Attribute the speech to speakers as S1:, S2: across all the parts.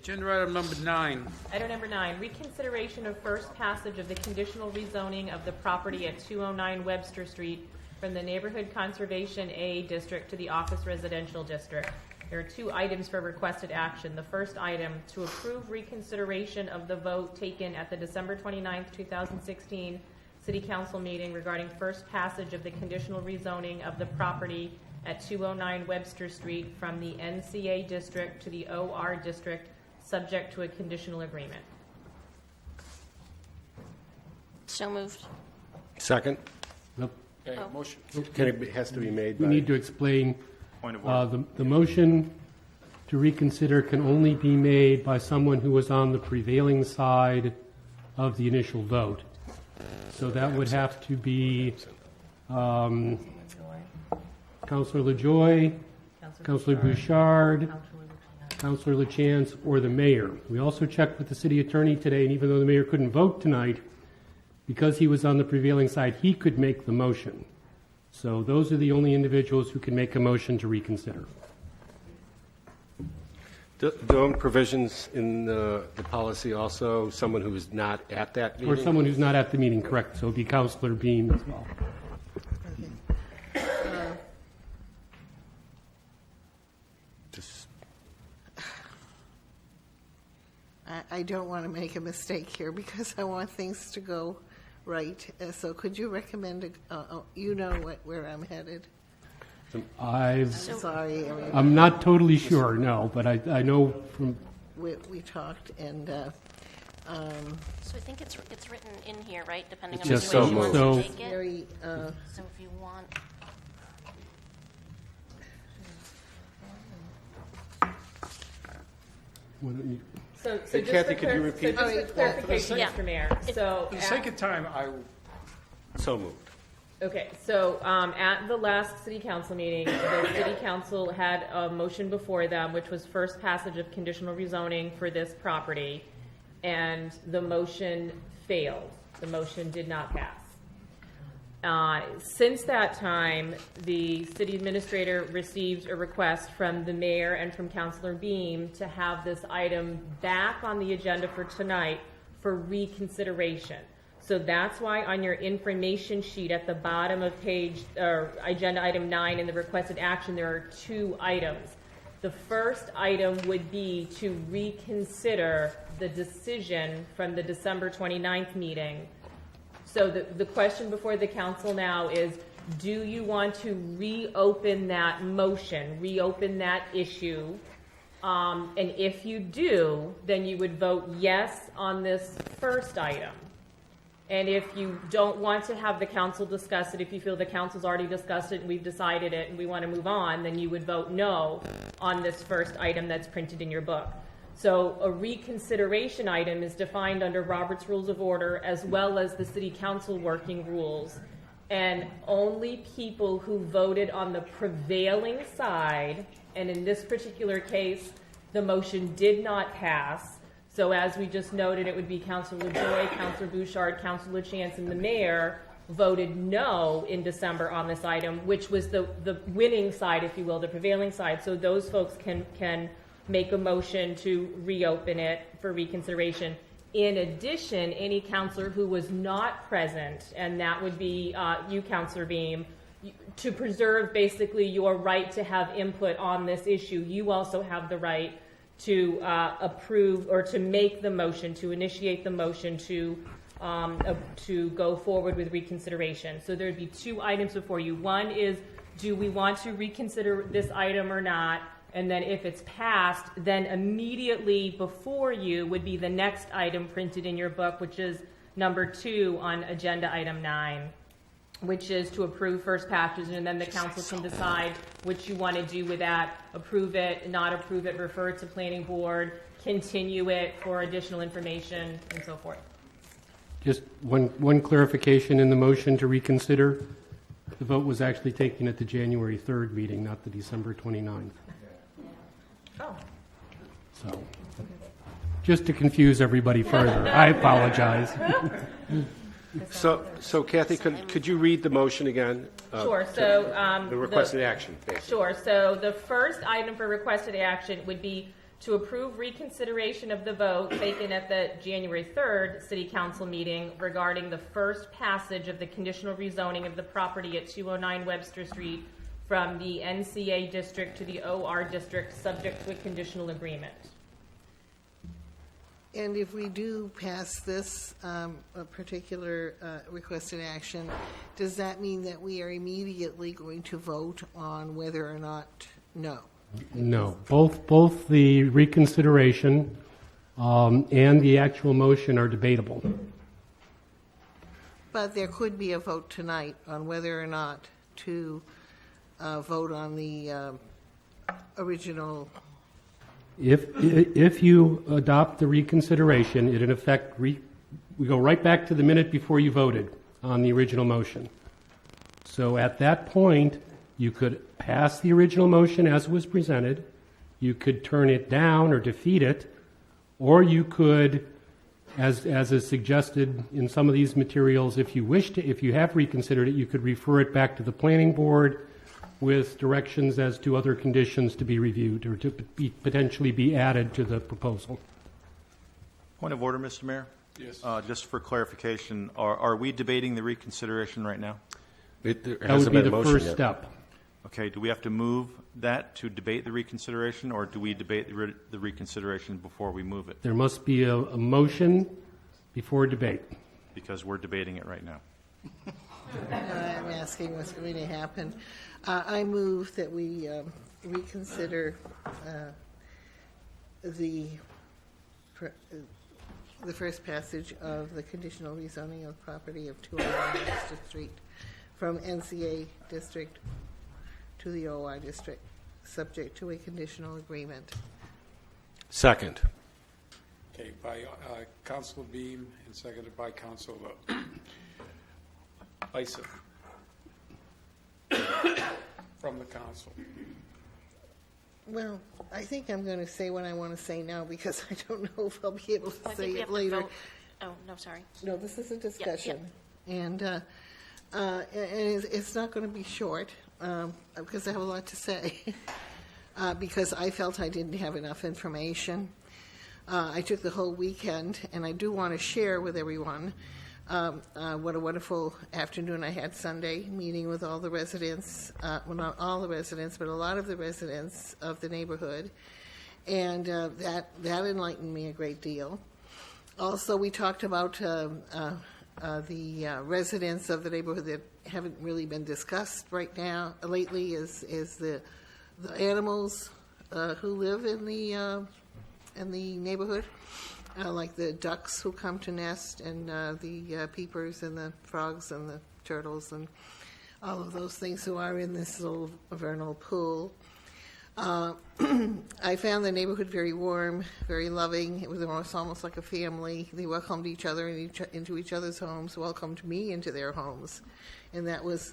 S1: Agenda item number 9.
S2: Item number 9, reconsideration of first passage of the conditional rezoning of the property at 209 Webster Street from the Neighborhood Conservation A District to the Office Residential District. There are 2 items for requested action. The first item, to approve reconsideration of the vote taken at the December 29th, 2016 City Council meeting regarding first passage of the conditional rezoning of the property at 209 Webster Street from the NCA District to the OR District, subject to a conditional agreement.
S3: So moved.
S4: Second?
S1: Okay, motion.
S4: It has to be made by...
S5: We need to explain,
S1: Point of order.
S5: the motion to reconsider can only be made by someone who was on the prevailing side of the initial vote. So that would have to be Councilor LaJoy, Councilor Bouchard, Councilor LaChance, or the mayor. We also checked with the city attorney today, and even though the mayor couldn't vote tonight, because he was on the prevailing side, he could make the motion. So those are the only individuals who can make a motion to reconsider.
S4: Don't provisions in the policy also someone who is not at that meeting?
S5: Or someone who's not at the meeting, correct. So it would be Councilor Beam as well.
S4: Just-
S6: I don't want to make a mistake here because I want things to go right. So could you recommend, you know where I'm headed? I'm sorry.
S5: I'm not totally sure, no, but I know from...
S6: We talked, and
S3: So I think it's written in here, right? Depending on
S4: Just
S3: which way
S4: so
S3: you want
S5: moved.
S3: to take it.
S6: very,
S3: So if you want,
S5: why don't you-
S2: So
S4: Hey,
S2: just
S4: Kathy,
S2: for
S4: could you repeat?
S2: So just for clarification,
S3: Yeah.
S2: Mr. Mayor. So
S1: For the sake of time,
S4: So moved.
S2: okay, so at the last city council meeting, the city council had a motion before them, which was first passage of conditional rezoning for this property, and the motion failed. The motion did not pass. Since that time, the city administrator received a request from the mayor and from Councilor Beam to have this item back on the agenda for tonight for reconsideration. So that's why on your information sheet at the bottom of page, or agenda item 9 in the requested action, there are 2 items. The first item would be to reconsider the decision from the December 29th meeting. So the question before the council now is, do you want to reopen that motion, reopen that issue? And if you do, then you would vote yes on this first item. And if you don't want to have the council discuss it, if you feel the council's already discussed it and we've decided it and we want to move on, then you would vote no on this first item that's printed in your book. So a reconsideration item is defined under Robert's Rules of Order as well as the City Council working rules. And only people who voted on the prevailing side, and in this particular case, the motion did not pass. So as we just noted, it would be Councilor LaJoy, Councilor Bouchard, Councilor LaChance, and the mayor voted no in December on this item, which was the winning side, if you will, the prevailing side. So those folks can make a motion to reopen it for reconsideration. In addition, any counselor who was not present, and that would be you, Councilor Beam, to preserve basically your right to have input on this issue, you also have the right to approve or to make the motion, to initiate the motion to go forward with reconsideration. So there would be 2 items before you. One is, do we want to reconsider this item or not? And then if it's passed, then immediately before you would be the next item printed in your book, which is number 2 on agenda item 9, which is to approve first passage, and then the council can decide what you want to do with that, approve it, not approve it, refer it to planning board, continue it for additional information, and so forth.
S5: Just one clarification in the motion to reconsider. The vote was actually taken at the January 3rd meeting, not the December 29th.
S2: Oh.
S5: So, just to confuse everybody further, I apologize.
S4: So Kathy, could you read the motion again?
S2: Sure. So
S4: The requested action, basically.
S2: Sure. So the first item for requested action would be to approve reconsideration of the vote taken at the January 3rd City Council meeting regarding the first passage of the conditional rezoning of the property at 209 Webster Street from the NCA district to the OR district, subject to a conditional agreement.
S6: And if we do pass this a particular requested action, does that mean that we are immediately going to vote on whether or not no?
S5: No, both the reconsideration and the actual motion are debatable.
S6: But there could be a vote tonight on whether or not to vote on the original.
S5: If you adopt the reconsideration, it in effect, we go right back to the minute before you voted on the original motion. So at that point, you could pass the original motion as was presented, you could turn it down or defeat it, or you could, as is suggested in some of these materials, if you wish to, if you have reconsidered it, you could refer it back to the planning board with directions as to other conditions to be reviewed or to potentially be added to the proposal.
S7: Point of order, Mr. Mayor.
S1: Yes.
S7: Just for clarification, are we debating the reconsideration right now?
S4: There
S5: That
S4: hasn't
S5: would be
S4: been a
S5: the
S4: motion
S5: first
S4: yet.
S5: step.
S7: Okay, do we have to move that to debate the reconsideration, or do we debate the reconsideration before we move it?
S5: There must be a motion before debate.
S7: Because we're debating it right now.
S6: I'm asking what's going to happen. I move that we reconsider the first passage of the conditional rezoning of property of 209 Webster Street from NCA district to the OR district, subject to a conditional agreement.
S4: Second.
S1: Okay, by Councilor Beam and seconded by Councilor Lysa. From the council.
S6: Well, I think I'm going to say what I want to say now because I don't know if I'll be able to
S3: I
S6: say
S3: think we
S6: it
S3: have to
S6: later.
S3: vote. Oh, no, sorry.
S6: No, this is a discussion, and it's not going to be short because I have a lot to say. Because I felt I didn't have enough information. I took the whole weekend, and I do want to share with everyone what a wonderful afternoon I had Sunday, meeting with all the residents, well, not all the residents, but a lot of the residents of the neighborhood, and that enlightened me a great deal. Also, we talked about the residents of the neighborhood that haven't really been discussed right now, lately, is the animals who live in the neighborhood. Like the ducks who come to nest, and the peepers and the frogs and the turtles and all of those things who are in this little vernal pool. I found the neighborhood very warm, very loving. It was almost like a family. They welcomed each other into each other's homes, welcomed me into their homes, and that was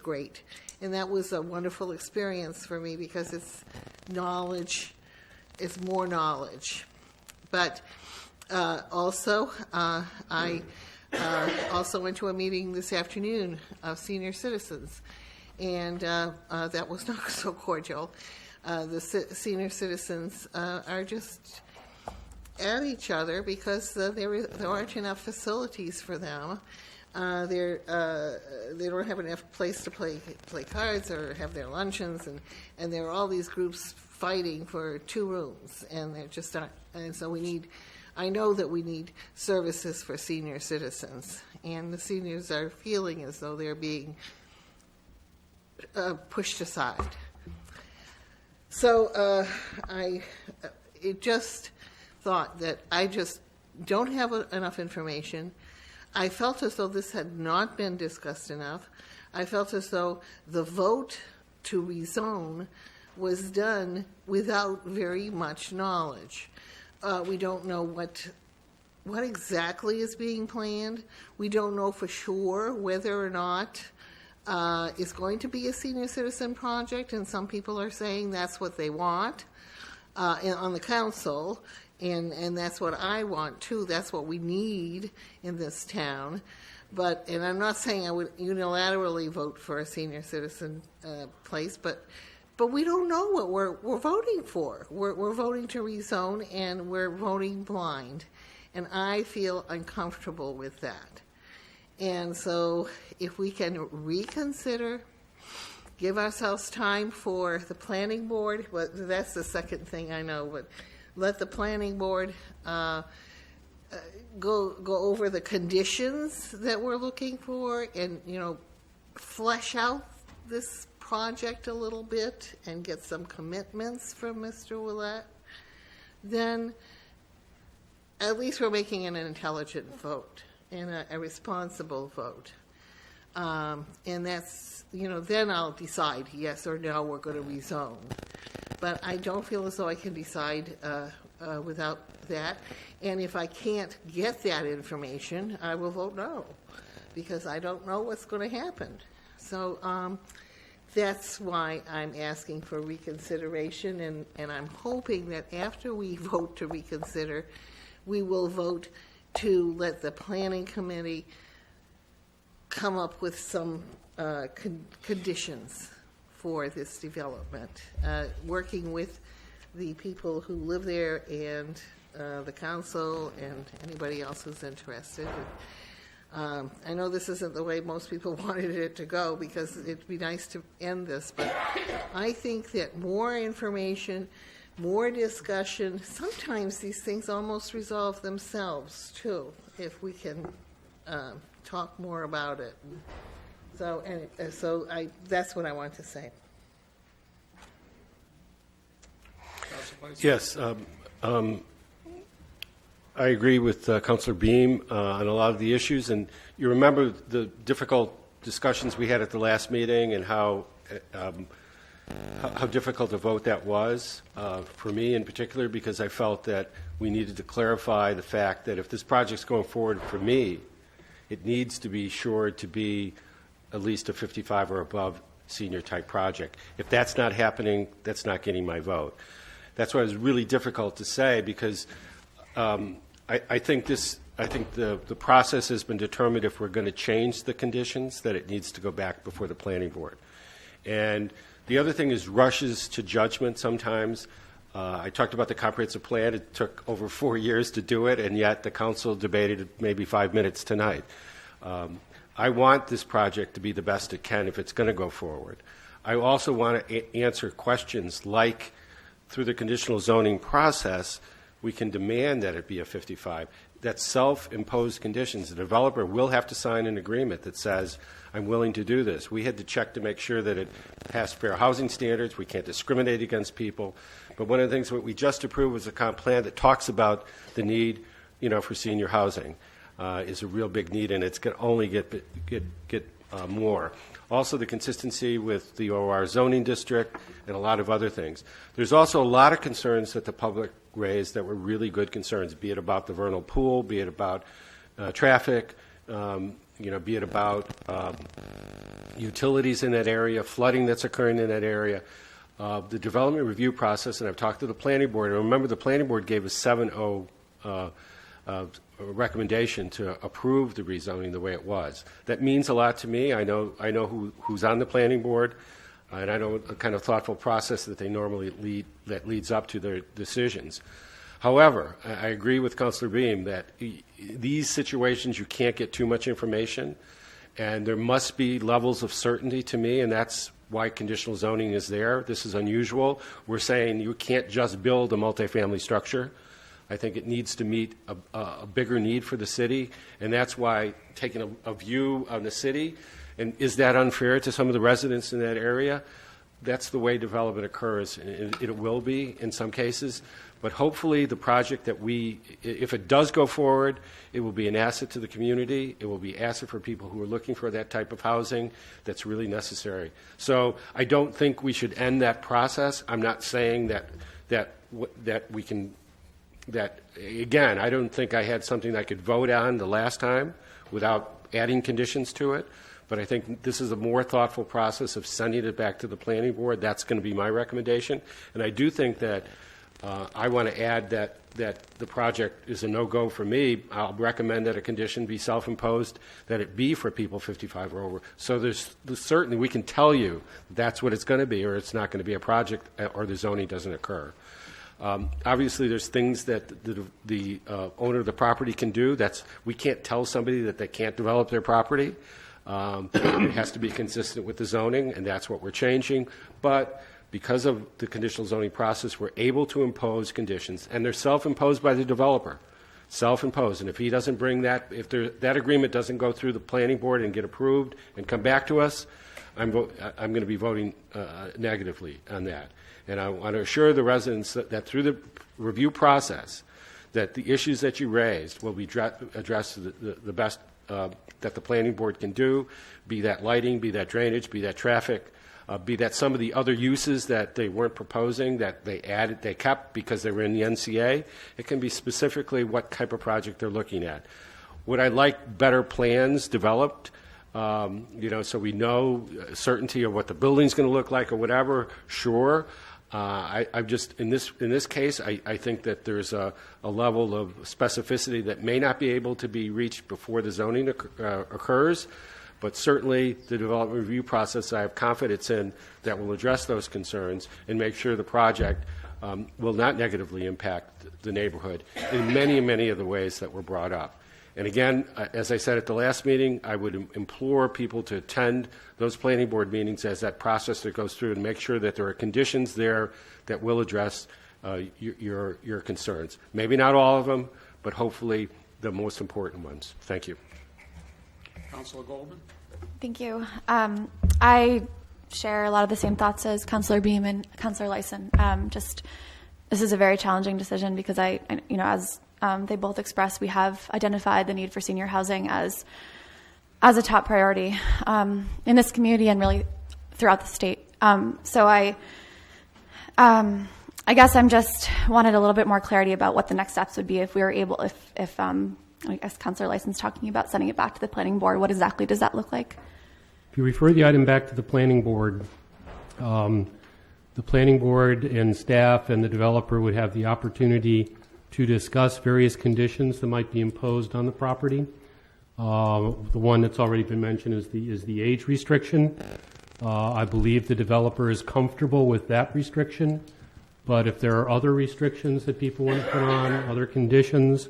S6: great. And that was a wonderful experience for me because it's knowledge, it's more knowledge. But also, I also went to a meeting this afternoon of senior citizens, and that was not so cordial. The senior citizens are just at each other because there aren't enough facilities for them. They don't have enough place to play cards or have their luncheons, and there are all these groups fighting for 2 rooms, and they're just not. And so I know that we need services for senior citizens, and the seniors are feeling as though they're being pushed aside. So I just thought that I just don't have enough information. I felt as though this had not been discussed enough. I felt as though the vote to rezone was done without very much knowledge. We don't know what exactly is being planned. We don't know for sure whether or not it's going to be a senior citizen project, and some people are saying that's what they want on the council, and that's what I want too. That's what we need in this town. And I'm not saying I would unilaterally vote for a senior citizen place, but but we don't know what we're voting for. We're voting to rezone, and we're voting blind. And I feel uncomfortable with that. And so if we can reconsider, give ourselves time for the planning board, well, that's the second thing I know, but let the planning board go over the conditions that we're looking for, and, you know, flesh out this project a little bit and get some commitments from Mr. Willett, then at least we're making an intelligent vote and a responsible vote. And that's, you know, then I'll decide yes or no, we're going to rezone. But I don't feel as though I can decide without that. And if I can't get that information, I will vote no, because I don't know what's going to happen. So that's why I'm asking for reconsideration, and I'm hoping that after we vote to reconsider, we will vote to let the planning committee come up with some conditions for this development, working with the people who live there and the council and anybody else who's interested. I know this isn't the way most people wanted it to go, because it'd be nice to end this, but I think that more information, more discussion, sometimes these things almost resolve themselves too, if we can talk more about it. So, that's what I want to say.
S4: Yes, I agree with Councilor Beam on a lot of the issues, and you remember the difficult discussions we had at the last meeting and how difficult a vote that was for me in particular, because I felt that we needed to clarify the fact that if this project's going forward for me, it needs to be sure to be at least a 55 or above senior type project. If that's not happening, that's not getting my vote. That's why it was really difficult to say, because I think the process has been determined. If we're going to change the conditions, that it needs to go back before the planning board. And the other thing is rushes to judgment sometimes. I talked about the comprehensive plan. It took over 4 years to do it, and yet the council debated it maybe 5 minutes tonight. I want this project to be the best it can if it's going to go forward. I also want to answer questions like, through the conditional zoning process, we can demand that it be a 55. That's self-imposed conditions. The developer will have to sign an agreement that says, I'm willing to do this. We had to check to make sure that it passed fair housing standards. We can't discriminate against people. But one of the things that we just approved was a comp plan that talks about the need, for senior housing is a real big need, and it's going to only get more. Also, the consistency with the OR zoning district and a lot of other things. There's also a lot of concerns that the public raised that were really good concerns, be it about the vernal pool, be it about traffic, be it about utilities in that area, flooding that's occurring in that area. The development review process, and I've talked to the planning board, and remember the planning board gave a 7-0 recommendation to approve the rezoning the way it was. That means a lot to me. I know who's on the planning board, and I know the kind of thoughtful process that they normally lead that leads up to their decisions. However, I agree with Councilor Beam that these situations you can't get too much information, and there must be levels of certainty to me, and that's why conditional zoning is there. This is unusual. We're saying you can't just build a multifamily structure. I think it needs to meet a bigger need for the city, and that's why taking a view on the city, and is that unfair to some of the residents in that area? That's the way development occurs, and it will be in some cases. But hopefully the project that if it does go forward, it will be an asset to the community. It will be an asset for people who are looking for that type of housing that's really necessary. So I don't think we should end that process. I'm not saying that we can... Again, I don't think I had something I could vote on the last time without adding conditions to it, but I think this is a more thoughtful process of sending it back to the planning board. That's going to be my recommendation, and I do think that I want to add that that the project is a no-go for me, I'll recommend that a condition be self-imposed, that it be for people 55 or over. So there's certainly, we can tell you that's what it's going to be, or it's not going to be a project, or the zoning doesn't occur. Obviously, there's things that the owner of the property can do. We can't tell somebody that they can't develop their property. It has to be consistent with the zoning, and that's what we're changing. But because of the conditional zoning process, we're able to impose conditions, and they're self-imposed by the developer. Self-imposed. And if he doesn't bring that, if that agreement doesn't go through the planning board and get approved and come back to us, I'm going to be voting negatively on that. And I want to assure the residents that through the review process, that the issues that you raised will be addressed the best that the planning board can do, be that lighting, be that drainage, be that traffic, be that some of the other uses that they weren't proposing, that they kept because they were in the NCA. It can be specifically what type of project they're looking at. Would I like better plans developed? So we know certainty of what the building's going to look like or whatever, sure. I'm just, in this case, I think that there's a level of specificity that may not be able to be reached before the zoning occurs, but certainly the development review process I have confidence in that will address those concerns and make sure the project will not negatively impact the neighborhood in many, many of the ways that were brought up. And again, as I said at the last meeting, I would implore people to attend those planning board meetings as that process that goes through and make sure that there are conditions there that will address your concerns. Maybe not all of them, but hopefully the most important ones. Thank you.
S1: Councilor Goldman?
S8: Thank you. I share a lot of the same thoughts as Councilor Beam and Councilor Lyson. This is a very challenging decision because as they both expressed, we have identified the need for senior housing as a top priority in this community and really throughout the state. So I guess I'm just wanted a little bit more clarity about what the next steps would be if we were able, if I guess Councilor Lyson's talking about sending it back to the planning board. What exactly does that look like?
S5: If you refer the item back to the planning board, the planning board and staff and the developer would have the opportunity to discuss various conditions that might be imposed on the property. The one that's already been mentioned is the age restriction. I believe the developer is comfortable with that restriction, but if there are other restrictions that people want to put on, other conditions,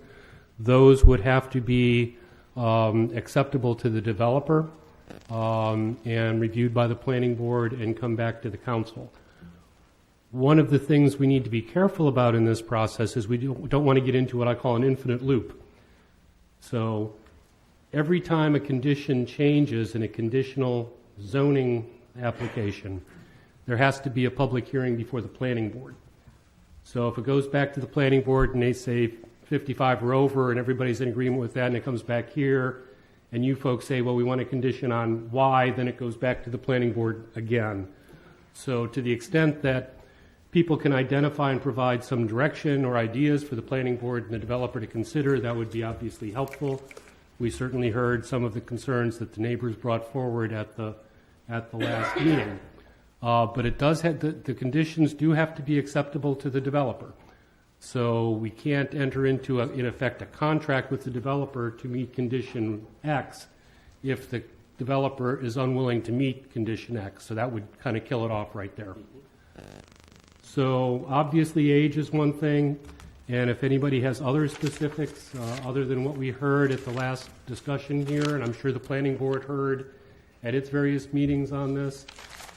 S5: those would have to be acceptable to the developer and reviewed by the planning board and come back to the council. One of the things we need to be careful about in this process is we don't want to get into what I call an infinite loop. So every time a condition changes in a conditional zoning application, there has to be a public hearing before the planning board. So if it goes back to the planning board and they say 55 or over and everybody's in agreement with that and it comes back here and you folks say, well, we want a condition on Y, then it goes back to the planning board again. So to the extent that people can identify and provide some direction or ideas for the planning board and the developer to consider, that would be obviously helpful. We certainly heard some of the concerns that the neighbors brought forward at the last meeting. But it does have, the conditions do have to be acceptable to the developer. So we can't enter into, in effect, a contract with the developer to meet condition X if the developer is unwilling to meet condition X. So that would kind of kill it off right there. So obviously age is one thing, and if anybody has other specifics other than what we heard at the last discussion here, and I'm sure the planning board heard at its various meetings on this,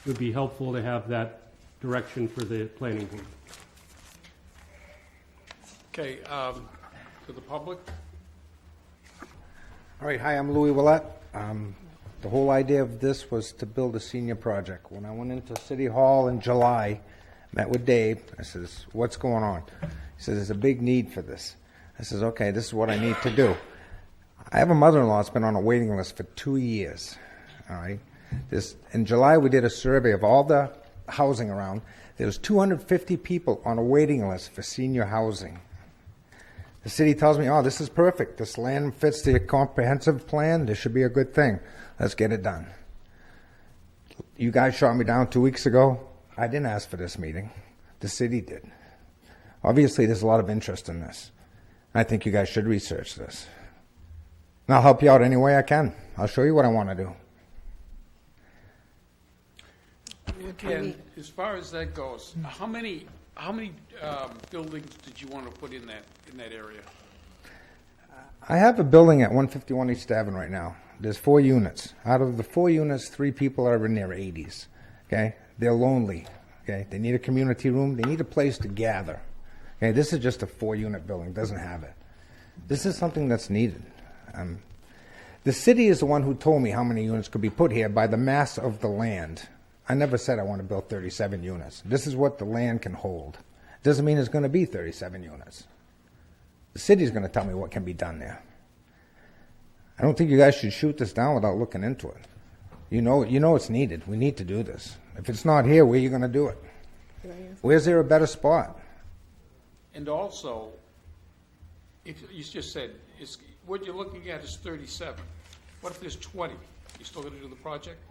S5: it would be helpful to have that direction for the planning board.
S1: Okay, to the public?
S9: All right, hi, I'm Louis Willett. The whole idea of this was to build a senior project. When I went into City Hall in July, met with Dave, I says, what's going on? He says, there's a big need for this. I says, okay, this is what I need to do. I have a mother-in-law that's been on a waiting list for 2 years, all right? In July, we did a survey of all the housing around. There was 250 people on a waiting list for senior housing. The city tells me, oh, this is perfect. This land fits the comprehensive plan. This should be a good thing. Let's get it done. You guys shot me down 2 weeks ago. I didn't ask for this meeting. The city did. Obviously, there's a lot of interest in this. I think you guys should research this. And I'll help you out any way I can. I'll show you what I want to do.
S1: And as far as that goes, how many buildings did you want to put in that area?
S9: I have a building at 151 East Avenue right now. There's 4 units. Out of the 4 units, 3 people are in their 80s. Okay, they're lonely. Okay, they need a community room. They need a place to gather. Okay, this is just a 4-unit building. Doesn't have it. This is something that's needed. The city is the one who told me how many units could be put here by the mass of the land. I never said I want to build 37 units. This is what the land can hold. Doesn't mean it's going to be 37 units. The city's going to tell me what can be done there. I don't think you guys should shoot this down without looking into it. You know it's needed. We need to do this. If it's not here, where are you going to do it? Where's there a better spot?
S1: And also, if you just said, what you're looking at is 37. What if there's 20? You still going to do the project?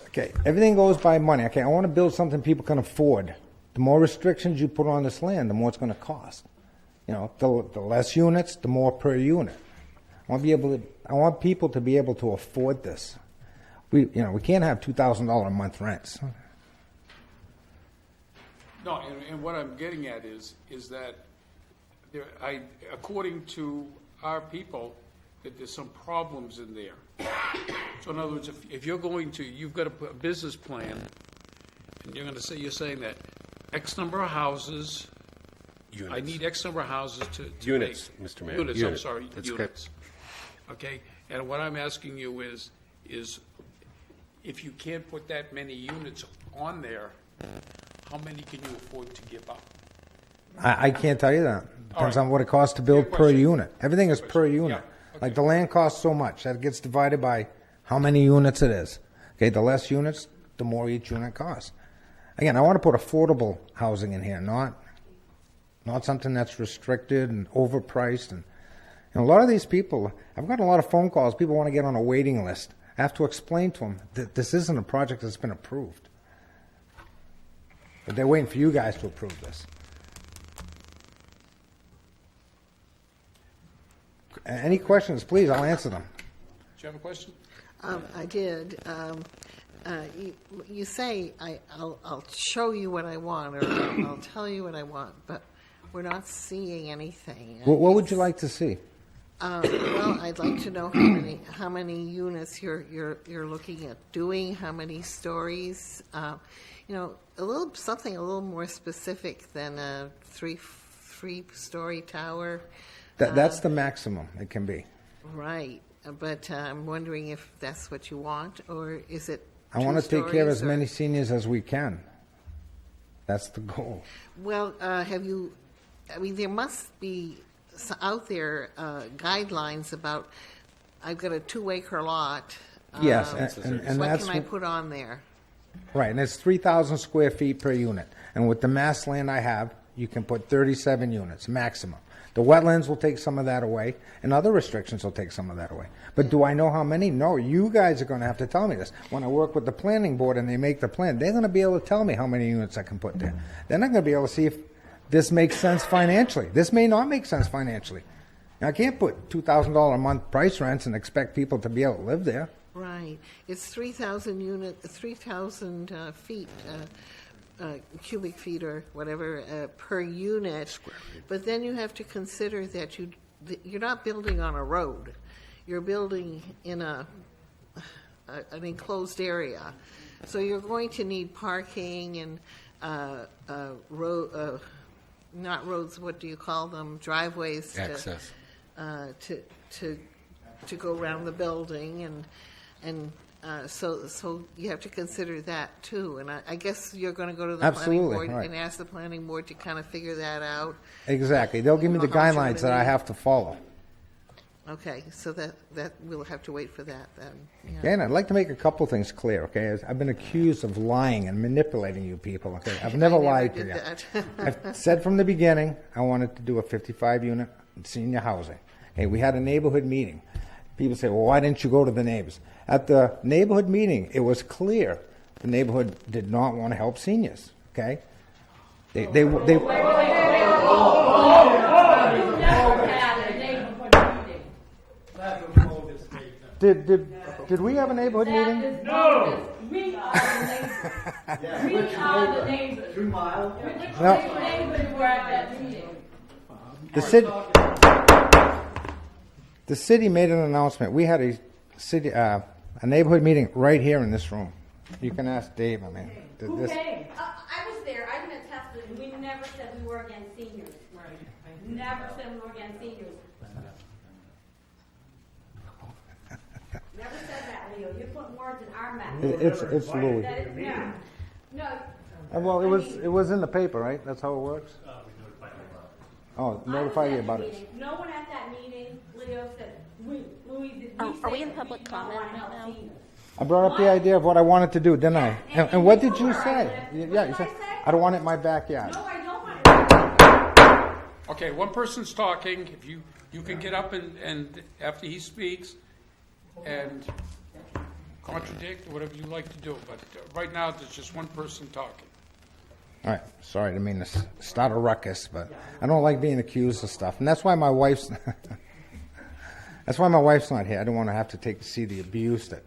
S9: Okay, everything goes by money. Okay, I want to build something people can afford. The more restrictions you put on this land, the more it's going to cost. You know, the less units, the more per unit. I want people to be able to afford this. We can't have $2,000 a month rents.
S1: No, and what I'm getting at is that according to our people, that there's some problems in there. So in other words, if you've got a business plan, and you're saying that X number of houses.
S4: Units.
S1: I need X number of houses to
S4: Units,
S1: make,
S4: Mr. Mayor.
S1: Units,
S4: Units.
S1: I'm sorry,
S4: That's
S1: units. Okay, and what I'm asking you is if you can't put that many units on there, how many can you afford to give up?
S9: I can't tell you that. Depends
S1: right.
S9: on what it costs to build
S1: Fair
S9: per
S1: question.
S9: unit. Everything is per unit.
S1: Yeah, okay.
S9: Like the land costs so much. That gets divided by how many units it is. Okay, the less units, the more each unit costs. Again, I want to put affordable housing in here, not something that's restricted and overpriced. And a lot of these people, I've got a lot of phone calls. People want to get on a waiting list. I have to explain to them that this isn't a project that's been approved. But they're waiting for you guys to approve this. Any questions, please, I'll answer them.
S1: Do you have a question?
S6: I did. You say I'll show you what I want, or I'll tell you what I want, but we're not seeing anything.
S9: What would you like to see?
S6: Well, I'd like to know how many units you're looking at doing, how many stories. Something a little more specific than a three-story tower.
S9: That's the maximum it can be.
S6: Right, but I'm wondering if that's what you want, or is it?
S9: I want to take care of as
S6: or-
S9: many seniors as we can. That's the goal.
S6: Well, there must be out there guidelines about, I've got a 2-acre lot.
S9: Yes, and
S6: What
S9: that's
S6: can I put on there?
S9: right, and it's 3,000 square feet per unit. And with the mass land I have, you can put 37 units maximum. The wetlands will take some of that away, and other restrictions will take some of that away. But do I know how many? No, you guys are going to have to tell me this. When I work with the planning board and they make the plan, they're going to be able to tell me how many units I can put there. Then I'm going to be able to see if this makes sense financially. This may not make sense financially. Now, I can't put $2,000 a month price rents and expect people to be able to live there.
S6: Right, it's 3,000 feet, cubic feet or whatever per unit. But then you have to consider that you're not building on a road. You're building in an enclosed area. So you're going to need parking and not roads, what do you call them? Driveways.
S4: Access.
S6: To go around the building, and so you have to consider that too. And I guess you're going to go to the planning
S9: Absolutely,
S6: board
S9: right.
S6: and ask the planning board to kind of figure that out.
S9: Exactly. They'll give me the
S6: How much you're
S9: guidelines that
S6: gonna
S9: I
S6: need.
S9: have to follow.
S6: Okay, so that we'll have to wait for that then. Yeah.
S9: Okay, and I'd like to make a couple things clear, okay? I've been accused of lying and manipulating you people, okay? I've never lied to
S6: did
S9: you.
S6: that.
S9: I've said from the beginning I wanted to do a 55-unit senior housing. Okay, we had a neighborhood meeting. People say, well, why didn't you go to the neighbors? At the neighborhood meeting, it was clear the neighborhood did not want to help seniors, okay? They Did we have a neighborhood meeting?
S2: No! We are the neighbors. We are the neighbors. 2 miles. Which neighbors were at that meeting?
S9: The city made an announcement. We had a neighborhood meeting right here in this room. You can ask Dave. I mean,
S2: Who came?
S10: I was there. I can attest to it. We never said we were against seniors. Right. Never said we were against seniors. Never said that, Leo. You're putting words in our mouth.
S9: It's Louis.
S10: No.
S9: Well, it was in the paper, right? That's how it works. Oh, notify you about it.
S10: No one at that meeting, Leo said, Louis, did we
S3: Are we
S10: say
S3: in
S10: that
S3: public
S10: we don't
S3: comment
S10: want
S3: right
S10: help
S3: now?
S10: seniors?
S9: I brought up the idea of what I wanted to do, didn't I? And what did you say? Yeah, you said I don't want it in my backyard.
S10: No, I don't want it.
S1: Okay, one person's talking. If you can get up and after he speaks and contradict or whatever you like to do. But right now, there's just one person talking.
S9: All right, sorry, I didn't mean to start a ruckus, but I don't like being accused of stuff, and that's why my wife's not here. I don't want to have to see the abuse that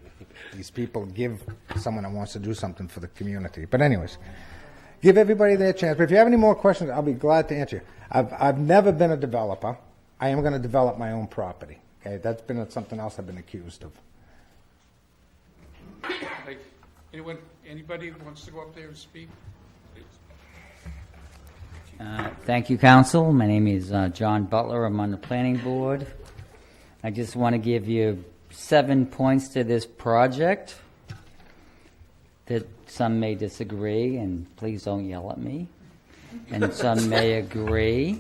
S9: these people give someone that wants to do something for the community. But anyways, give everybody their chance. But if you have any more questions, I'll be glad to answer you. I've never been a developer. I am going to develop my own property. Okay, that's been something else I've been accused of.
S1: Like, anybody wants to go up there and speak? Please.
S11: Thank you, Council. My name is John Butler. I'm on the Planning Board. I just want to give you 7 points to this project that some may disagree, and please don't yell at me, and some may agree.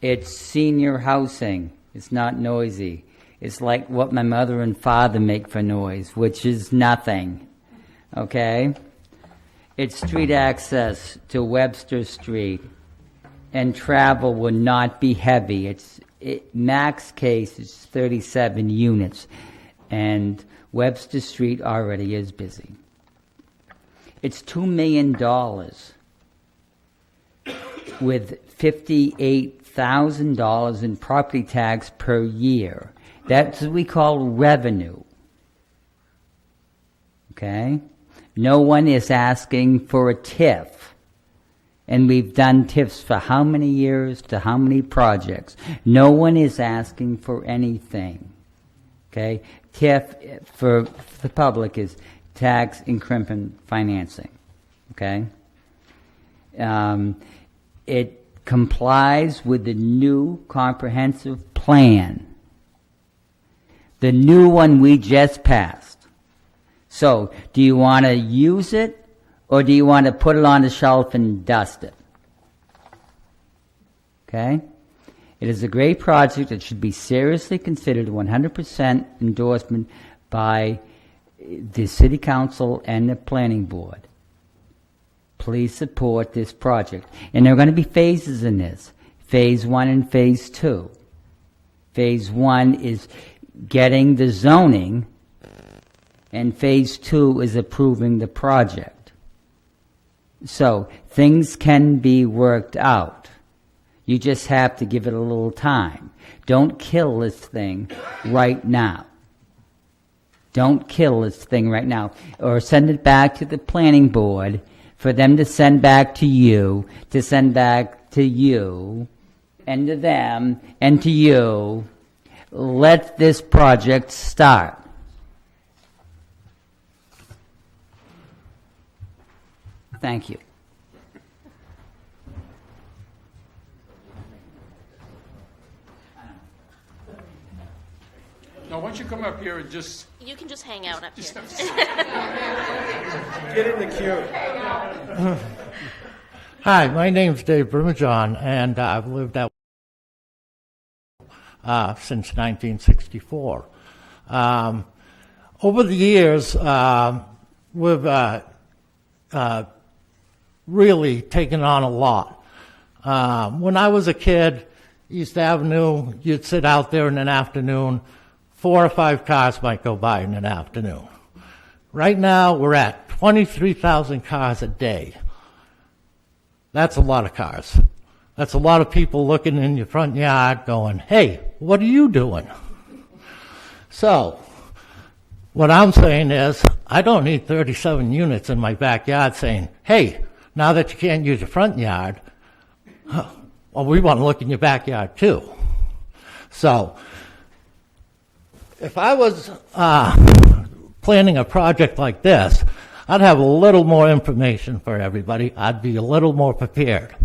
S11: It's senior housing. It's not noisy. It's like what my mother and father make for noise, which is nothing. Okay? It's street access to Webster Street, and travel will not be heavy. Max case is 37 units, and Webster Street already is busy. It's $2 million with $58,000 in property tax per year. That's what we call revenue. Okay? No one is asking for a TIF. And we've done TIFs for how many years to how many projects. No one is asking for anything. Okay? TIF for the public is tax increment financing. Okay? It complies with the new comprehensive plan. The new one we just passed. So, do you want to use it, or do you want to put it on the shelf and dust it? Okay? It is a great project. It should be seriously considered 100% endorsement by the City Council and the Planning Board. Please support this project. And there are going to be phases in this. Phase 1 and Phase 2. Phase 1 is getting the zoning, and Phase 2 is approving the project. So things can be worked out. You just have to give it a little time. Don't kill this thing right now. Don't kill this thing right now. Or send it back to the planning board for them to send back to you, to send back to you, and to them, and to you. Let this project start. Thank you.
S1: Now, once you come up here and just
S3: You can just hang out up here.
S9: Get in the queue.
S12: Hi, my name's Dave Brumajon, and I've lived out since 1964. Over the years, we've really taken on a lot. When I was a kid, East Avenue, you'd sit out there in an afternoon, 4 or 5 cars might go by in an afternoon. Right now, we're at 23,000 cars a day. That's a lot of cars. That's a lot of people looking in your front yard going, hey, what are you doing? So, what I'm saying is, I don't need 37 units in my backyard saying, hey, now that you can't use your front yard, well, we want to look in your backyard too. So, if I was planning a project like this, I'd have a little more information for everybody. I'd be a little more prepared.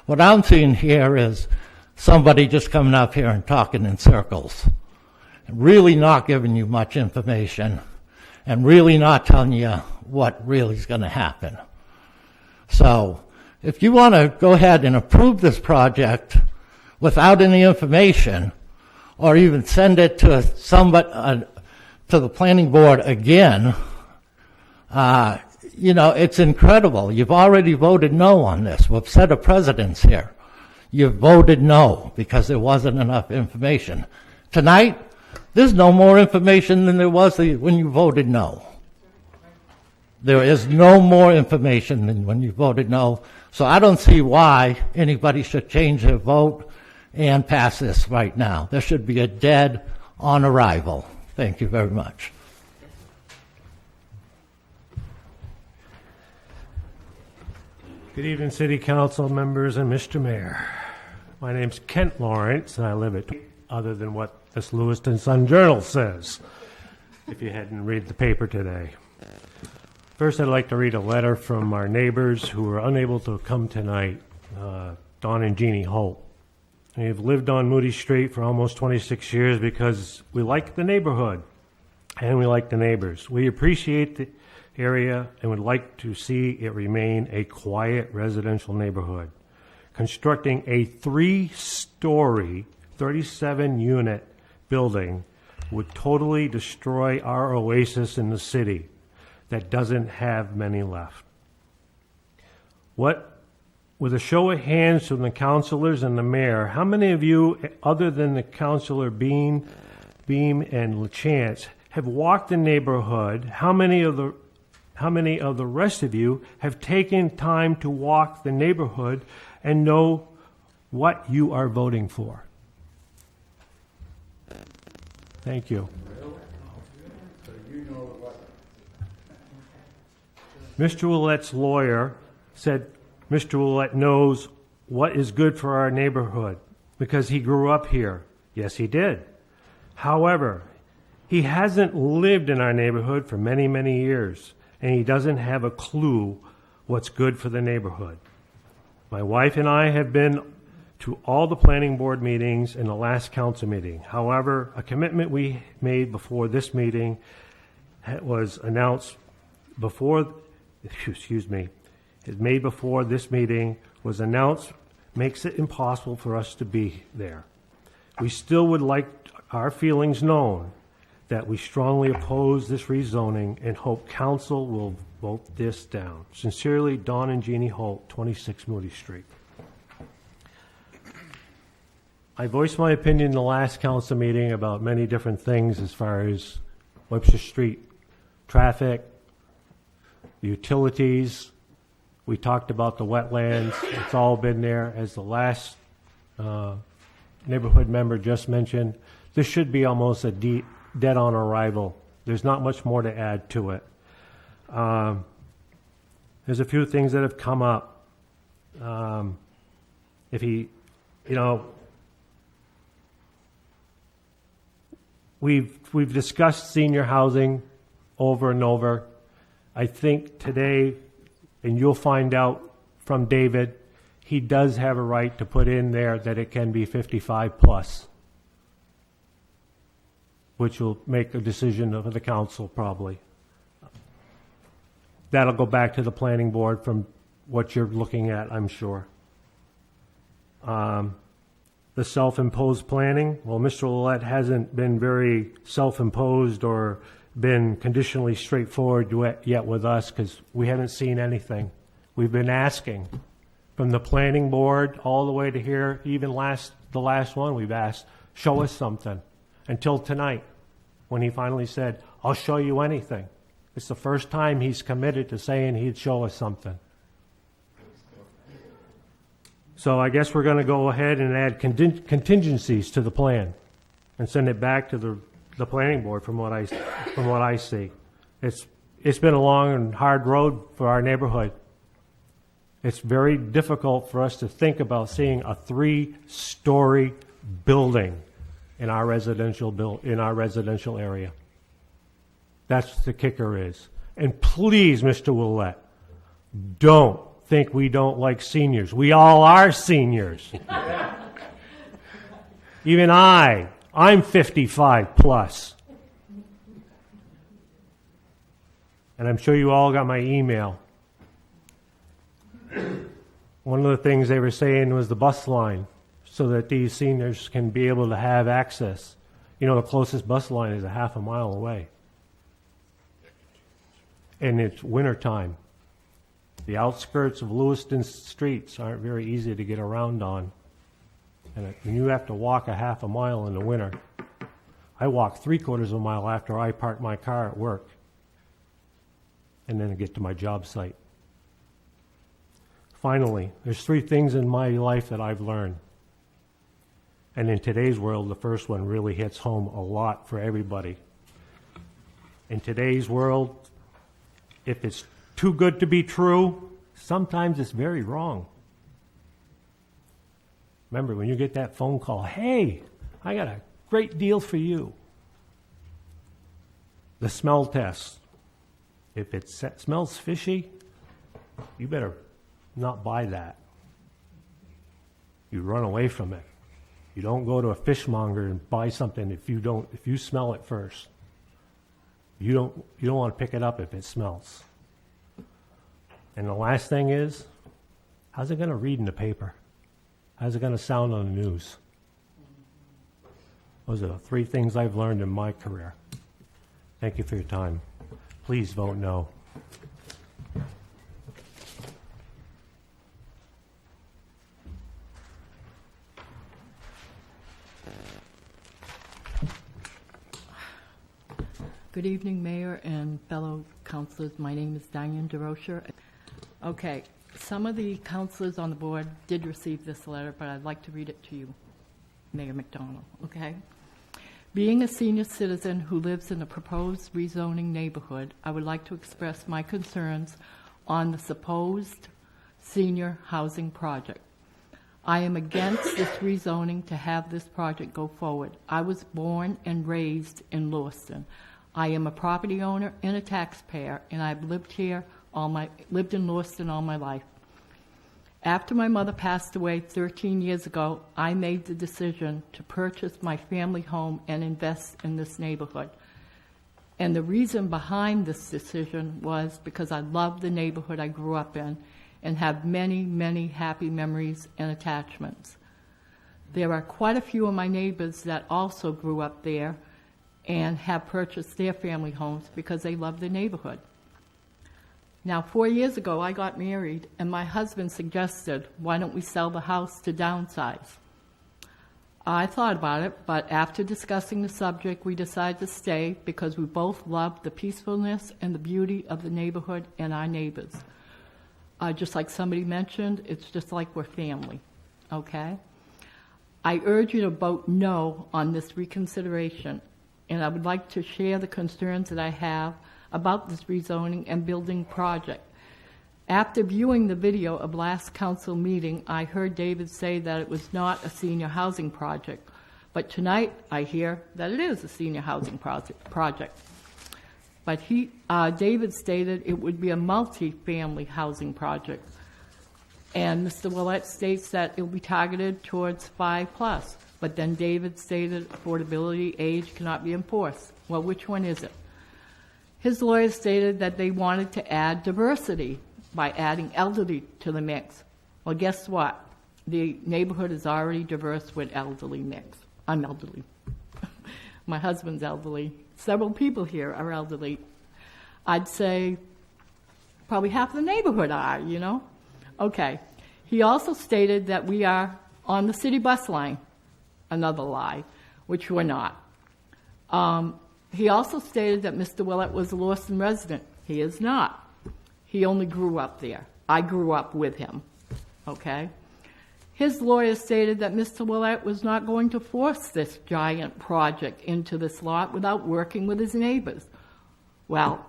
S12: What I'm seeing here is somebody just coming up here and talking in circles, really not giving you much information, and really not telling you what really is going to happen. So, if you want to go ahead and approve this project without any information, or even send it to somebody, to the planning board again, it's incredible. You've already voted no on this. We've set a precedence here. You've voted no because there wasn't enough information. Tonight, there's no more information than there was when you voted no. There is no more information than when you voted no. So I don't see why anybody should change their vote and pass this right now. There should be a dead on arrival. Thank you very much.
S5: Good evening, City Council members and Mr. Mayor. My name's Kent Lawrence, and I live at, other than what this Lewiston Sun-Journal says, if you hadn't read the paper today. First, I'd like to read a letter from our neighbors who were unable to come tonight, Don and Jeannie Holt. They've lived on Moody Street for almost 26 years because we like the neighborhood and we like the neighbors. We appreciate the area and would like to see it remain a quiet residential neighborhood. Constructing a 3-story, 37-unit building would totally destroy our oasis in the city that doesn't have many left. With a show of hands from the councilors and the mayor, how many of you, other than the Councilor Beam and LaChance, have walked the neighborhood? How many of the rest of you have taken time to walk the neighborhood and know what you are voting for? Thank you. Mr. Ouellette's lawyer said Mr. Ouellette knows what is good for our neighborhood because he grew up here. Yes, he did. However, he hasn't lived in our neighborhood for many, many years, and he doesn't have a clue what's good for the neighborhood. My wife and I have been to all the planning board meetings and the last council meeting. However, a commitment we made before this meeting was announced before, made before this meeting was announced, makes it impossible for us to be there. We still would like our feelings known that we strongly oppose this rezoning and hope council will vote this down. Sincerely, Don and Jeannie Holt, 26 Moody Street. I voiced my opinion in the last council meeting about many different things as far as Webster Street traffic, the utilities. We talked about the wetlands. It's all been there. As the last neighborhood member just mentioned, this should be almost a dead on arrival. There's not much more to add to it. There's a few things that have come up. We've discussed senior housing over and over. I think today, and you'll find out from David, he does have a right to put in there that it can be 55 plus, which will make a decision of the council probably. That'll go back to the planning board from what you're looking at, I'm sure. The self-imposed planning, well, Mr. Ouellette hasn't been very self-imposed or been conditionally straightforward yet with us because we haven't seen anything. We've been asking from the planning board all the way to here, even the last one we've asked, show us something, until tonight when he finally said, I'll show you anything. It's the first time he's committed to saying he'd show us something.
S13: So I guess we're going to go ahead and add contingencies to the plan and send it back to the planning board from what I see. It's been a long and hard road for our neighborhood. It's very difficult for us to think about seeing a 3-story building in our residential area. That's what the kicker is. And please, Mr. Willett, don't think we don't like seniors. We all are seniors. Even I'm 55 plus. And I'm sure you all got my email. One of the things they were saying was the bus line, so that these seniors can be able to have access. You know, the closest bus line is a half a mile away. And it's wintertime. The outskirts of Lewiston streets aren't very easy to get around on. And you have to walk a half a mile in the winter. I walk 3/4 of a mile after I park my car at work. And then I get to my job site. Finally, there's 3 things in my life that I've learned. And in today's world, the first one really hits home a lot for everybody. In today's world, if it's too good to be true, sometimes it's very wrong. Remember, when you get that phone call, hey, I got a great deal for you. The smell test. If it smells fishy, you better not buy that. You run away from it. You don't go to a fishmonger and buy something if you smell it first. You don't want to pick it up if it smells. And the last thing is, how's it going to read in the paper? How's it going to sound on the news? Those are the 3 things I've learned in my career. Thank you for your time. Please vote no.
S14: Good evening, Mayor and fellow councilors. My name is Diane DeRocher. Okay, some of the councilors on the board did receive this letter, but I'd like to read it to you, Mayor McDonald, okay? Being a senior citizen who lives in a proposed rezoning neighborhood, I would like to express my concerns on the supposed senior housing project. I am against this rezoning to have this project go forward. I was born and raised in Lewiston. I am a property owner and a taxpayer, and I've lived in Lewiston all my life. After my mother passed away 13 years ago, I made the decision to purchase my family home and invest in this neighborhood. And the reason behind this decision was because I love the neighborhood I grew up in and have many, many happy memories and attachments. There are quite a few of my neighbors that also grew up there and have purchased their family homes because they love the neighborhood. Now, 4 years ago, I got married, and my husband suggested, why don't we sell the house to downsize? I thought about it, but after discussing the subject, we decided to stay because we both loved the peacefulness and the beauty of the neighborhood and our neighbors. Just like somebody mentioned, it's just like we're family, okay? I urge you to vote no on this reconsideration, and I would like to share the concerns that I have about this rezoning and building project. After viewing the video of last council meeting, I heard David say that it was not a senior housing project, but tonight I hear that it is a senior housing project. But David stated it would be a multi-family housing project, and Mr. Willett states that it will be targeted towards 5+. But then David stated affordability, age cannot be enforced. Well, which one is it? His lawyer stated that they wanted to add diversity by adding elderly to the mix. Well, guess what? The neighborhood is already diverse with elderly mix. I'm elderly. My husband's elderly. Several people here are elderly. I'd say probably half the neighborhood are, you know? Okay. He also stated that we are on the city bus line. Another lie, which we're not. He also stated that Mr. Willett was a Lewiston resident. He is not. He only grew up there. I grew up with him, okay? His lawyer stated that Mr. Willett was not going to force this giant project into this lot without working with his neighbors. Well,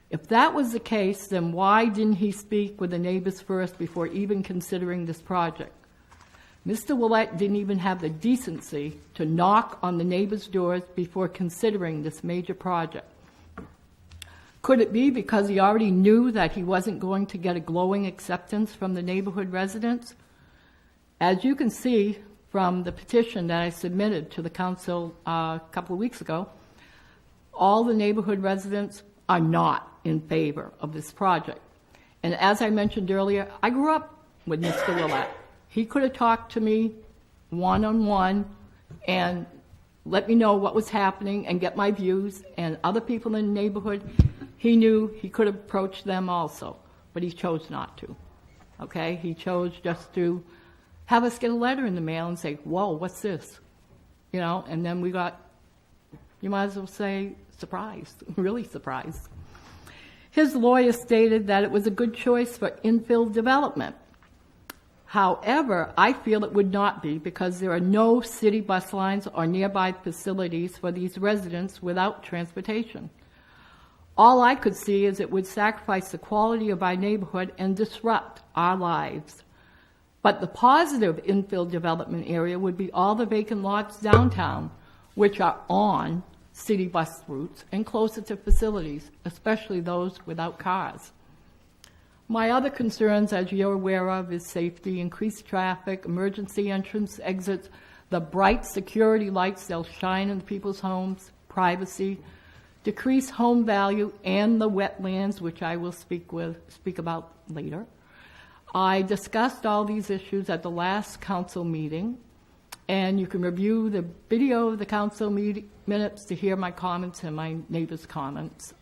S14: if that was the case, then why didn't he speak with the neighbors first before even considering this project? Mr. Willett didn't even have the decency to knock on the neighbors' doors before considering this major project. Could it be because he already knew that he wasn't going to get a glowing acceptance from the neighborhood residents? As you can see from the petition that I submitted to the council a couple of weeks ago, all the neighborhood residents are not in favor of this project. And as I mentioned earlier, I grew up with Mr. Willett. He could have talked to me one-on-one and let me know what was happening and get my views, and other people in the neighborhood, he knew he could approach them also, but he chose not to. Okay? He chose just to have us get a letter in the mail and say, whoa, what's this? You know, and then we got, you might as well say, surprised, really surprised. His lawyer stated that it was a good choice for infill development. However, I feel it would not be because there are no city bus lines or nearby facilities for these residents without transportation. All I could see is it would sacrifice the quality of our neighborhood and disrupt our lives. But the positive infill development area would be all the vacant lots downtown, which are on city bus routes and closer to facilities, especially those without cars. My other concerns, as you're aware of, is safety, increased traffic, emergency entrance, exits, the bright security lights they'll shine in people's homes, privacy, decreased home value, and the wetlands, which I will speak about later. I discussed all these issues at the last council meeting, and you can review the video of the council minutes to hear my comments and my neighbors' comments.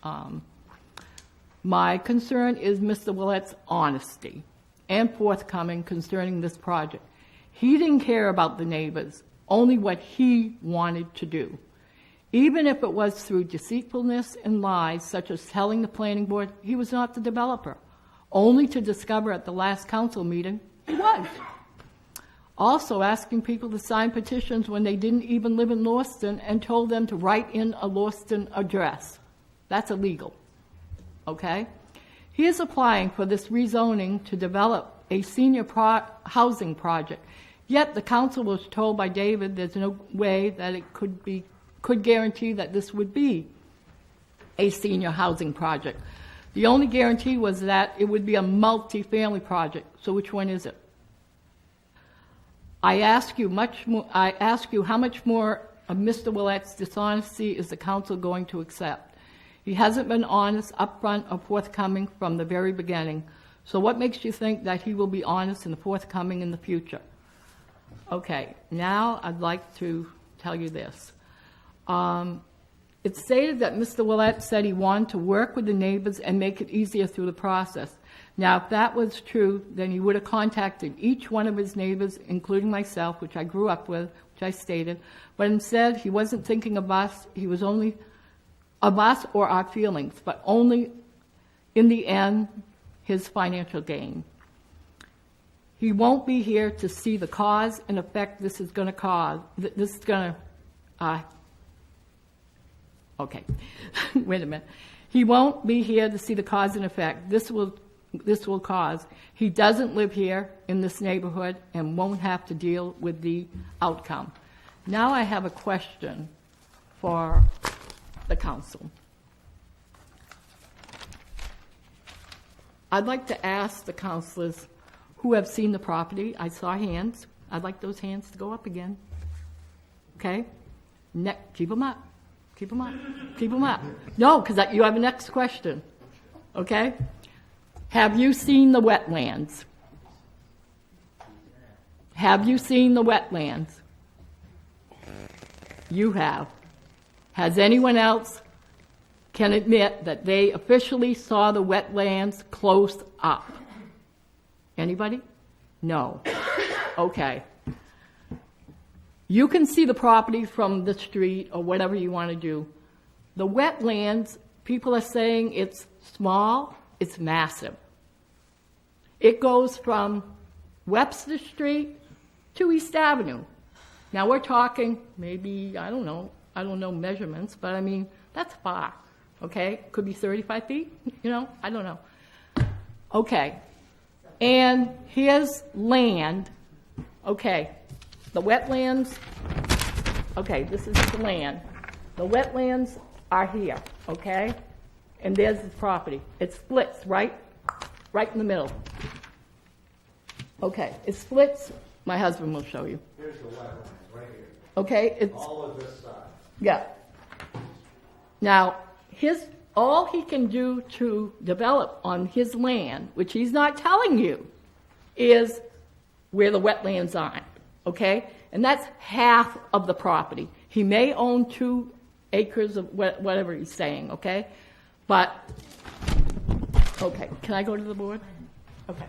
S14: My concern is Mr. Willett's honesty and forthcoming concerning this project. He didn't care about the neighbors, only what he wanted to do. Even if it was through deceitfulness and lies, such as telling the planning board he was not the developer, only to discover at the last council meeting he was. Also asking people to sign petitions when they didn't even live in Lewiston and told them to write in a Lewiston address. That's illegal. Okay? He is applying for this rezoning to develop a senior housing project. Yet the council was told by David there's no way that it could guarantee that this would be a senior housing project. The only guarantee was that it would be a multi-family project. So which one is it? I ask you how much more of Mr. Willett's dishonesty is the council going to accept? He hasn't been honest, upfront, or forthcoming from the very beginning. So what makes you think that he will be honest and forthcoming in the future? Okay, now I'd like to tell you this. It's stated that Mr. Willett said he wanted to work with the neighbors and make it easier through the process. Now, if that was true, then he would have contacted each one of his neighbors, including myself, which I grew up with, which I stated, but instead he wasn't thinking of us. He was only of us or our feelings, but only, in the end, his financial gain. He won't be here to see the cause and effect this is going to cause. This is going to, okay, wait a minute. He won't be here to see the cause and effect this will cause. He doesn't live here in this neighborhood and won't have to deal with the outcome. Now I have a question for the council. I'd like to ask the councilors who have seen the property. I saw hands. I'd like those hands to go up again. Okay? Keep them up. Keep them up. Keep them up. No, because you have a next question. Okay? Have you seen the wetlands? Have you seen the wetlands? You have. Has anyone else can admit that they officially saw the wetlands close up? Anybody? No. Okay. You can see the property from the street or whatever you want to do. The wetlands, people are saying it's small, it's massive. It goes from Webster Street to East Avenue. Now, we're talking maybe, I don't know measurements, but I mean, that's far, okay? Could be 35 feet, I don't know. Okay, and here's land, okay, the wetlands, okay, this is the land. The wetlands are here, okay? And there's the property. It splits right in the middle. Okay, it splits, my husband will show you.
S9: Here's the wetlands, right here.
S14: Okay, it's,
S9: All of this side.
S14: yeah. Now, all he can do to develop on his land, which he's not telling you, is where the wetlands aren't, okay? And that's half of the property. He may own 2 acres of whatever he's saying, okay? But, okay, can I go to the board? Okay.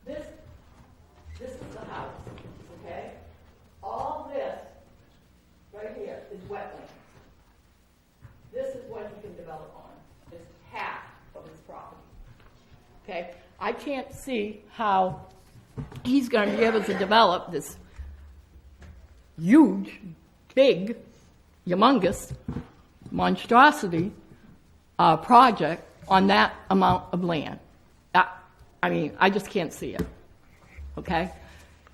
S14: This is the house, okay? All this right here is wetland. This is what he can develop on. It's half of his property. Okay? I can't see how he's going to be able to develop this huge, big, humongous monstrosity project on that amount of land. I mean, I just can't see it. Okay?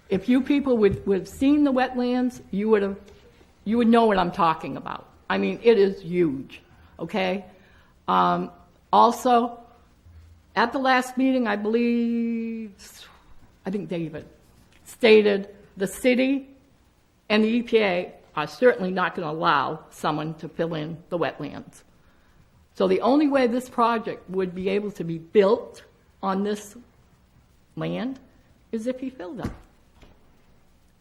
S14: If you people would have seen the wetlands, you would know what I'm talking about. I mean, it is huge, okay? Also, at the last meeting, I think David stated the city and the EPA are certainly not going to allow someone to fill in the wetlands. So the only way this project would be able to be built on this land is if he filled them.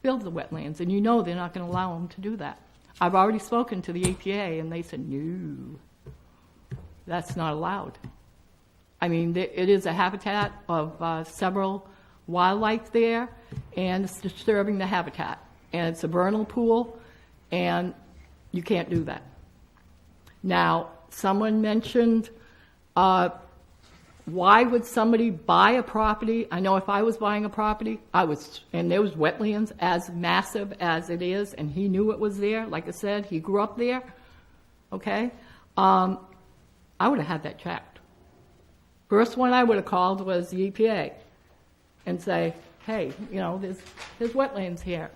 S14: Build the wetlands, and they're not going to allow him to do that. I've already spoken to the EPA, and they said, no, that's not allowed. I mean, it is a habitat of several wildlife there, and it's disturbing the habitat. And it's a vernal pool, and you can't do that. Now, someone mentioned, why would somebody buy a property? I know if I was buying a property, and there was wetlands as massive as it is, and he knew it was there. Like I said, he grew up there, okay? I would have had that checked. First one I would have called was the EPA and say, hey, there's wetlands here.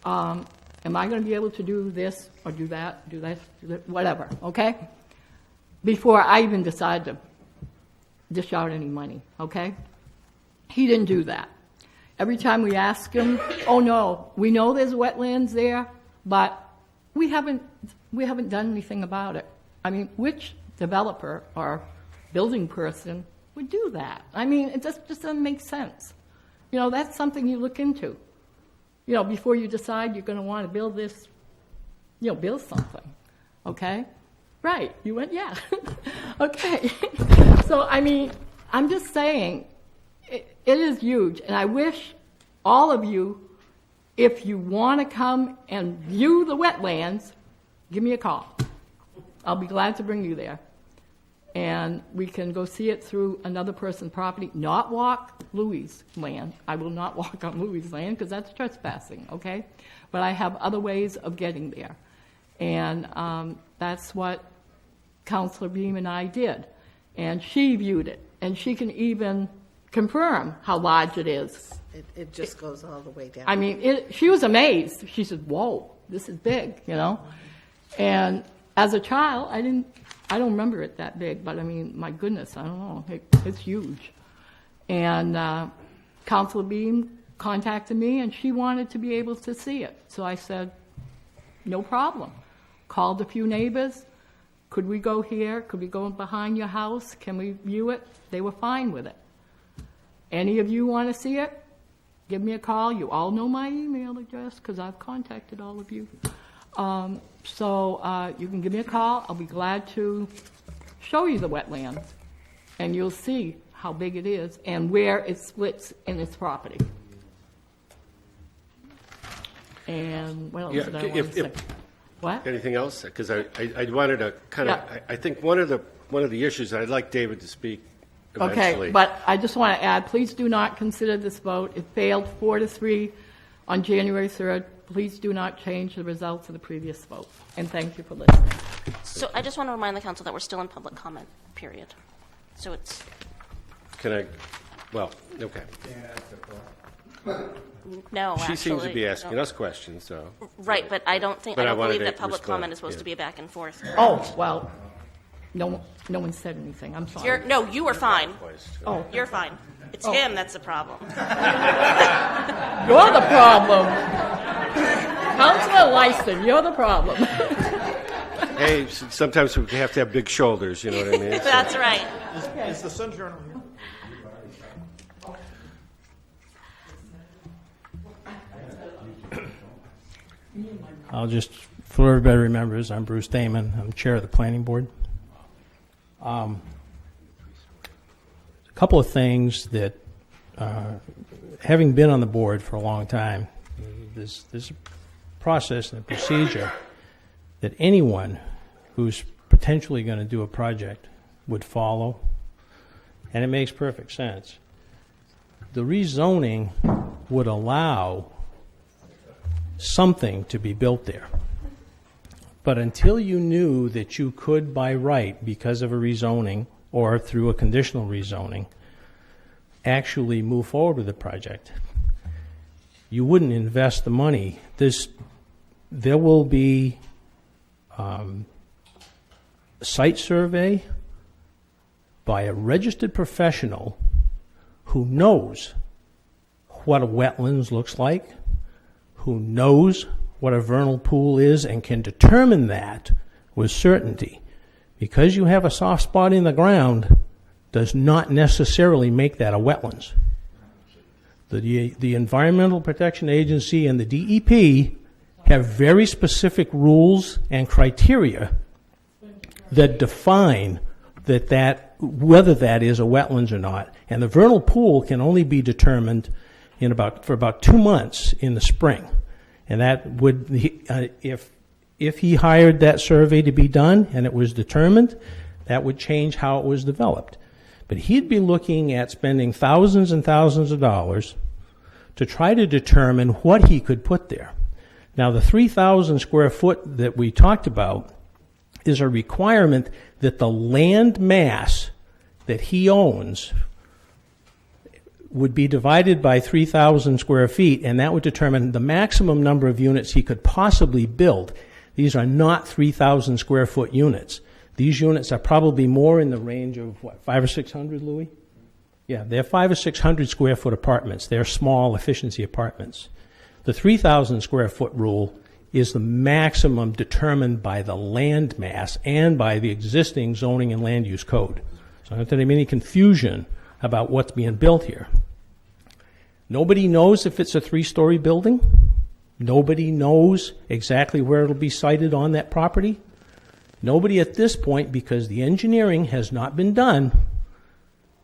S14: Am I going to be able to do this or do that, whatever, okay? Before I even decide to dish out any money, okay? He didn't do that. Every time we ask him, oh no, we know there's wetlands there, but we haven't done anything about it. I mean, which developer or building person would do that? I mean, it just doesn't make sense. That's something you look into. Before you decide you're going to want to build this, build something, okay? Right, you went, yeah. Okay. So, I mean, I'm just saying, it is huge, and I wish all of you, if you want to come and view the wetlands, give me a call. I'll be glad to bring you there. And we can go see it through another person's property, not walk Louis' land. I will not walk on Louis' land because that's trespassing, okay? But I have other ways of getting there. And that's what Councilor Beam and I did. And she viewed it. And she can even confirm how large it is.
S6: It just goes all the way down.
S14: I mean, she was amazed. She said, whoa, this is big, And as a child, I don't remember it that big, but I mean, my goodness, I don't know. It's huge. And Councilor Beam contacted me, and she wanted to be able to see it. So I said, no problem. Called a few neighbors. Could we go here? Could we go behind your house? Can we view it? They were fine with it. Any of you want to see it? Give me a call. You all know my email address because I've contacted all of you. So you can give me a call. I'll be glad to show you the wetlands, and you'll see how big it is and where it splits in its property. And what else did I want to say? What?
S4: Anything else? Because I wanted to kind of, I think one of the issues, and I'd like David to speak eventually.
S14: Okay, but I just want to add, please do not consider this vote. It failed 4-3 on January 3rd. Please do not change the results of the previous vote. And thank you for listening.
S3: So I just want to remind the council that we're still in public comment period. So it's,
S4: Can I, well, okay.
S3: no,
S4: She
S3: actually.
S4: seems to be asking
S3: no.
S4: us questions, so.
S3: Right, but I don't think,
S4: But
S3: I
S4: I
S3: don't
S4: wanted
S3: believe
S4: to
S3: that public
S4: respond,
S3: comment is supposed
S4: yeah.
S3: to be a back and forth.
S14: Oh, well, no one said anything. I'm sorry.
S3: No, you are fine.
S14: Oh.
S3: You're fine. It's
S14: Oh.
S3: him that's the problem.
S14: You're the problem. Councilor Lewiston, you're the problem.
S4: Hey, sometimes we have to have big shoulders, you know what I mean? So-
S3: That's right.
S7: Is the Sun Journal here?
S15: I'll just, for everybody remembers, I'm Bruce Damon. I'm chair of the planning board. A couple of things that, having been on the board for a long time, there's a process and a procedure that anyone who's potentially going to do a project would follow, and it makes perfect sense. The rezoning would allow something to be built there. But until you knew that you could by right, because of a rezoning or through a conditional rezoning, actually move forward with the project, you wouldn't invest the money. There will be a site survey by a registered professional who knows what a wetlands looks like, who knows what a vernal pool is and can determine that with certainty. Because you have a soft spot in the ground does not necessarily make that a wetlands. The Environmental Protection Agency and the DEP have very specific rules and criteria that define whether that is a wetlands or not. And the vernal pool can only be determined for about 2 months in the spring. And that would, if he hired that survey to be done and it was determined, that would change how it was developed. But he'd be looking at spending thousands and thousands of dollars to try to determine what he could put there. Now, the 3,000 square foot that we talked about is a requirement that the land mass that he owns would be divided by 3,000 square feet, and that would determine the maximum number of units he could possibly build. These are not 3,000 square foot units. These units are probably more in the range of, 500 or 600, Louis? Yeah, they're 500 or 600 square foot apartments. They're small efficiency apartments. The 3,000 square foot rule is the maximum determined by the land mass and by the existing zoning and land use code. So I don't think there's any confusion about what's being built here. Nobody knows if it's a 3-story building. Nobody knows exactly where it'll be sited on that property. Nobody at this point, because the engineering has not been done,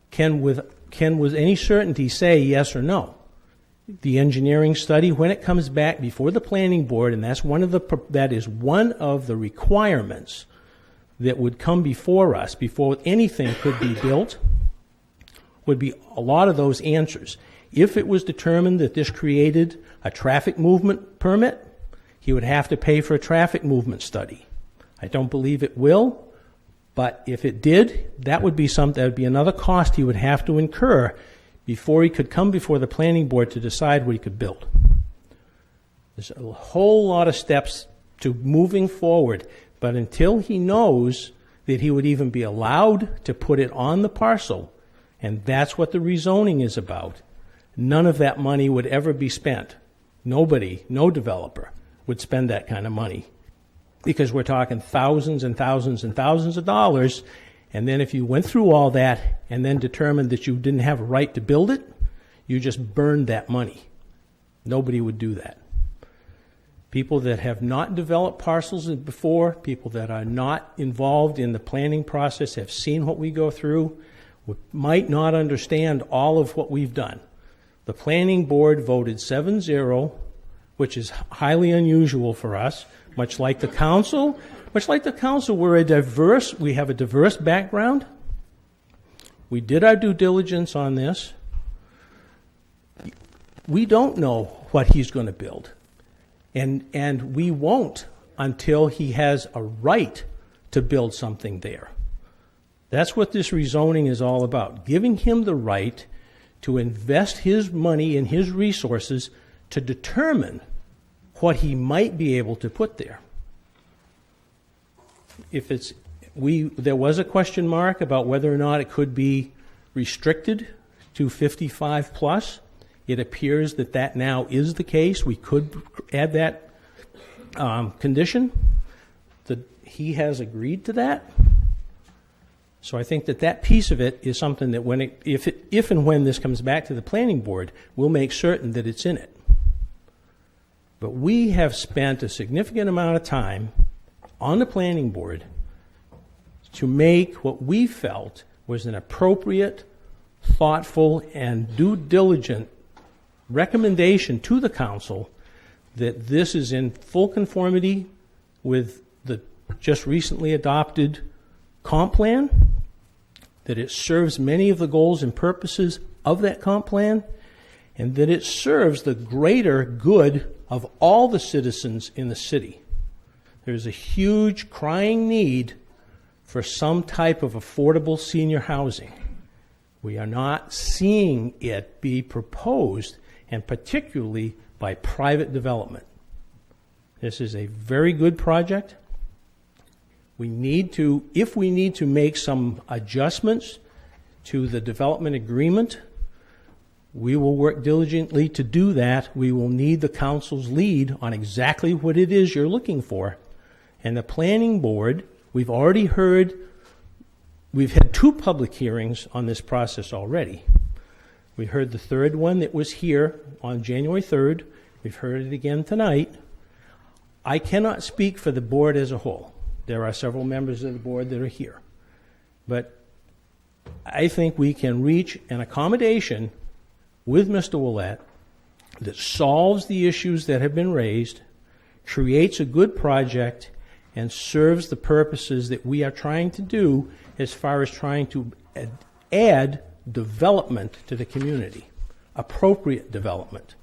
S15: can with any certainty say yes or no. The engineering study, when it comes back before the planning board, and that is one of the requirements that would come before us before anything could be built, would be a lot of those answers. If it was determined that this created a traffic movement permit, he would have to pay for a traffic movement study. I don't believe it will, but if it did, that would be another cost he would have to incur before he could come before the planning board to decide what he could build. There's a whole lot of steps to moving forward, but until he knows that he would even be allowed to put it on the parcel, and that's what the rezoning is about, none of that money would ever be spent. Nobody, no developer, would spend that kind of money, because we're talking thousands and thousands and thousands of dollars. And then if you went through all that and then determined that you didn't have a right to build it, you just burned that money. Nobody would do that. People that have not developed parcels before, people that are not involved in the planning process, have seen what we go through, might not understand all of what we've done. The planning board voted 7-0, which is highly unusual for us, much like the council. We have a diverse background. We did our due diligence on this. We don't know what he's going to build. And we won't until he has a right to build something there. That's what this rezoning is all about, giving him the right to invest his money and his resources to determine what he might be able to put there. There was a question mark about whether or not it could be restricted to 55 plus. It appears that now is the case. We could add that condition. He has agreed to that. So I think that piece of it is something that if and when this comes back to the planning board, we'll make certain that it's in it. But we have spent a significant amount of time on the planning board to make what we felt was an appropriate, thoughtful, and due diligent recommendation to the council that this is in full conformity with the just recently adopted comp plan, that it serves many of the goals and purposes of that comp plan, and that it serves the greater good of all the citizens in the city. There's a huge crying need for some type of affordable senior housing. We are not seeing it be proposed, and particularly by private development. This is a very good project. If we need to make some adjustments to the development agreement, we will work diligently to do that. We will need the council's lead on exactly what it is you're looking for. And the planning board, we've had 2 public hearings on this process already. We heard the third one that was here on January 3rd. We've heard it again tonight. I cannot speak for the board as a whole. There are several members of the board that are here. But I think we can reach an accommodation with Mr. Willett that solves the issues that have been raised, creates a good project, and serves the purposes that we are trying to do as far as trying to add development to the community, appropriate development.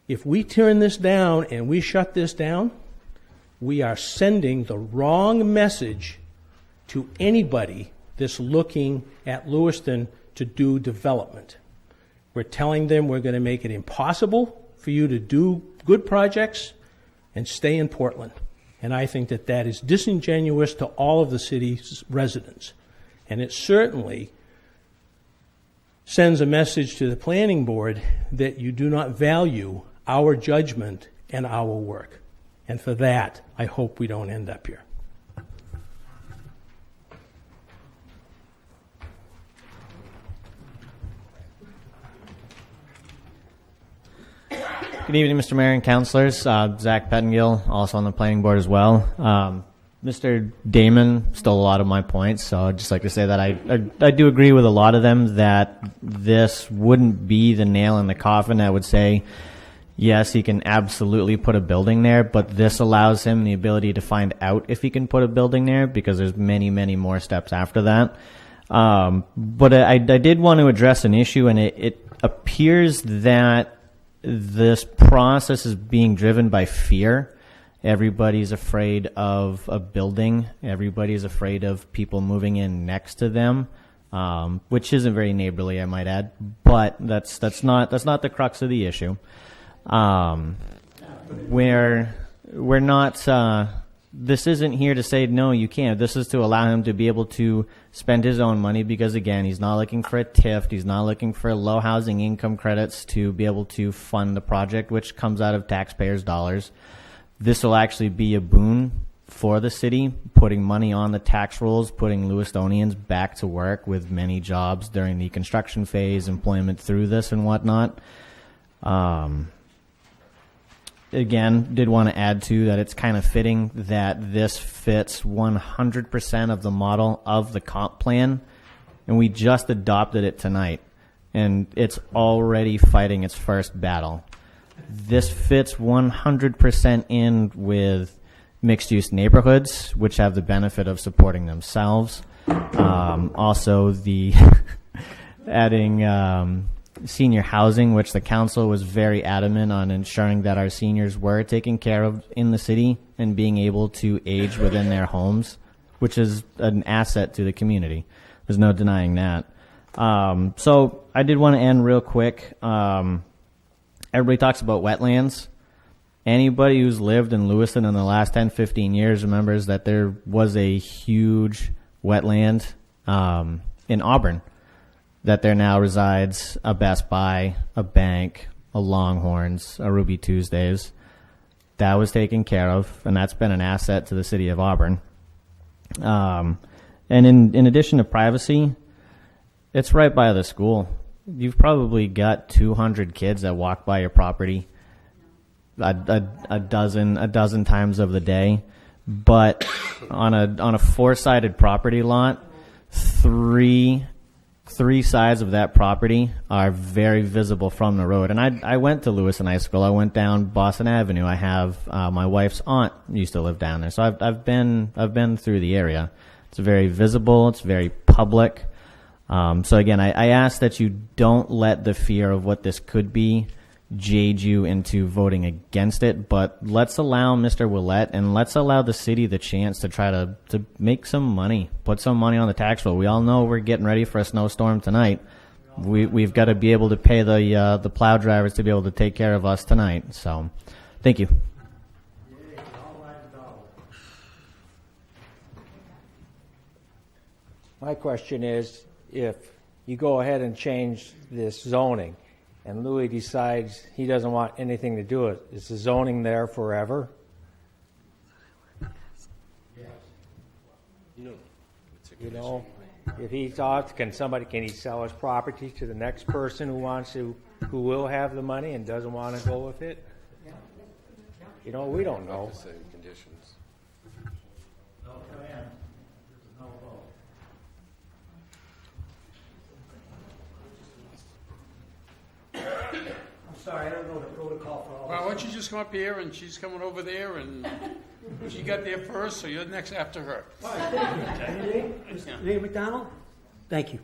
S15: If we turn this down and we shut this down, we are sending the wrong message to anybody that's looking at Lewiston to do development. We're telling them we're going to make it impossible for you to do good projects and stay in Portland. And I think that is disingenuous to all of the city's residents. And it certainly sends a message to the planning board that you do not value our judgment and our work. And for that, I hope we don't end up here.
S16: Good evening, Mr. Mayor and Councilors. Zach Pettingil, also on the planning board as well. Mr. Damon stole a lot of my points, so I'd just like to say that I do agree with a lot of them, that this wouldn't be the nail in the coffin. I would say, yes, he can absolutely put a building there, but this allows him the ability to find out if he can put a building there, because there's many, many more steps after that. But I did want to address an issue, and it appears that this process is being driven by fear. Everybody's afraid of a building. Everybody's afraid of people moving in next to them, which isn't very neighborly, I might add. But that's not the crux of the issue. We're not. This isn't here to say no, you can't. This is to allow him to be able to spend his own money, because again, he's not looking for a TIF. He's not looking for low housing income credits to be able to fund the project, which comes out of taxpayers' dollars. This will actually be a boon for the city, putting money on the tax rolls, putting Lewistonians back to work with many jobs during the construction phase, employment through this and whatnot. Again, did want to add to that it's kind of fitting that this fits 100% of the model of the comp plan, and we just adopted it tonight, and it's already fighting its first battle. This fits 100% in with mixed-use neighborhoods, which have the benefit of supporting themselves. Also, the adding senior housing, which the council was very adamant on ensuring that our seniors were taken care of in the city and being able to age within their homes, which is an asset to the community. There's no denying that. So I did want to end real quick. Everybody talks about wetlands. Anybody who's lived in Lewiston in the last 10, 15 years remembers that there was a huge wetland in Auburn, that there now resides a Best Buy, a bank, a Longhorns, a Ruby Tuesdays. That was taken care of, and that's been an asset to the city of Auburn. And in addition to privacy, it's right by the school. You've probably got 200 kids that walk by your property a dozen times of the day. But on a four-sided property lot, three sides of that property are very visible from the road. And I went to Lewiston High School. I went down Boston Avenue. I have my wife's aunt used to live down there, so I've been through the area. It's very visible. It's very public. So again, I ask that you don't let the fear of what this could be jade you into voting against it, but let's allow Mr. Willett and let's allow the city the chance to try to make some money, put some money on the tax roll. We all know we're getting ready for a snowstorm tonight. We've got to be able to pay the plow drivers to be able to take care of us tonight. So, thank you.
S17: My question is, if you go ahead and change this zoning, and Louis decides he doesn't want anything to do with it, is the zoning there forever? You know, if he thought, can he sell his property to the next person who will have the money and doesn't want to go with it? You know, we don't know.
S18: Sorry, I don't know the protocol for all
S1: Well, why don't you just come up here, and she's coming over there, and she got there first, so you're next after her.
S18: Name McDonald? Thank you.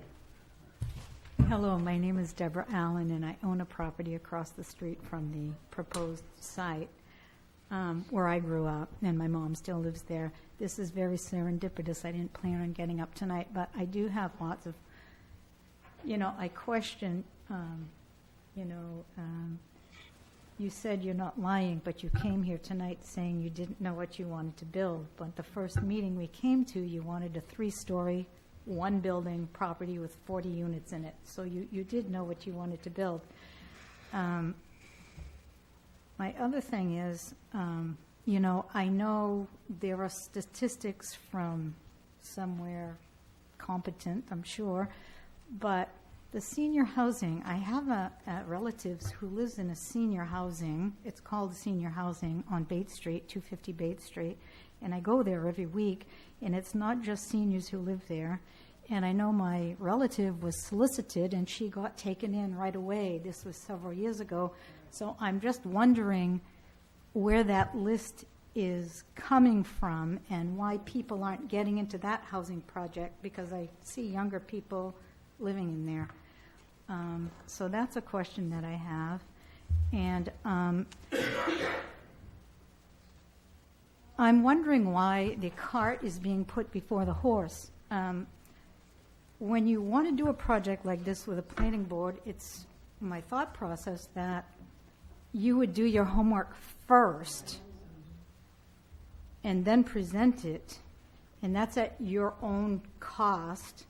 S19: Hello, my name is Deborah Allen, and I own a property across the street from the proposed site where I grew up, and my mom still lives there. This is very serendipitous. I didn't plan on getting up tonight, but I do have lots of, I question, you said you're not lying, but you came here tonight saying you didn't know what you wanted to build. But the first meeting we came to, you wanted a 3-story, one-building property with 40 units in it. So you did know what you wanted to build. My other thing is, I know there are statistics from somewhere competent, I'm sure, but the senior housing, I have a relatives who lives in a senior housing. It's called senior housing on Bates Street, 250 Bates Street, and I go there every week, and it's not just seniors who live there. And I know my relative was solicited, and she got taken in right away. This was several years ago. So I'm just wondering where that list is coming from and why people aren't getting into that housing project, because I see younger people living in there. So that's a question that I have. And I'm wondering why the cart is being put before the horse. When you want to do a project like this with a planning board, it's my thought process that you would do your homework first and then present it, and that's at your own cost.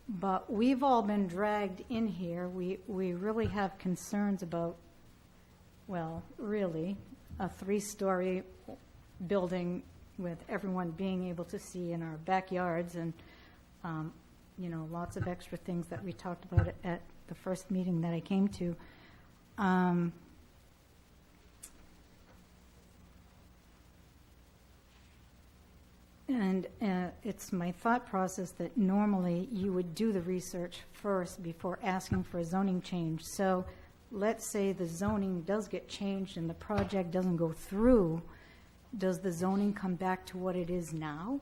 S19: But we've all been dragged in here. We really have concerns about, well, really, a 3-story building with everyone being able to see in our backyards and, lots of extra things that we talked about at the first meeting that I came to. And it's my thought process that normally you would do the research first before asking for a zoning change. So let's say the zoning does get changed and the project doesn't go through. Does the zoning come back to what it is now?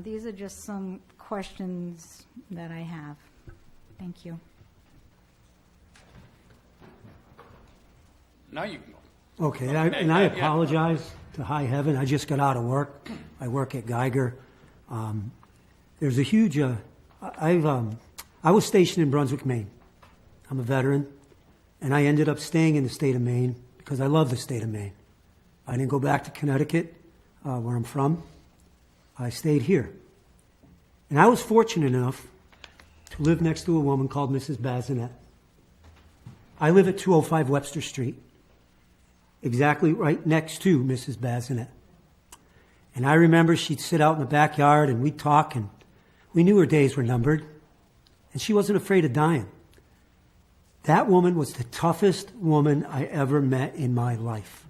S19: These are just some questions that I have. Thank you.
S1: Now you can go.
S18: Okay, and I apologize to high heaven. I just got out of work. I work at Geiger. There's a huge. I was stationed in Brunswick, Maine. I'm a veteran, and I ended up staying in the state of Maine because I love the state of Maine. I didn't go back to Connecticut, where I'm from. I stayed here, and I was fortunate enough to live next to a woman called Mrs. Bazinet. I live at 205 Webster Street, exactly right next to Mrs. Bazinet. And I remember she'd sit out in the backyard and we'd talk, and we knew her days were numbered, and she wasn't afraid of dying. That woman was the toughest woman I ever met in my life.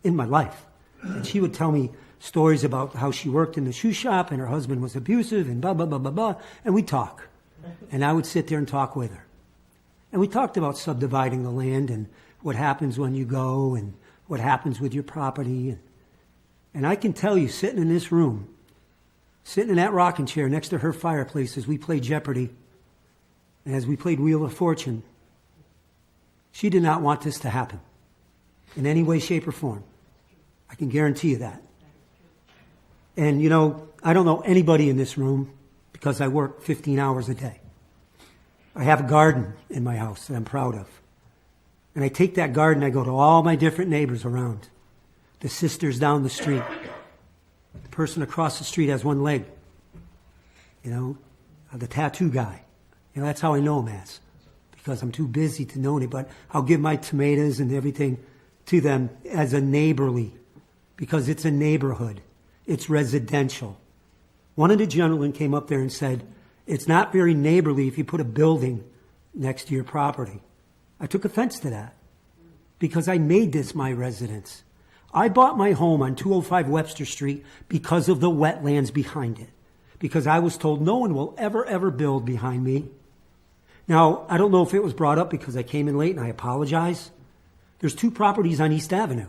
S18: And she would tell me stories about how she worked in the shoe shop and her husband was abusive and blah, blah, blah, blah, blah. And we'd talk. And I would sit there and talk with her. And we talked about subdividing the land and what happens when you go and what happens with your property. And I can tell you, sitting in this room, sitting in that rocking chair next to her fireplace as we played Jeopardy and as we played Wheel of Fortune, she did not want this to happen in any way, shape, or form. I can guarantee you that. And, you know, I don't know anybody in this room because I work 15 hours a day. I have a garden in my house that I'm proud of. And I take that garden, I go to all my different neighbors around. The sisters down the street. The person across the street has one leg. You know, the tattoo guy. You know, that's how I know him as. Because I'm too busy to know any, but I'll give my tomatoes and everything to them as a neighborly. Because it's a neighborhood. It's residential. One of the gentlemen came up there and said, it's not very neighborly if you put a building next to your property. I took offense to that because I made this my residence. I bought my home on 205 Webster Street because of the wetlands behind it. Because I was told no one will ever build behind me. Now, I don't know if it was brought up because I came in late and I apologize. There's 2 properties on East Avenue.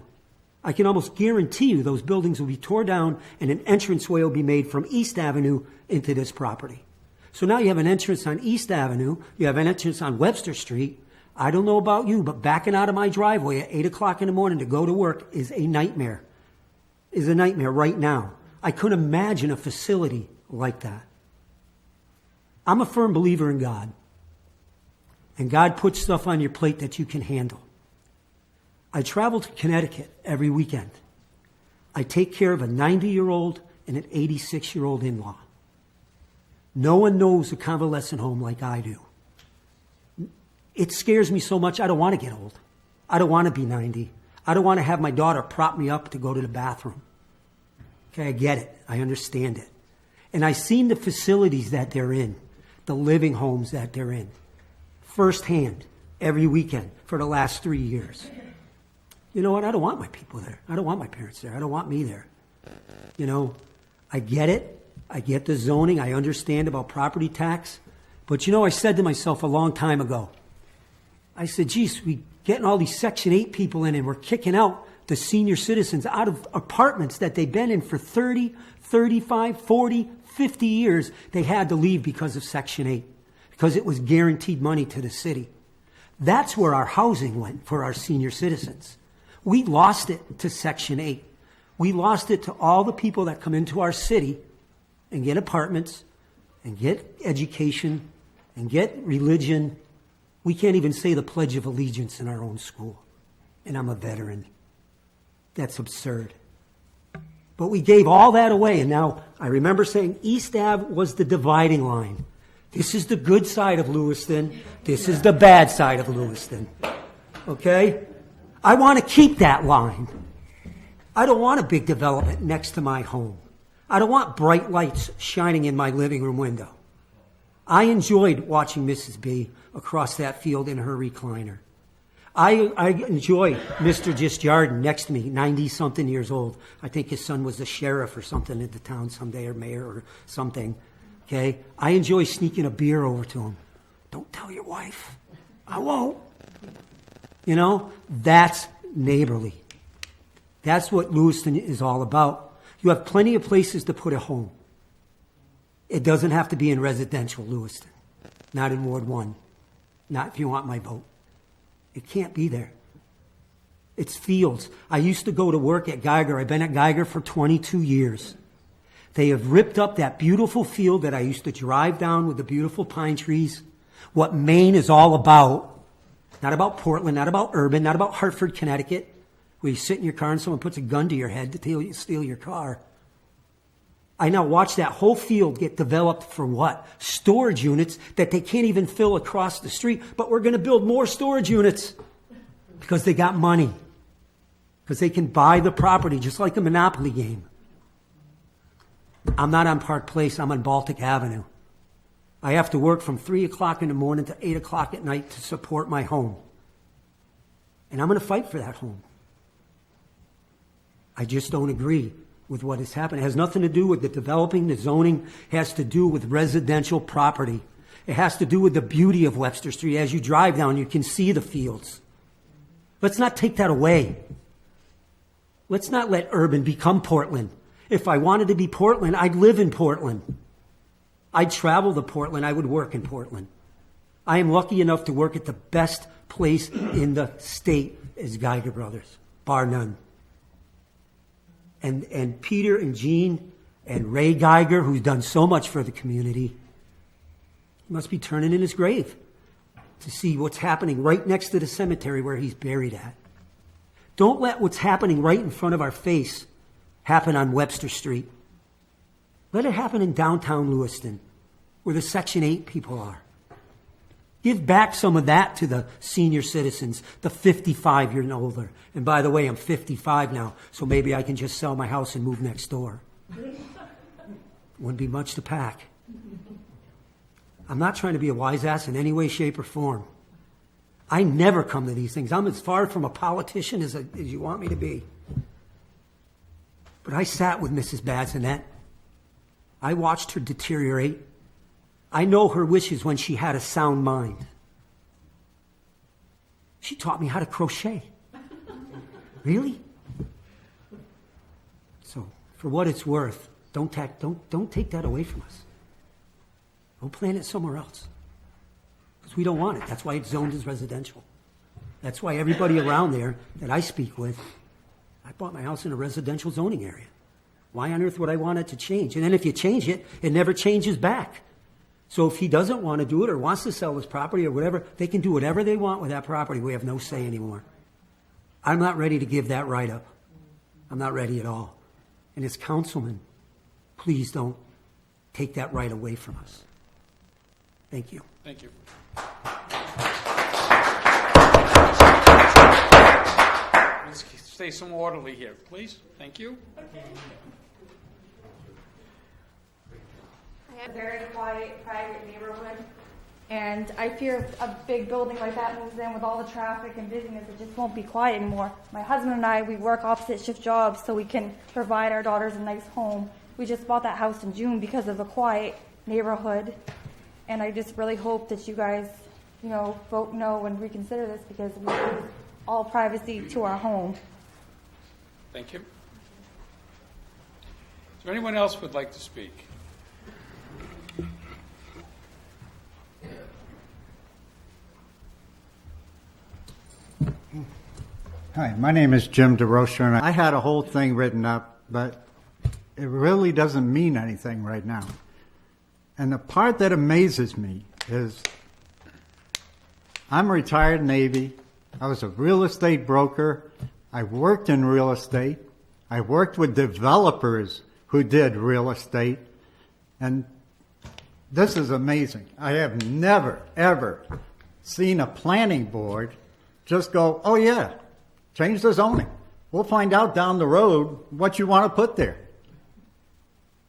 S18: I can almost guarantee you those buildings will be torn down and an entranceway will be made from East Avenue into this property. So now you have an entrance on East Avenue, you have an entrance on Webster Street. I don't know about you, but backing out of my driveway at 8 o'clock in the morning to go to work is a nightmare. Is a nightmare right now. I couldn't imagine a facility like that. I'm a firm believer in God. And God puts stuff on your plate that you can handle. I travel to Connecticut every weekend. I take care of a 90-year-old and an 86-year-old in-law. No one knows a convalescent home like I do. It scares me so much, I don't want to get old. I don't want to be 90. I don't want to have my daughter prop me up to go to the bathroom. Okay, I get it. I understand it. And I've seen the facilities that they're in, the living homes that they're in, firsthand, every weekend for the last 3 years. You know what? I don't want my people there. I don't want my parents there. I don't want me there. You know, I get it. I get the zoning. I understand about property tax. But, you know, I said to myself a long time ago, I said, geez, we getting all these Section 8 people in and we're kicking out the senior citizens out of apartments that they've been in for 30, 35, 40, 50 years. They had to leave because of Section 8, because it was guaranteed money to the city. That's where our housing went for our senior citizens. We lost it to Section 8. We lost it to all the people that come into our city and get apartments and get education and get religion. We can't even say the Pledge of Allegiance in our own school. And I'm a veteran. That's absurd. But we gave all that away. And now I remember saying East Ave was the dividing line. This is the good side of Lewiston. This is the bad side of Lewiston. Okay? I want to keep that line. I don't want a big development next to my home. I don't want bright lights shining in my living room window. I enjoyed watching Mrs. B across that field in her recliner. I enjoy Mr. Gisjardin next to me, 90-something years old. I think his son was the sheriff or something in the town someday, or mayor or something. Okay? I enjoy sneaking a beer over to him. Don't tell your wife. I won't. You know, that's neighborly. That's what Lewiston is all about. You have plenty of places to put a home. It doesn't have to be in residential Lewiston, not in Ward 1, not if you want my vote. It can't be there. It's fields. I used to go to work at Geiger. I've been at Geiger for 22 years. They have ripped up that beautiful field that I used to drive down with the beautiful pine trees. What Maine is all about, not about Portland, not about urban, not about Hartford, Connecticut, where you sit in your car and someone puts a gun to your head to steal your car. I now watch that whole field get developed for what? Storage units that they can't even fill across the street, but we're going to build more storage units because they got money, because they can buy the property just like a Monopoly game. I'm not on Park Place, I'm on Baltic Avenue. I have to work from 3 o'clock in the morning to 8 o'clock at night to support my home. And I'm going to fight for that home. I just don't agree with what has happened. It has nothing to do with the developing, the zoning. It has to do with residential property. It has to do with the beauty of Webster Street. As you drive down, you can see the fields. Let's not take that away. Let's not let urban become Portland. If I wanted to be Portland, I'd live in Portland. I'd travel to Portland. I would work in Portland. I am lucky enough to work at the best place in the state as Geiger Brothers, bar none. And Peter and Jean and Ray Geiger, who's done so much for the community, he must be turning in his grave to see what's happening right next to the cemetery where he's buried at. Don't let what's happening right in front of our face happen on Webster Street. Let it happen in downtown Lewiston, where the Section 8 people are. Give back some of that to the senior citizens, the 55 year and older. And by the way, I'm 55 now, so maybe I can just sell my house and move next door. Wouldn't be much to pack. I'm not trying to be a wise ass in any way, shape, or form. I never come to these things. I'm as far from a politician as you want me to be. But I sat with Mrs. Badzinette. I watched her deteriorate. I know her wishes when she had a sound mind. She taught me how to crochet. Really? So, for what it's worth, don't take that away from us. Go plant it somewhere else. Because we don't want it. That's why it's zoned as residential. That's why everybody around there that I speak with, I bought my house in a residential zoning area. Why on earth would I want it to change? And then if you change it, it never changes back. So if he doesn't want to do it or wants to sell his property or whatever, they can do whatever they want with that property. We have no say anymore. I'm not ready to give that right up. I'm not ready at all. And as councilman, please don't take that right away from us. Thank you.
S1: Thank you. Let's stay some orderly here, please. Thank you.
S8: A very quiet, private neighborhood, and I fear if a big building like that moves in with all the traffic and busyness, it just won't be quiet anymore. My husband and I, we work opposite shift jobs so we can provide our daughters a nice home. We just bought that house in June because of a quiet neighborhood, and I just really hope that you guys, vote no and reconsider this because we lose all privacy to our home.
S1: Thank you. Is there anyone else who would like to speak?
S20: Hi, my name is Jim DeRocher, and I had a whole thing written up, but it really doesn't mean anything right now. And the part that amazes me is I'm a retired Navy. I was a real estate broker. I worked in real estate. I worked with developers who did real estate. And this is amazing. I have never, ever seen a planning board just go, oh yeah, change the zoning. We'll find out down the road what you want to put there.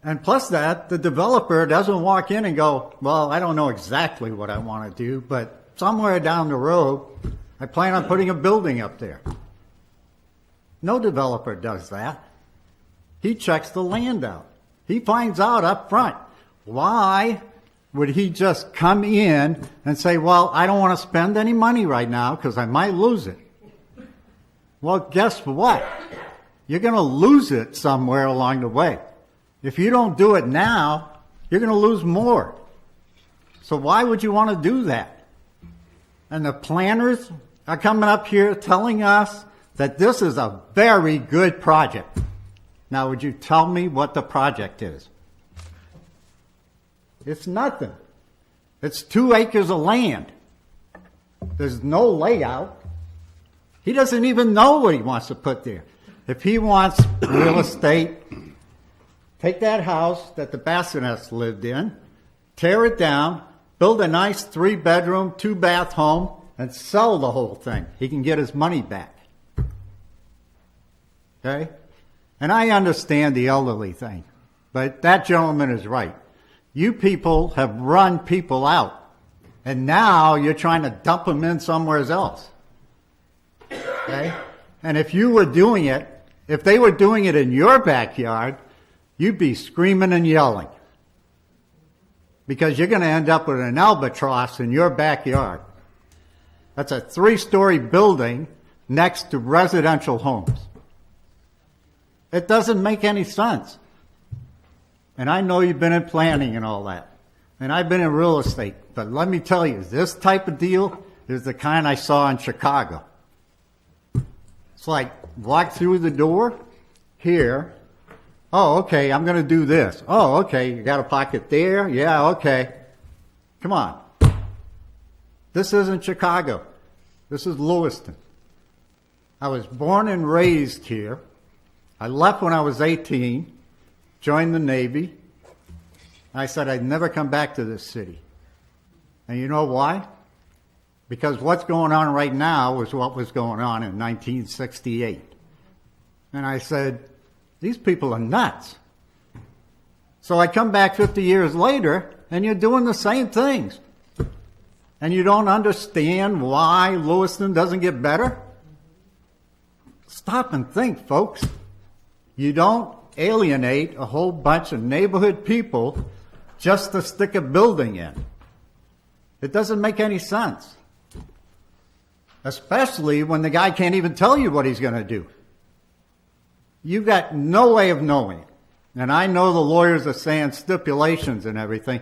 S20: And plus that, the developer doesn't walk in and go, well, I don't know exactly what I want to do, but somewhere down the road, I plan on putting a building up there. No developer does that. He checks the land out. He finds out up front. Why would he just come in and say, well, I don't want to spend any money right now because I might lose it? Well, guess what? You're going to lose it somewhere along the way. If you don't do it now, you're going to lose more. So why would you want to do that? And the planners are coming up here telling us that this is a very good project. Now, would you tell me what the project is? It's nothing. It's 2 acres of land. There's no layout. He doesn't even know what he wants to put there. If he wants real estate, take that house that the Bassinets lived in, tear it down, build a nice 3-bedroom, 2-bath home, and sell the whole thing. He can get his money back. Okay? And I understand the elderly thing, but that gentleman is right. You people have run people out, and now you're trying to dump them in somewhere else. Okay? And if you were doing it, if they were doing it in your backyard, you'd be screaming and yelling. Because you're going to end up with an albatross in your backyard. That's a 3-story building next to residential homes. It doesn't make any sense. And I know you've been in planning and all that. And I've been in real estate. But let me tell you, this type of deal is the kind I saw in Chicago. It's like, walk through the door, here. Oh, okay, I'm going to do this. Oh, okay, you got a pocket there? Yeah, okay. Come on. This isn't Chicago. This is Lewiston. I was born and raised here. I left when I was 18, joined the Navy. I said I'd never come back to this city. And you know why? Because what's going on right now is what was going on in 1968. And I said, these people are nuts. So I come back 50 years later, and you're doing the same things. And you don't understand why Lewiston doesn't get better? Stop and think, folks. You don't alienate a whole bunch of neighborhood people just to stick a building in. It doesn't make any sense. Especially when the guy can't even tell you what he's going to do. You've got no way of knowing. And I know the lawyers are saying stipulations and everything,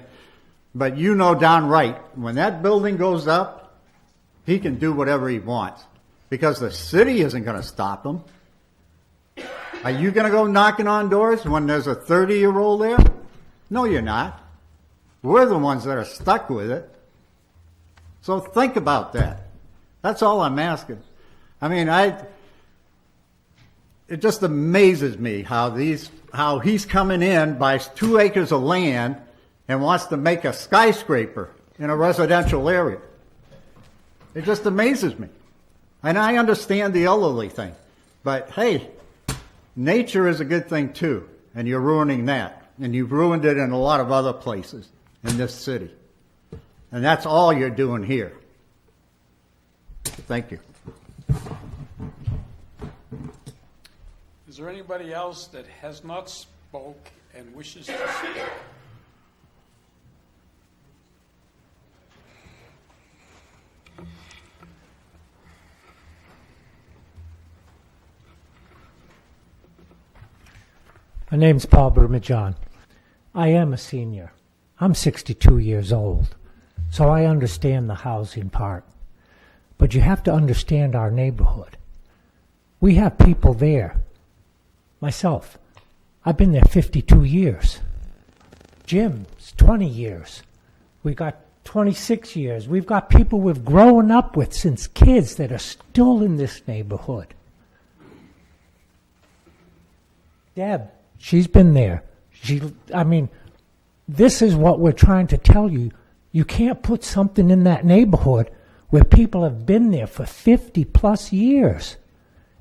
S20: but you know downright, when that building goes up, he can do whatever he wants because the city isn't going to stop him. Are you going to go knocking on doors when there's a 30-year-old there? No, you're not. We're the ones that are stuck with it. So think about that. That's all I'm asking. I mean, it just amazes me how he's coming in, buys 2 acres of land, and wants to make a skyscraper in a residential area. It just amazes me. And I understand the elderly thing. But hey, nature is a good thing too, and you're ruining that. And you've ruined it in a lot of other places in this city. And that's all you're doing here. Thank you.
S1: Is there anybody else that has not spoke and wishes to speak?
S21: My name's Paul Bermajon. I am a senior. I'm 62 years old, so I understand the housing part. But you have to understand our neighborhood. We have people there. Myself, I've been there 52 years. Jim's 20 years. We got 26 years. We've got people we've grown up with since kids that are still in this neighborhood. Deb, she's been there. This is what we're trying to tell you. You can't put something in that neighborhood where people have been there for 50 plus years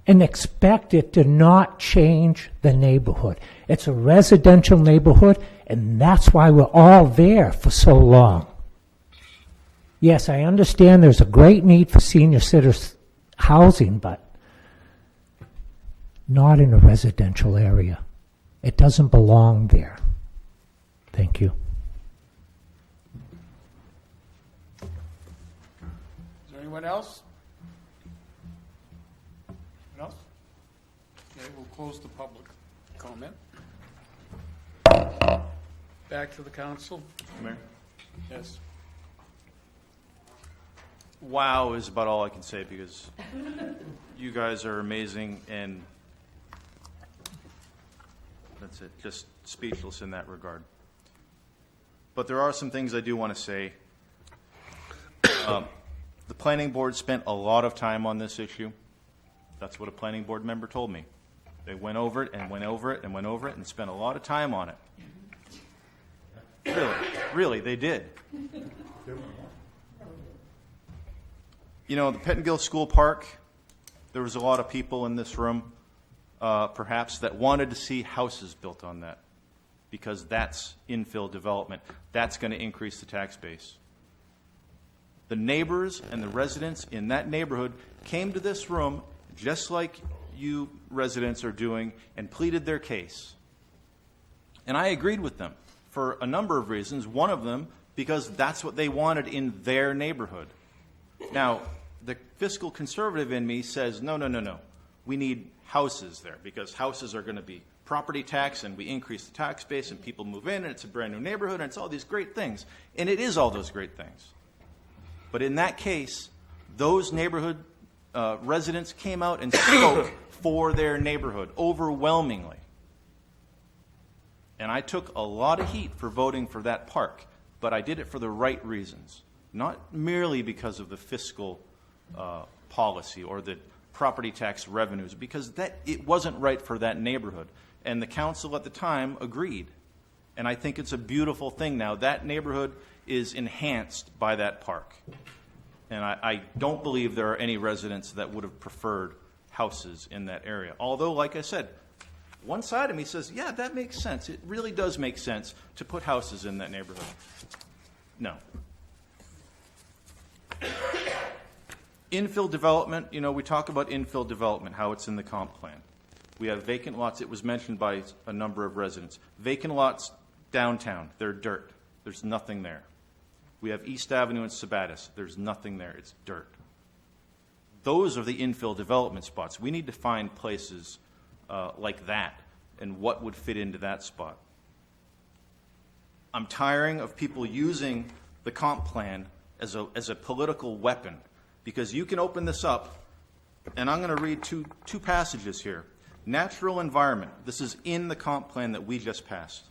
S21: and expect it to not change the neighborhood. It's a residential neighborhood, and that's why we're all there for so long. Yes, I understand there's a great need for senior citizens housing, but not in a residential area. It doesn't belong there. Thank you.
S1: Is there anyone else? Anyone else? Okay, we'll close the public comment. Back to the council?
S7: Mayor?
S1: Yes.
S7: Wow is about all I can say because you guys are amazing, and that's it. Just speechless in that regard. But there are some things I do want to say. The planning board spent a lot of time on this issue. That's what a planning board member told me. They went over it and went over it and went over it and spent a lot of time on it. Really, they did. You know, the Pettingil School Park, there was a lot of people in this room, perhaps, that wanted to see houses built on that because that's infill development. That's going to increase the tax base. The neighbors and the residents in that neighborhood came to this room, just like you residents are doing, and pleaded their case. And I agreed with them for a number of reasons. One of them, because that's what they wanted in their neighborhood. Now, the fiscal conservative in me says, no. We need houses there because houses are going to be property tax and we increase the tax base and people move in and it's a brand new neighborhood and it's all these great things. And it is all those great things. But in that case, those neighborhood residents came out and spoke for their neighborhood overwhelmingly. And I took a lot of heat for voting for that park, but I did it for the right reasons, not merely because of the fiscal policy or the property tax revenues, because it wasn't right for that neighborhood. And the council at the time agreed. And I think it's a beautiful thing now. That neighborhood is enhanced by that park. And I don't believe there are any residents that would have preferred houses in that area. Although, like I said, one side of me says, yeah, that makes sense. It really does make sense to put houses in that neighborhood. No. Infill development, we talk about infill development, how it's in the comp plan. We have vacant lots. It was mentioned by a number of residents. Vacant lots downtown, they're dirt. There's nothing there. We have East Avenue and Sabattis. There's nothing there. It's dirt. Those are the infill development spots. We need to find places like that and what would fit into that spot. I'm tiring of people using the comp plan as a political weapon, because you can open this up, and I'm going to read two passages here. Natural environment. This is in the comp plan that we just passed.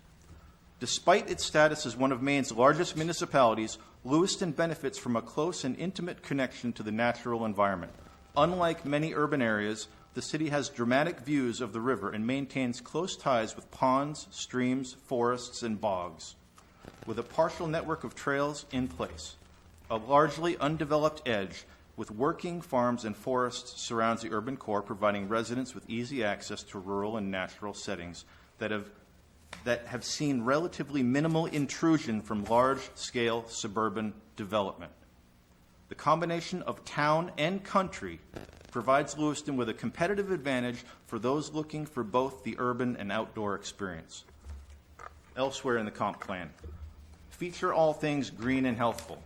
S7: Despite its status as one of Maine's largest municipalities, Lewiston benefits from a close and intimate connection to the natural environment. Unlike many urban areas, the city has dramatic views of the river and maintains close ties with ponds, streams, forests, and bogs, with a partial network of trails in place. A largely undeveloped edge with working farms and forests surrounds the urban core, providing residents with easy access to rural and natural settings that have seen relatively minimal intrusion from large-scale suburban development. The combination of town and country provides Lewiston with a competitive advantage for those looking for both the urban and outdoor experience. Elsewhere in the comp plan, feature all things green and healthful.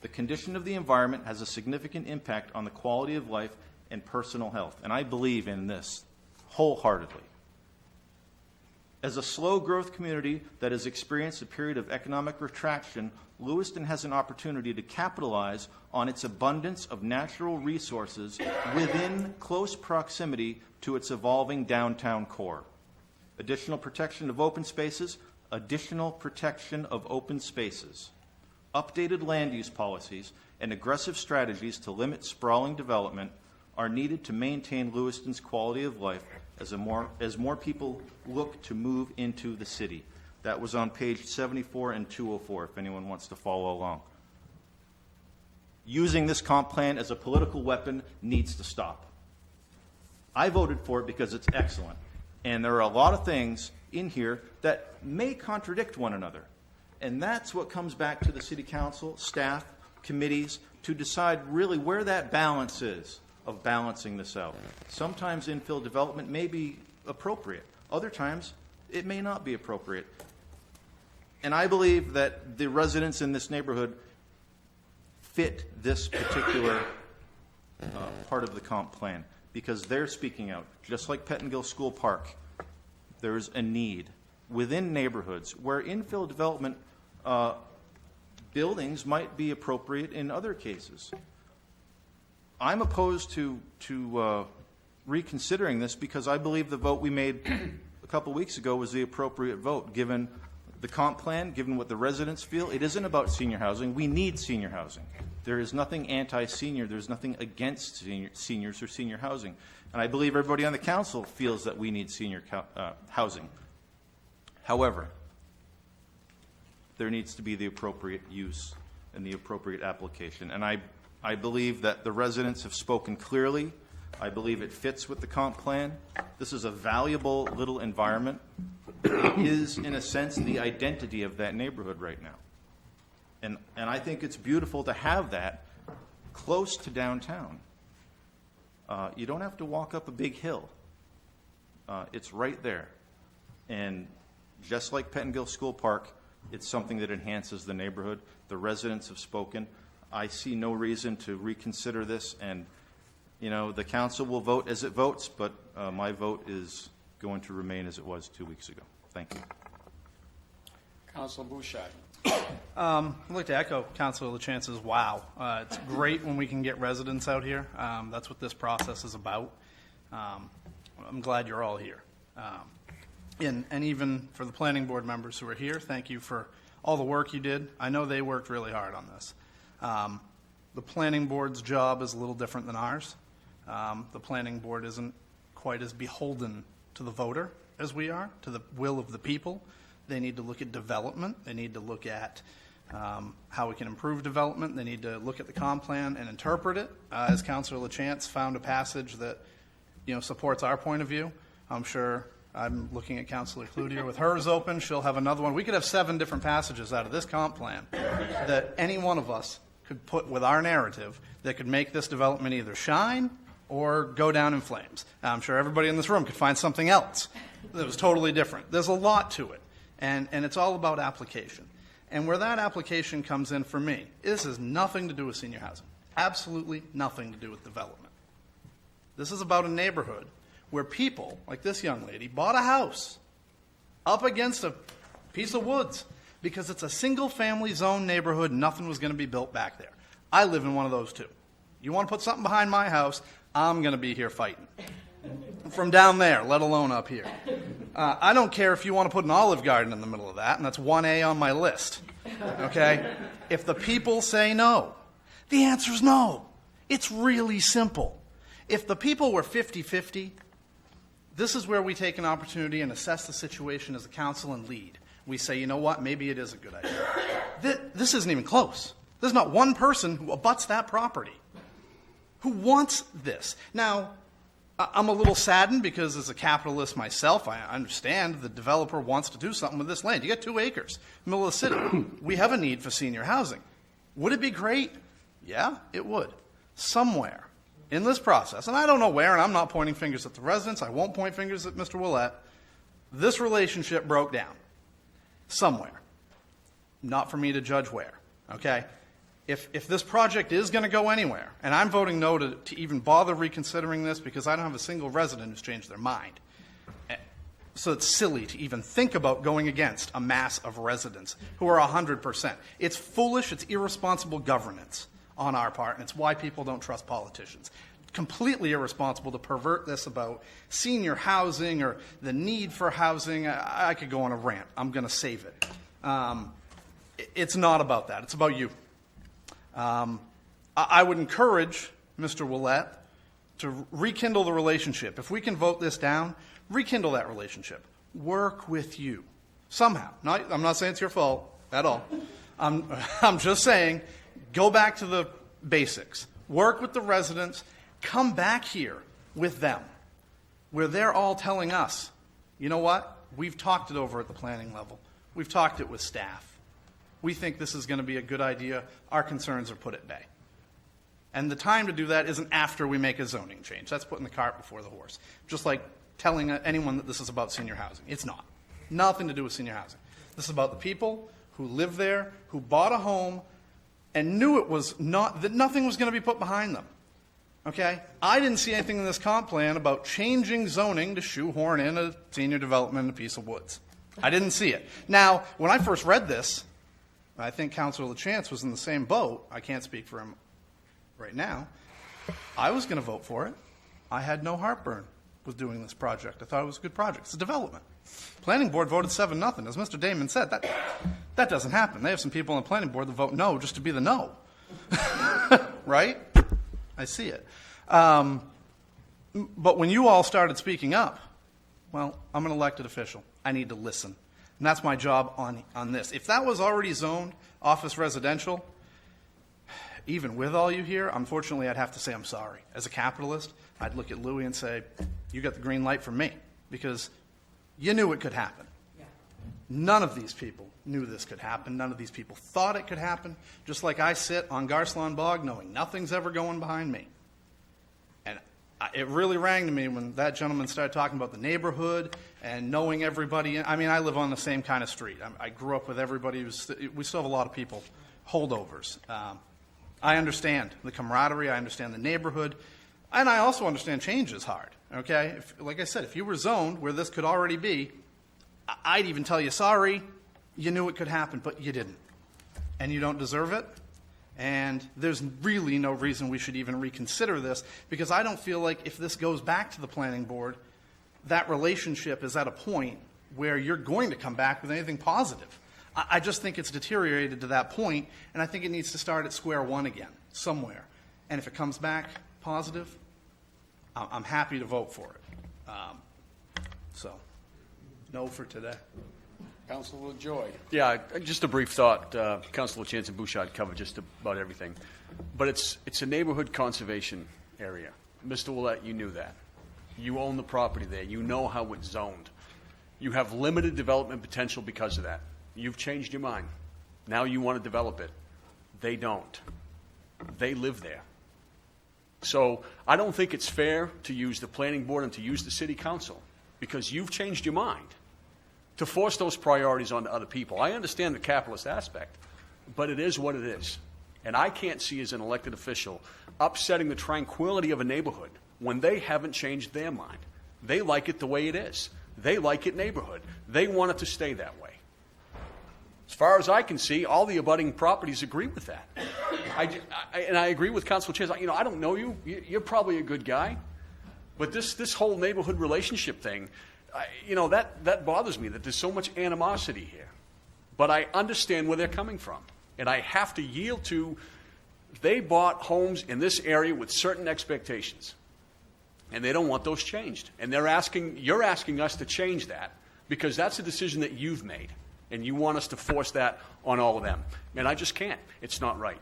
S7: The condition of the environment has a significant impact on the quality of life and personal health, and I believe in this wholeheartedly. As a slow-growth community that has experienced a period of economic retraction, Lewiston has an opportunity to capitalize on its abundance of natural resources within close proximity to its evolving downtown core. Additional protection of open spaces, updated land use policies, and aggressive strategies to limit sprawling development are needed to maintain Lewiston's quality of life as more people look to move into the city. That was on page 74 and 204, if anyone wants to follow along. Using this comp plan as a political weapon needs to stop. I voted for it because it's excellent, and there are a lot of things in here that may contradict one another. And that's what comes back to the city council, staff, committees, to decide really where that balance is of balancing this out. Sometimes infill development may be appropriate. Other times, it may not be appropriate. And I believe that the residents in this neighborhood fit this particular part of the comp plan because they're speaking out. Just like Pettingil School Park, there's a need. within neighborhoods where infill development buildings might be appropriate in other cases. I'm opposed to reconsidering this because I believe the vote we made a couple weeks ago was the appropriate vote, given the comp plan, given what the residents feel. It isn't about senior housing. We need senior housing. There is nothing anti-senior. There's nothing against seniors or senior housing. And I believe everybody on the council feels that we need senior housing. However, there needs to be the appropriate use and the appropriate application. And I believe that the residents have spoken clearly. I believe it fits with the comp plan. This is a valuable little environment. It is, in a sense, the identity of that neighborhood right now. And I think it's beautiful to have that close to downtown. You don't have to walk up a big hill. It's right there. And just like Pettingil School Park, it's something that enhances the neighborhood. The residents have spoken. I see no reason to reconsider this, and the council will vote as it votes, but my vote is going to remain as it was 2 weeks ago. Thank you.
S1: Councilor Bouchard.
S2: I'd like to echo Councilor LaChance's wow. It's great when we can get residents out here. That's what this process is about. I'm glad you're all here. And even for the planning board members who are here, thank you for all the work you did. I know they worked really hard on this. The planning board's job is a little different than ours. The planning board isn't quite as beholden to the voter as we are, to the will of the people. They need to look at development. They need to look at how we can improve development. They need to look at the comp plan and interpret it. As Councilor LaChance found a passage that supports our point of view, I'm sure I'm looking at Councilor Cloutier with hers open. She'll have another one. We could have 7 different passages out of this comp plan that any one of us could put with our narrative that could make this development either shine or go down in flames. I'm sure everybody in this room could find something else that was totally different. There's a lot to it, and it's all about application. And where that application comes in for me, this has nothing to do with senior housing. Absolutely nothing to do with development. This is about a neighborhood where people, like this young lady, bought a house up against a piece of woods because it's a single-family zone neighborhood and nothing was going to be built back there. I live in one of those, too. You want to put something behind my house, I'm going to be here fighting. From down there, let alone up here. I don't care if you want to put an Olive Garden in the middle of that, and that's 1A on my list. Okay? If the people say no, the answer is no. It's really simple. If the people were 50-50, this is where we take an opportunity and assess the situation as a council and lead. We say, you know what, maybe it is a good idea. This isn't even close. There's not one person who abuts that property who wants this. Now, I'm a little saddened because as a capitalist myself, I understand the developer wants to do something with this land. You got 2 acres, middle of the city. We have a need for senior housing. Would it be great? Yeah, it would. Somewhere in this process, and I don't know where, and I'm not pointing fingers at the residents, I won't point fingers at Mr. Willett, this relationship broke down. Somewhere. Not for me to judge where, okay? If this project is going to go anywhere, and I'm voting no to even bother reconsidering this because I don't have a single resident who's changed their mind. So it's silly to even think about going against a mass of residents who are 100%. It's foolish, it's irresponsible governance on our part, and it's why people don't trust politicians. Completely irresponsible to pervert this about senior housing or the need for housing. I could go on a rant. I'm going to save it. It's not about that. It's about you. I would encourage Mr. Willett to rekindle the relationship. If we can vote this down, rekindle that relationship. Work with you. Somehow. I'm not saying it's your fault at all. I'm just saying go back to the basics. Work with the residents. Come back here with them where they're all telling us, you know what? We've talked it over at the planning level. We've talked it with staff. We think this is going to be a good idea. Our concerns are put at bay. And the time to do that isn't after we make a zoning change. That's putting the cart before the horse. Just like telling anyone that this is about senior housing. It's not. Nothing to do with senior housing. This is about the people who live there, who bought a home, and knew it was not, that nothing was going to be put behind them. Okay? I didn't see anything in this comp plan about changing zoning to shoehorn in a senior development in a piece of woods. I didn't see it. Now, when I first read this, I think Councilor LaChance was in the same boat. I can't speak for him right now. I was going to vote for it. I had no heartburn with doing this project. I thought it was a good project. It's a development. Planning board voted 7-0. As Mr. Damon said, that doesn't happen. They have some people on the planning board that vote no just to be the no. Right? I see it. But when you all started speaking up, well, I'm an elected official. I need to listen. And that's my job on this. If that was already zoned office residential, even with all you here, unfortunately, I'd have to say I'm sorry. As a capitalist, I'd look at Louis and say, you got the green light from me, because you knew it could happen. Yeah. None of these people knew this could happen. None of these people thought it could happen, just like I sit on Garceland Bog knowing nothing's ever going behind me. And it really rang to me when that gentleman started talking about the neighborhood and knowing everybody. I mean, I live on the same kind of street. I grew up with everybody. We still have a lot of people, holdovers. I understand the camaraderie. I understand the neighborhood. And I also understand change is hard, okay? Like I said, if you were zoned where this could already be, I'd even tell you, sorry, you knew it could happen, but you didn't. And you don't deserve it. And there's really no reason we should even reconsider this, because I don't feel like if this goes back to the planning board, that relationship is at a point where you're going to come back with anything positive. I just think it's deteriorated to that point, and I think it needs to start at square one again, somewhere. And if it comes back positive, I'm happy to vote for it. So, no for today.
S1: Councilor Joy.
S10: Yeah, just a brief thought. Councilor Chance and Bouchard covered just about everything. But it's a neighborhood conservation area. Mr. Willett, you knew that. You own the property there. You know how it's zoned. You have limited development potential because of that. You've changed your mind. Now you want to develop it. They don't. They live there. So I don't think it's fair to use the planning board and to use the city council, because you've changed your mind, to force those priorities onto other people. I understand the capitalist aspect, but it is what it is. And I can't see, as an elected official, upsetting the tranquility of a neighborhood when they haven't changed their mind. They like it the way it is. They like it neighborhood. They want it to stay that way. As far as I can see, all the abutting properties agree with that. And I agree with Councilor Chance. I don't know you. You're probably a good guy. But this whole neighborhood relationship thing, that bothers me, that there's so much animosity here. But I understand where they're coming from. And I have to yield to, they bought homes in this area with certain expectations. And they don't want those changed. And you're asking us to change that, because that's a decision that you've made. And you want us to force that on all of them. And I just can't. It's not right.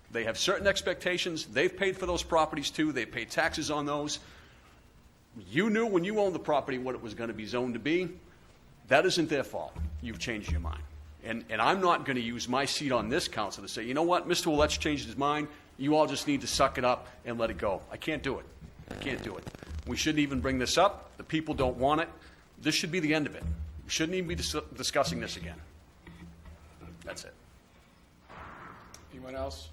S10: They have certain expectations. They've paid for those properties too. They pay taxes on those. You knew when you owned the property what it was going to be zoned to be. That isn't their fault. You've changed your mind. And I'm not going to use my seat on this council to say, you know what, Mr. Willet's changed his mind. You all just need to suck it up and let it go. I can't do it. I can't do it. We shouldn't even bring this up. The people don't want it. This should be the end of it. We shouldn't even be discussing this again. That's it.
S1: Anyone else?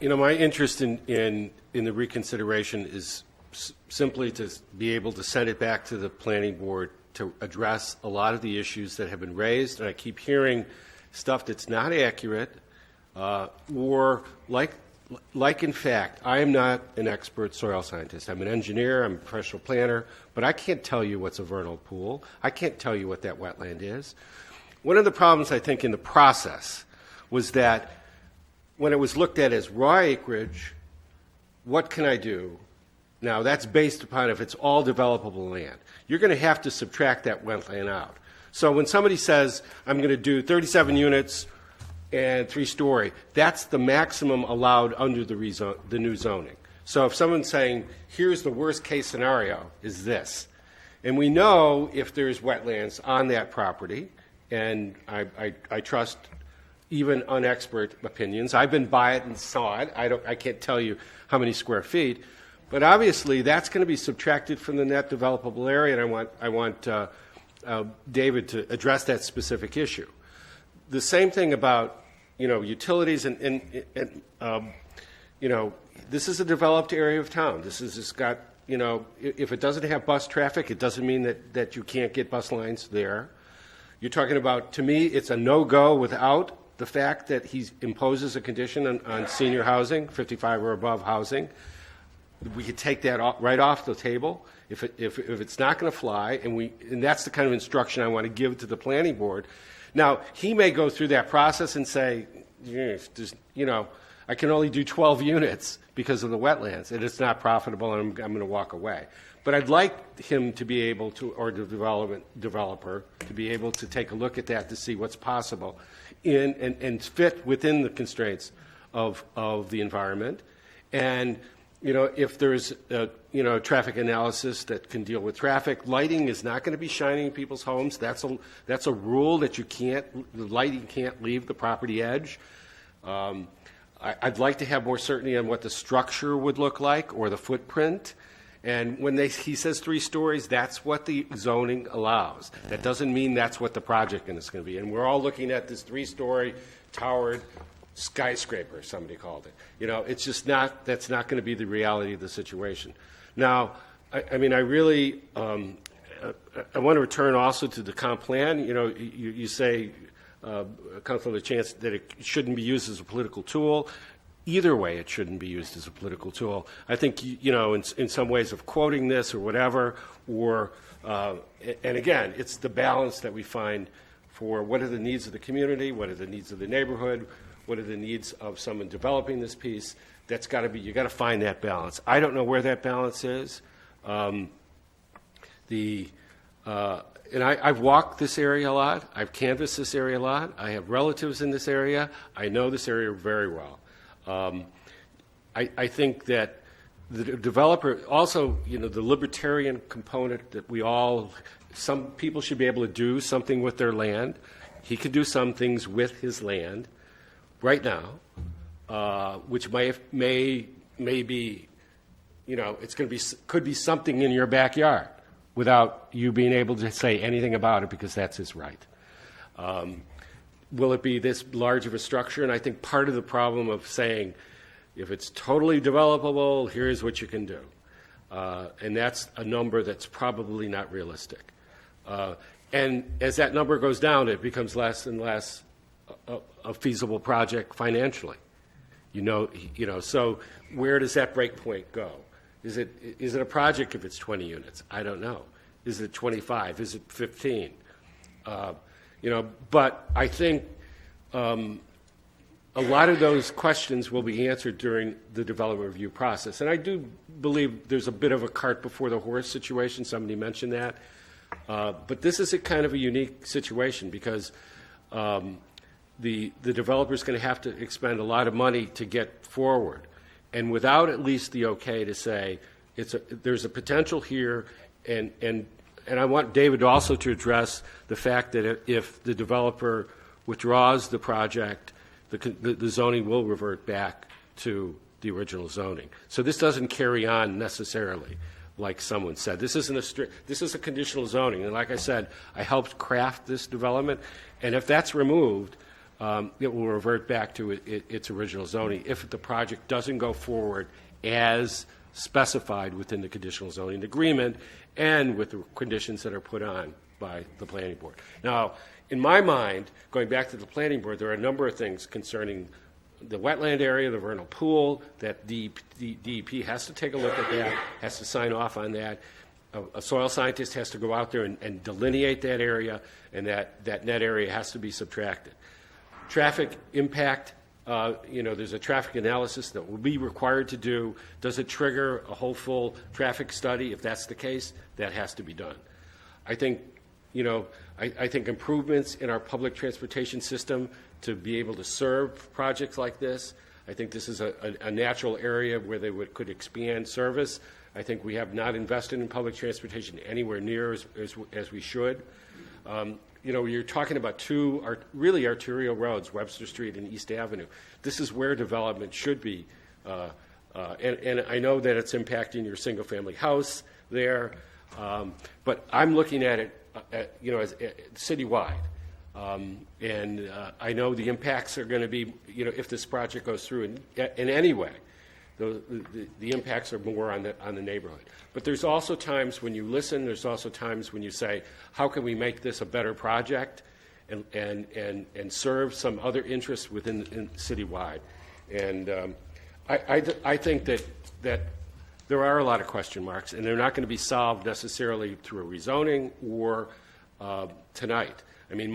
S4: My interest in the reconsideration is simply to be able to send it back to the planning board to address a lot of the issues that have been raised. And I keep hearing stuff that's not accurate, or like in fact, I am not an expert soil scientist. I'm an engineer, I'm a professional planner, but I can't tell you what's a vernal pool. I can't tell you what that wetland is. One of the problems, I think, in the process was that when it was looked at as raw acreage, what can I do? Now, that's based upon if it's all developable land. You're going to have to subtract that wetland out. So when somebody says, I'm going to do 37 units and 3-story, that's the maximum allowed under the new zoning. So if someone's saying, here's the worst case scenario, is this. And we know if there's wetlands on that property, and I trust even unexpert opinions. I've been by it and saw it. I can't tell you how many square feet. But obviously, that's going to be subtracted from the net developable area, and I want David to address that specific issue. The same thing about utilities and this is a developed area of town. This has got if it doesn't have bus traffic, it doesn't mean that you can't get bus lines there. You're talking about, to me, it's a no-go without the fact that he imposes a condition on senior housing, 55 or above housing. We could take that right off the table if it's not going to fly, and that's the kind of instruction I want to give to the planning board. Now, he may go through that process and say, I can only do 12 units because of the wetlands, and it's not profitable, and I'm going to walk away. But I'd like him to be able to, or the developer, to be able to take a look at that to see what's possible and fit within the constraints of the environment. And, if there's traffic analysis that can deal with traffic, lighting is not going to be shining in people's homes. That's a rule that the lighting can't leave the property edge. I'd like to have more certainty on what the structure would look like or the footprint. And when he says 3 stories, that's what the zoning allows. That doesn't mean that's what the project is going to be. And we're all looking at this 3-story towered skyscraper, somebody called it. It's just that's not going to be the reality of the situation. Now, I really, I want to return also to the comp plan. You say, Councilor Chance, that it shouldn't be used as a political tool. Either way, it shouldn't be used as a political tool. I think, in some ways of quoting this or whatever, and again, it's the balance that we find for what are the needs of the community, what are the needs of the neighborhood, what are the needs of someone developing this piece. That's got to be, you got to find that balance. I don't know where that balance is. And I've walked this area a lot. I've canvassed this area a lot. I have relatives in this area. I know this area very well. I think that the developer also, the libertarian component that some people should be able to do something with their land. He can do some things with his land right now, which may be, could be something in your backyard without you being able to say anything about it because that's his right. Will it be this large of a structure? And I think part of the problem of saying, if it's totally developable, here's what you can do. And that's a number that's probably not realistic. And as that number goes down, it becomes less and less a feasible project financially. So where does that break point go? Is it a project if it's 20 units? I don't know. Is it 25? Is it 15? But I think a lot of those questions will be answered during the development review process. And I do believe there's a bit of a cart before the horse situation. Somebody mentioned that. But this is a kind of a unique situation because the developer's going to have to expend a lot of money to get forward. And without at least the okay to say there's a potential here, and I want David also to address the fact that if the developer withdraws the project, the zoning will revert back to the original zoning. So this doesn't carry on necessarily, like someone said. This is a conditional zoning, and like I said, I helped craft this development, and if that's removed, it will revert back to its original zoning if the project doesn't go forward as specified within the conditional zoning agreement and with the conditions that are put on by the planning board. Now, in my mind, going back to the planning board, there are a number of things concerning the wetland area, the vernal pool, that the DEP has to take a look at that, has to sign off on that. A soil scientist has to go out there and delineate that area, and that net area has to be subtracted. Traffic impact, there's a traffic analysis that will be required to do. Does it trigger a whole full traffic study? If that's the case, that has to be done. I think, I think improvements in our public transportation system to be able to serve projects like this, I think this is a natural area where they could expand service. I think we have not invested in public transportation anywhere near as we should. You're talking about two really arterial roads, Webster Street and East Avenue. This is where development should be. And I know that it's impacting your single-family house there, but I'm looking at it, as citywide. And I know the impacts are going to be, if this project goes through in any way, The impacts are more on the neighborhood. But there's also times when you listen, there's also times when you say, how can we make this a better project and serve some other interests within citywide? And I think that there are a lot of question marks, and they're not going to be solved necessarily through a rezoning or tonight. I mean, in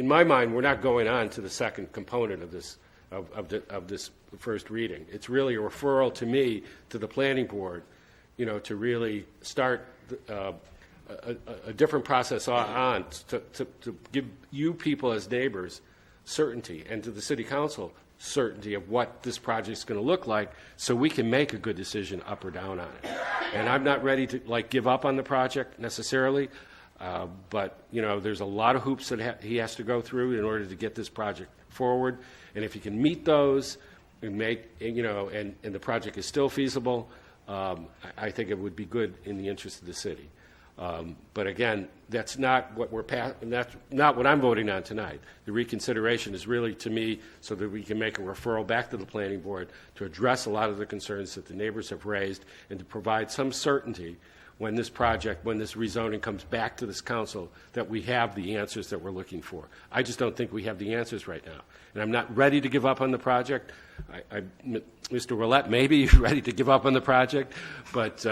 S4: my mind, we're not going on to the second component of this of this first reading. It's really a referral to me to the planning board, to really start a different process on to give you people as neighbors certainty, and to the city council certainty of what this project is going to look like, so we can make a good decision up or down on it. And I'm not ready to give up on the project necessarily, but there's a lot of hoops that he has to go through in order to get this project forward. And if he can meet those and and the project is still feasible, I think it would be good in the interest of the city. But again, that's not what that's not what I'm voting on tonight. The reconsideration is really, to me, so that we can make a referral back to the planning board to address a lot of the concerns that the neighbors have raised, and to provide some certainty when this rezoning comes back to this council, that we have the answers that we're looking for. I just don't think we have the answers right now. And I'm not ready to give up on the project. Mr. Willett, maybe you're ready to give up on the project, but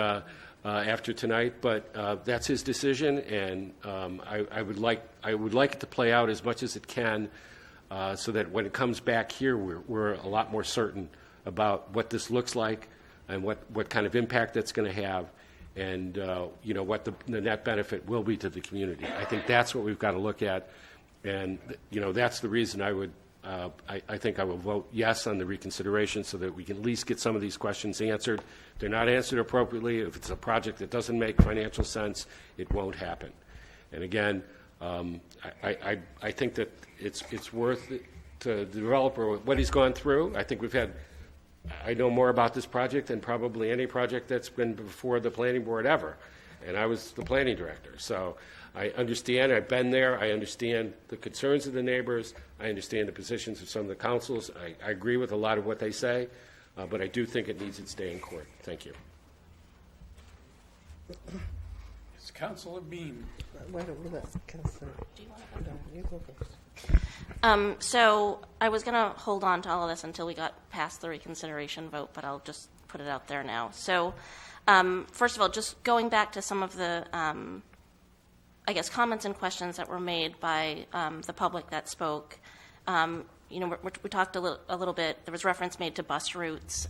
S4: after tonight, but that's his decision, and I would like it to play out as much as it can, so that when it comes back here, we're a lot more certain about what this looks like and what kind of impact that's going to have, and what the net benefit will be to the community. I think that's what we've got to look at, and that's the reason I think I will vote yes on the reconsideration, so that we can at least get some of these questions answered. If they're not answered appropriately, if it's a project that doesn't make financial sense, it won't happen. And again, I think that it's worth it to the developer what he's gone through. I know more about this project than probably any project that's been before the planning board ever, and I was the planning director. So I understand, I've been there, I understand the concerns of the neighbors, I understand the positions of some of the councils. I agree with a lot of what they say, but I do think it needs its day in court. Thank you.
S1: It's Councilor Beam.
S6: Why don't we let Councilor?
S3: Do you want to go?
S6: No, you go first.
S3: So I was going to hold on to all of this until we got past the reconsideration vote, but I'll just put it out there now. So first of all, just going back to some of the comments and questions that were made by the public that spoke. We talked a little bit. There was reference made to bus routes.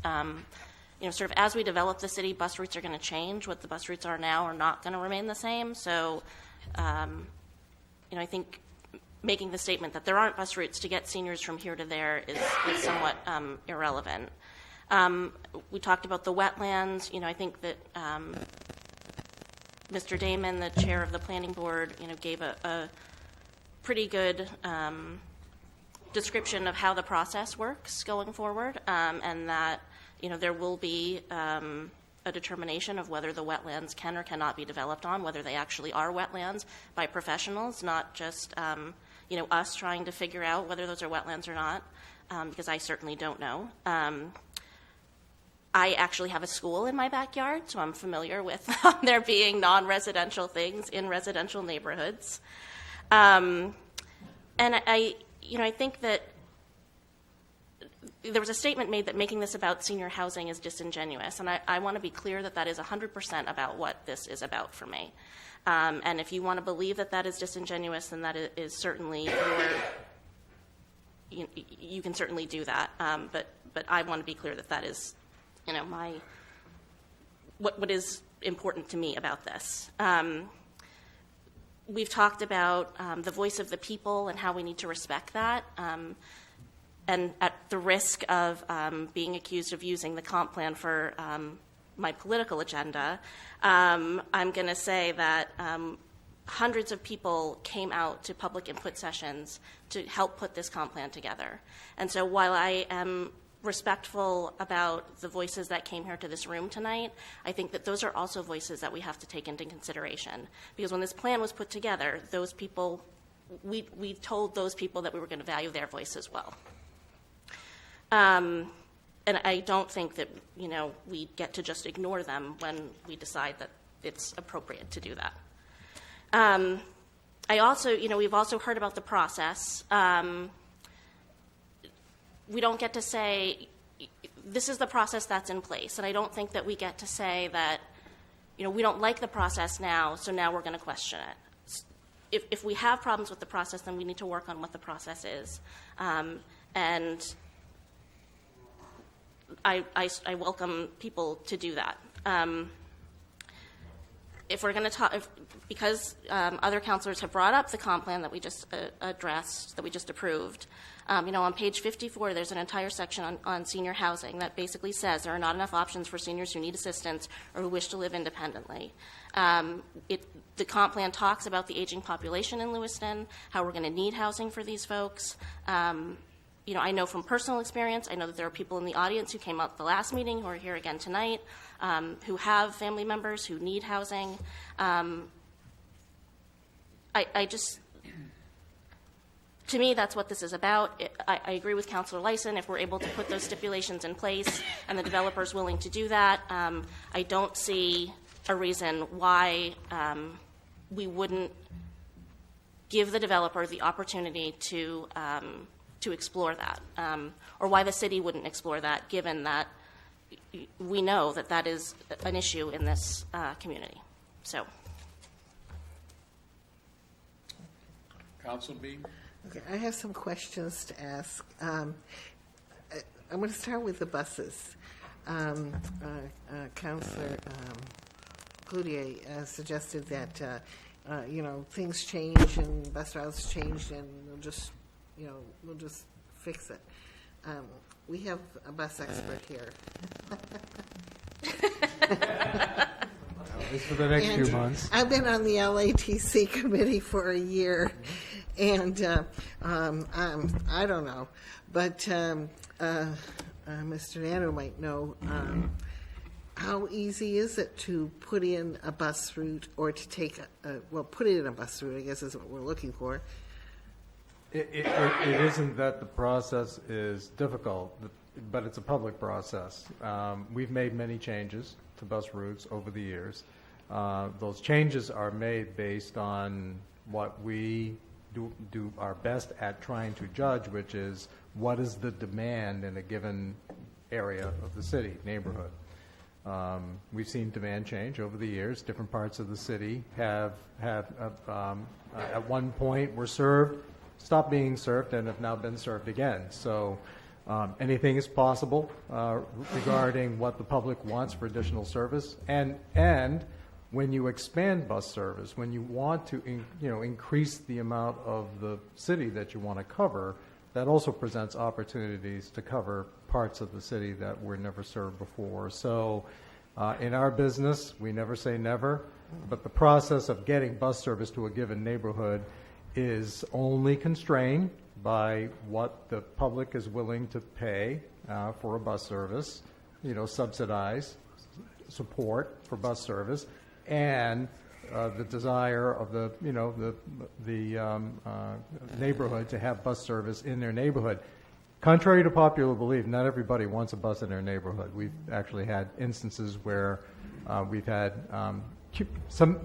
S3: Sort of as we develop the city, bus routes are going to change. What the bus routes are now are not going to remain the same. So, I think making the statement that there aren't bus routes to get seniors from here to there is somewhat irrelevant. We talked about the wetlands. I think that Mr. Damon, the chair of the planning board, gave a pretty good description of how the process works going forward, and that there will be a determination of whether the wetlands can or cannot be developed on, whether they actually are wetlands, by professionals, not just us trying to figure out whether those are wetlands or not, because I certainly don't know. I actually have a school in my backyard, so I'm familiar with there being non-residential things in residential neighborhoods. And I think that there was a statement made that making this about senior housing is disingenuous, and I want to be clear that is 100% about what this is about for me. And if you want to believe that is disingenuous, then that is certainly you can certainly do that. But I want to be clear that is what is important to me about this. We've talked about the voice of the people and how we need to respect that. And at the risk of being accused of using the comp plan for my political agenda, I'm going to say that hundreds of people came out to public input sessions to help put this comp plan together. And so while I am respectful about the voices that came here to this room tonight, I think that those are also voices that we have to take into consideration. Because when this plan was put together, those people, we told those people that we were going to value their voice as well. And And I don't think that, we get to just ignore them when we decide that it's appropriate to do that. I also, we've also heard about the process. We don't get to say, this is the process that's in place. And I don't think that we get to say that, we don't like the process now, so now we're going to question it. If we have problems with the process, then we need to work on what the process is. And I welcome people to do that. If we're going to talk, because other councilors have brought up the comp plan that we just addressed, that we just approved, on page 54, there's an entire section on senior housing that basically says there are not enough options for seniors who need assistance or who wish to live independently. The comp plan talks about the aging population in Lewiston, how we're going to need housing for these folks. I know from personal experience, I know that there are people in the audience who came out the last meeting, who are here again tonight, who have family members who need housing. To me, that's what this is about. I agree with Councilor Lyson. If we're able to put those stipulations in place and the developer's willing to do that, I don't see a reason why we wouldn't give the developer the opportunity to explore that, or why the city wouldn't explore that, given that we know that that is an issue in this community. So,
S1: Council Beam?
S6: Okay, I have some questions to ask. I'm going to start with the buses. Councilor Cloutier suggested that things change and bus routes change, and we'll just fix it. We have a bus expert here.
S11: At least for the next few months.
S6: I've been on the LATC committee for a year, and I don't know, but Mr. Nano might know. How easy is it to put in a bus route, or to take put it in a bus route, I guess is what we're looking for.
S11: It isn't that the process is difficult, but it's a public process. We've made many changes to bus routes over the years. Those changes are made based on what we do our best at trying to judge, which is what is the demand in a given area of the city, neighborhood. We've seen demand change over the years. Different parts of the city have at one point were served, stopped being served, and have now been served again. So anything is possible regarding what the public wants for additional service. And when you expand bus service, when you want to increase the amount of the city that you want to cover, that also presents opportunities to cover parts of the city that were never served before. So in our business, we never say never, but the process of getting bus service to a given neighborhood is only constrained by what the public is willing to pay for a bus service, subsidize support for bus service, and the desire of the neighborhood to have bus service in their neighborhood. Contrary to popular belief, not everybody wants a bus in their neighborhood. We've actually had instances where we've had some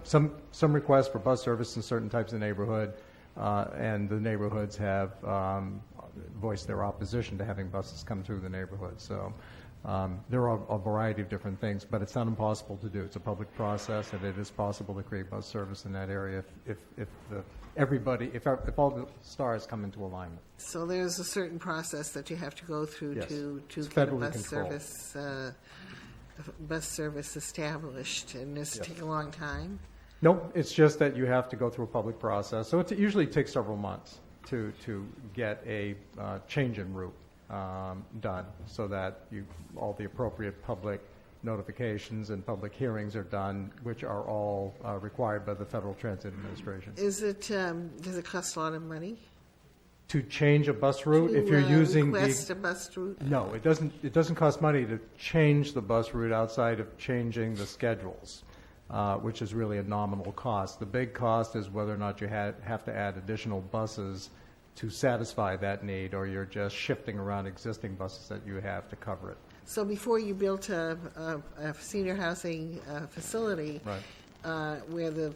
S11: requests for bus service in certain types of neighborhood, and the neighborhoods have voiced their opposition to having buses come through the neighborhood. So there are a variety of different things, but it's not impossible to do. It's a public process, and it is possible to create bus service in that area if all the stars come into alignment.
S6: So there's a certain process that you have to go through
S11: Yes.
S6: to
S11: It's
S6: get a
S11: federally
S6: bus service established, and this
S11: Yes.
S6: take a long time.
S11: No, it's just that you have to go through a public process. So it usually takes several months to get a change in route done, so that all the appropriate public notifications and public hearings are done, which are all required by the Federal Transit Administration.
S6: Does it cost a lot of money?
S11: To change a bus route,
S6: To,
S11: if you're using
S6: request a bus route?
S11: No, it doesn't. It doesn't cost money to change the bus route outside of changing the schedules, which is really a nominal cost. The big cost is whether or not you have to add additional buses to satisfy that need, or you're just shifting around existing buses that you have to cover it.
S6: So before you built a senior housing facility, where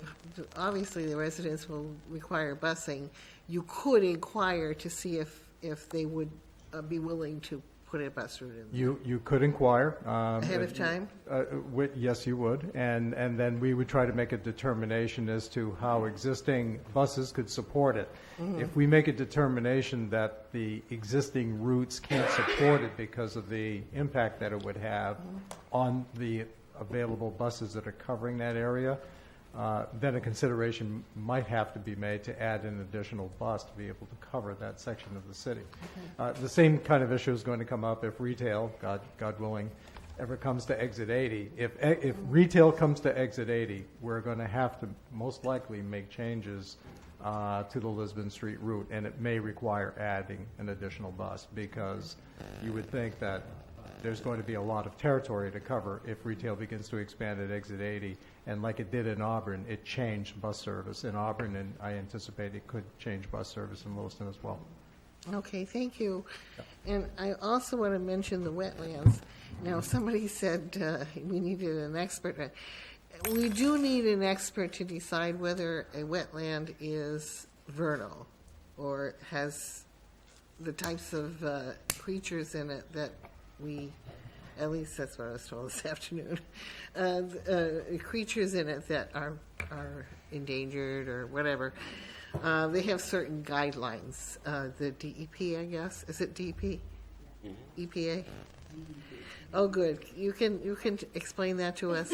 S6: obviously the residents will require busing, you could inquire to see if they would be willing to put a bus route in there.
S11: You could inquire.
S6: Ahead of time?
S11: Yes, you would. And then we would try to make a determination as to how existing buses could support it.
S6: Mhm.
S11: If we make a determination that the existing routes can't support it because of the impact that it would have on the available buses that are covering that area, then a consideration might have to be made to add an additional bus to be able to cover that section of the city. The same kind of issue is going to come up if retail, God willing, ever comes to exit 80. If retail comes to exit 80, we're going to have to most likely make changes to the Lisbon Street route, and it may require adding an additional bus, because you would think that there's going to be a lot of territory to cover if retail begins to expand at exit 80. And like it did in Auburn, it changed bus service in Auburn, and I anticipate it could change bus service in Lewiston as well.
S6: Okay, thank you. And I also want to mention the wetlands. Now, somebody said we needed an expert. We do need an expert to decide whether a wetland is vernal or has the types of creatures in it that we, at least that's what I was told this afternoon, creatures in it that are endangered or whatever. They have certain guidelines. The DEP, I guess, is it DEP? EPA? Oh, good. You can explain that to us.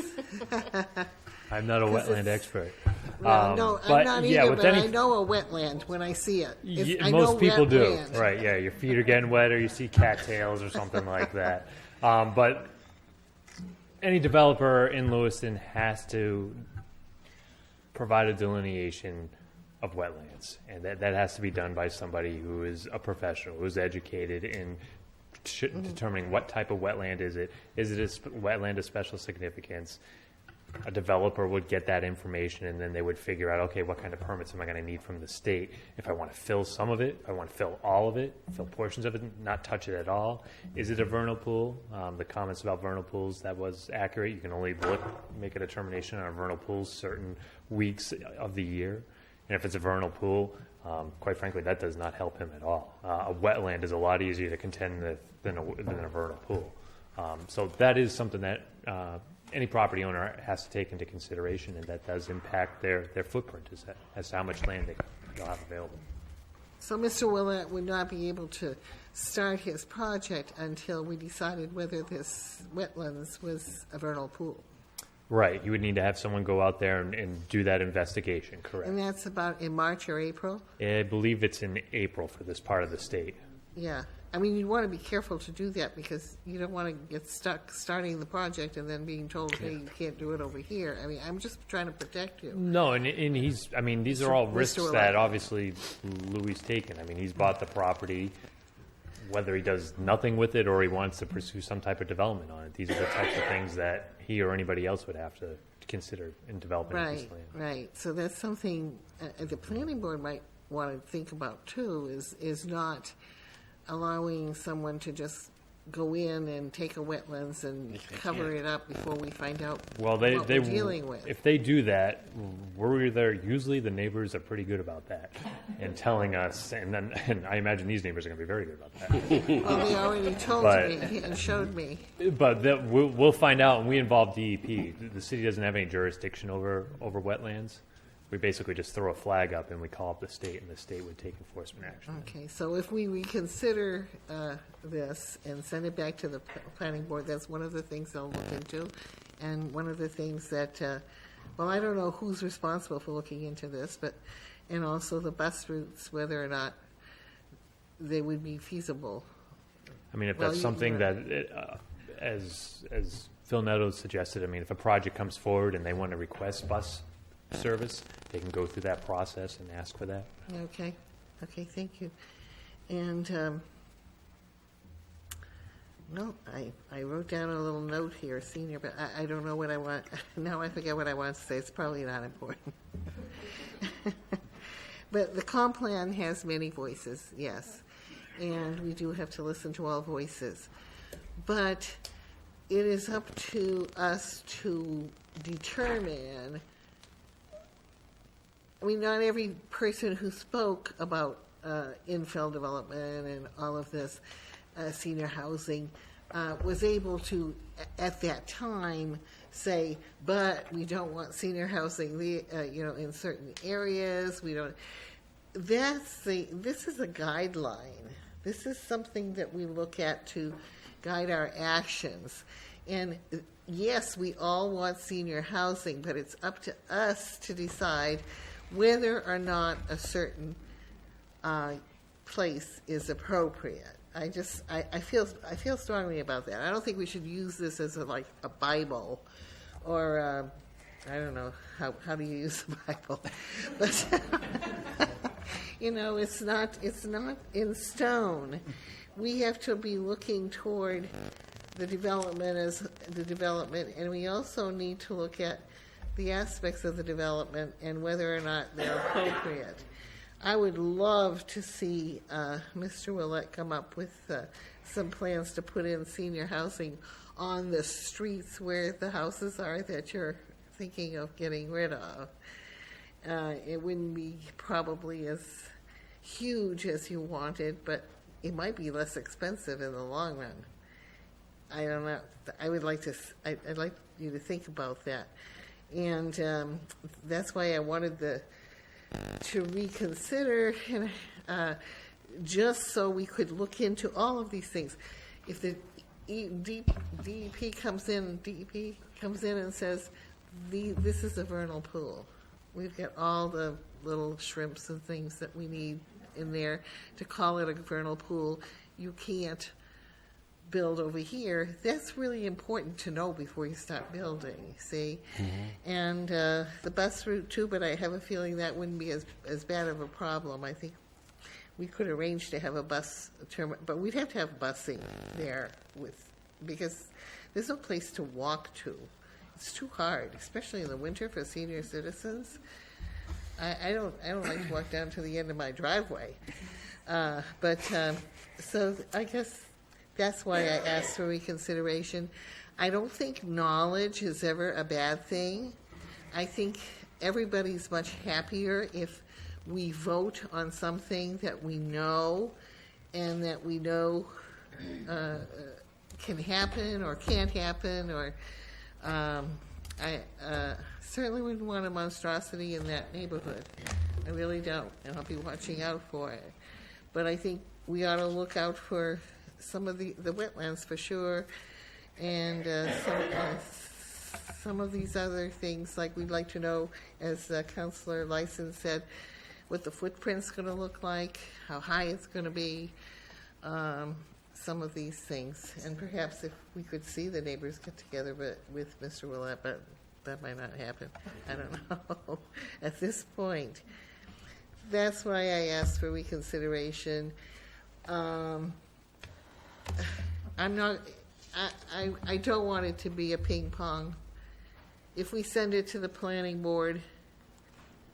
S12: I'm not a wetland expert.
S6: Well, no,
S12: but
S6: I'm not
S12: yeah,
S6: either,
S12: with
S6: but
S12: any,
S6: I know a wetland when I see it. I
S12: most
S6: know
S12: people do,
S6: wetland.
S12: right? Yeah, your feet are getting wet, or you see cattails or something like that. But any developer in Lewiston has to provide a delineation of wetlands, and that has to be done by somebody who is a professional, who is educated in determining what type of wetland is it. Is it a wetland of special significance? A developer would get that information, and then they would figure out, okay, what kind of permits am I going to need from the state? If I want to fill some of it, I want to fill all of it, fill portions of it, not touch it at all. Is it a vernal pool? The comments about vernal pools, that was accurate. You can only make a determination on a vernal pool certain weeks of the year. And if it's a vernal pool, quite frankly, that does not help him at all. A wetland is a lot easier to contend with than a vernal pool. So that is something that any property owner has to take into consideration, and that does impact their footprint as to how much land they'll have available.
S6: So Mr. Willett would not be able to start his project until we decided whether this wetlands was a vernal pool.
S12: Right. You would need to have someone go out there and do that investigation, correct?
S6: And that's about in March or April?
S12: I believe it's in April for this part of the state.
S6: Yeah. I mean, you want to be careful to do that because you don't want to get stuck starting the project and then being told, hey, you can't do it over here. I mean, I'm just trying to protect you.
S12: No, and these are all risks
S6: Mr.
S12: that obviously Louis taken. I mean, he's bought the property, whether he does nothing with it or he wants to pursue some type of development on it. These are the types of things that he or anybody else would have to consider in developing this land.
S6: Right. So that's something the planning board might want to think about too, is not allowing someone to just go in and take a wetlands and cover it up before we find out what we're dealing with.
S12: If they do that, we're there. Usually the neighbors are pretty good about that and telling us, and I imagine these neighbors are going to be very good about that.
S6: Well, they already told me and showed me.
S12: But we'll find out, and we involve DEP. The city doesn't have any jurisdiction over wetlands. We basically just throw a flag up and we call up the state, and the state would take enforcement action.
S6: Okay, so if we reconsider this and send it back to the planning board, that's one of the things they'll look into. And one of the things that, well, I don't know who's responsible for looking into this, and also the bus routes, whether or not they would be feasible.
S12: I mean, if that's something that, as Phil Netto suggested, I mean, if a project comes forward and they want to request bus service, they can go through that process and ask for that.
S6: Okay, thank you. And, no, I wrote down a little note here, senior, but I don't know what I want. Now I forget what I want to say. It's probably not important. But the comp plan has many voices, yes. And we do have to listen to all voices. but it is up to us to determine. I mean, not every person who spoke about infill development and all of this senior housing was able to, at that time, say, but we don't want senior housing, in certain areas. We don't. This is a guideline. This is something that we look at to guide our actions. And yes, we all want senior housing, but it's up to us to decide whether or not a certain place is appropriate. I feel strongly about that. I don't think we should use this as a Bible, or I don't know how do you use the Bible, but it's not in stone. We have to be looking toward the development as the development, and we also need to look at the aspects of the development and whether or not they're appropriate. I would love to see Mr. Willett come up with some plans to put in senior housing on the streets where the houses are that you're thinking of getting rid of. It wouldn't be probably as huge as you wanted, but it might be less expensive in the long run. I don't know. I'd like you to think about that. And that's why I wanted to reconsider, just so we could look into all of these things. If the DEP comes in and says, this is a vernal pool. We've got all the little shrimps and things that we need in there to call it a vernal pool. You can't build over here. That's really important to know before you start building, see? Mm-hmm. And the bus route too, but I have a feeling that wouldn't be as bad of a problem. I think we could arrange to have a bus terminal, but we'd have to have busing there because there's no place to walk to. It's too hard, especially in the winter for senior citizens. I don't like to walk down to the end of my driveway. So I guess that's why I asked for reconsideration. I don't think knowledge is ever a bad thing. I think everybody's much happier if we vote on something that we know and that we know can happen or can't happen, or I certainly wouldn't want a monstrosity in that neighborhood. I really don't, and I'll be watching out for it. But I think we ought to look out for some of the wetlands for sure, and some of these other things, like we'd like to know, as Councilor Lyson said, what the footprint's going to look like, how high it's going to be, some of these things. And perhaps if we could see the neighbors get together with Mr. Willett, but that might not happen. I don't know at this point. That's why I asked for reconsideration. I'm not. I don't want it to be a ping pong. If we send it to the planning board,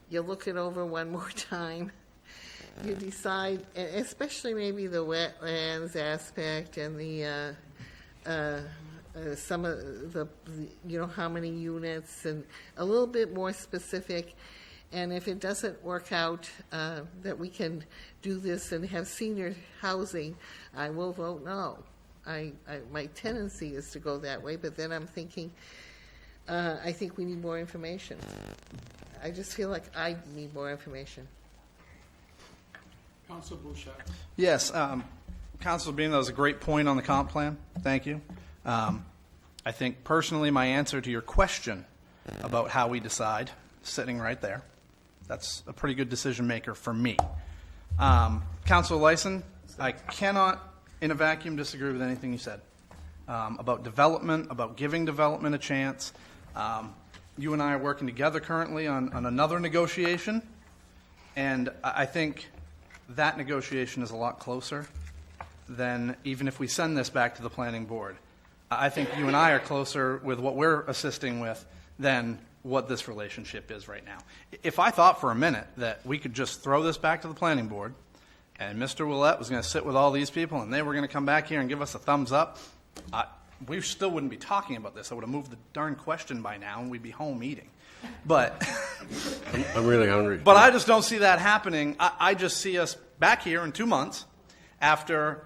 S6: you look it over one more time. You decide, especially maybe the wetlands aspect and the some of the how many units, and a little bit more specific. And if it doesn't work out that we can do this and have senior housing, I will vote no. My tendency is to go that way, but then I'm thinking, I think we need more information. I just feel like I need more information.
S1: Councilor Bouchard.
S2: Yes, Councilor Beam, that was a great point on the comp plan. Thank you. I think personally my answer to your question about how we decide, sitting right there. That's a pretty good decision maker for me. Councilor Lyson, I cannot in a vacuum disagree with anything you said about development, about giving development a chance. You and I are working together currently on another negotiation, and I think that negotiation is a lot closer than even if we send this back to the planning board. I think you and I are closer with what we're assisting with than what this relationship is right now. If I thought for a minute that we could just throw this back to the planning board and Mr. Willett was going to sit with all these people and they were going to come back here and give us a thumbs up, we still wouldn't be talking about this. I would have moved the darn question by now, and we'd be home eating. But
S4: I'm really hungry.
S2: But I just don't see that happening. I just see us back here in 2 months after.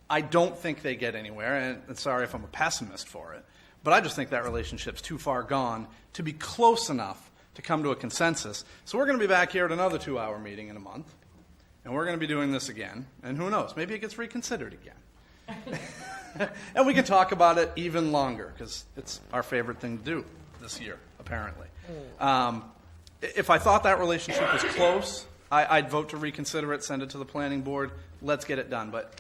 S2: I don't think they get anywhere, and sorry if I'm a pessimist for it, but I just think that relationship's too far gone to be close enough to come to a consensus. So we're going to be back here at another 2-hour meeting in a month, and we're going to be doing this again, and who knows, maybe it gets reconsidered again. And we can talk about it even longer, because it's our favorite thing to do this year, apparently. If I thought that relationship was close, I'd vote to reconsider it, send it to the planning board, let's get it done. But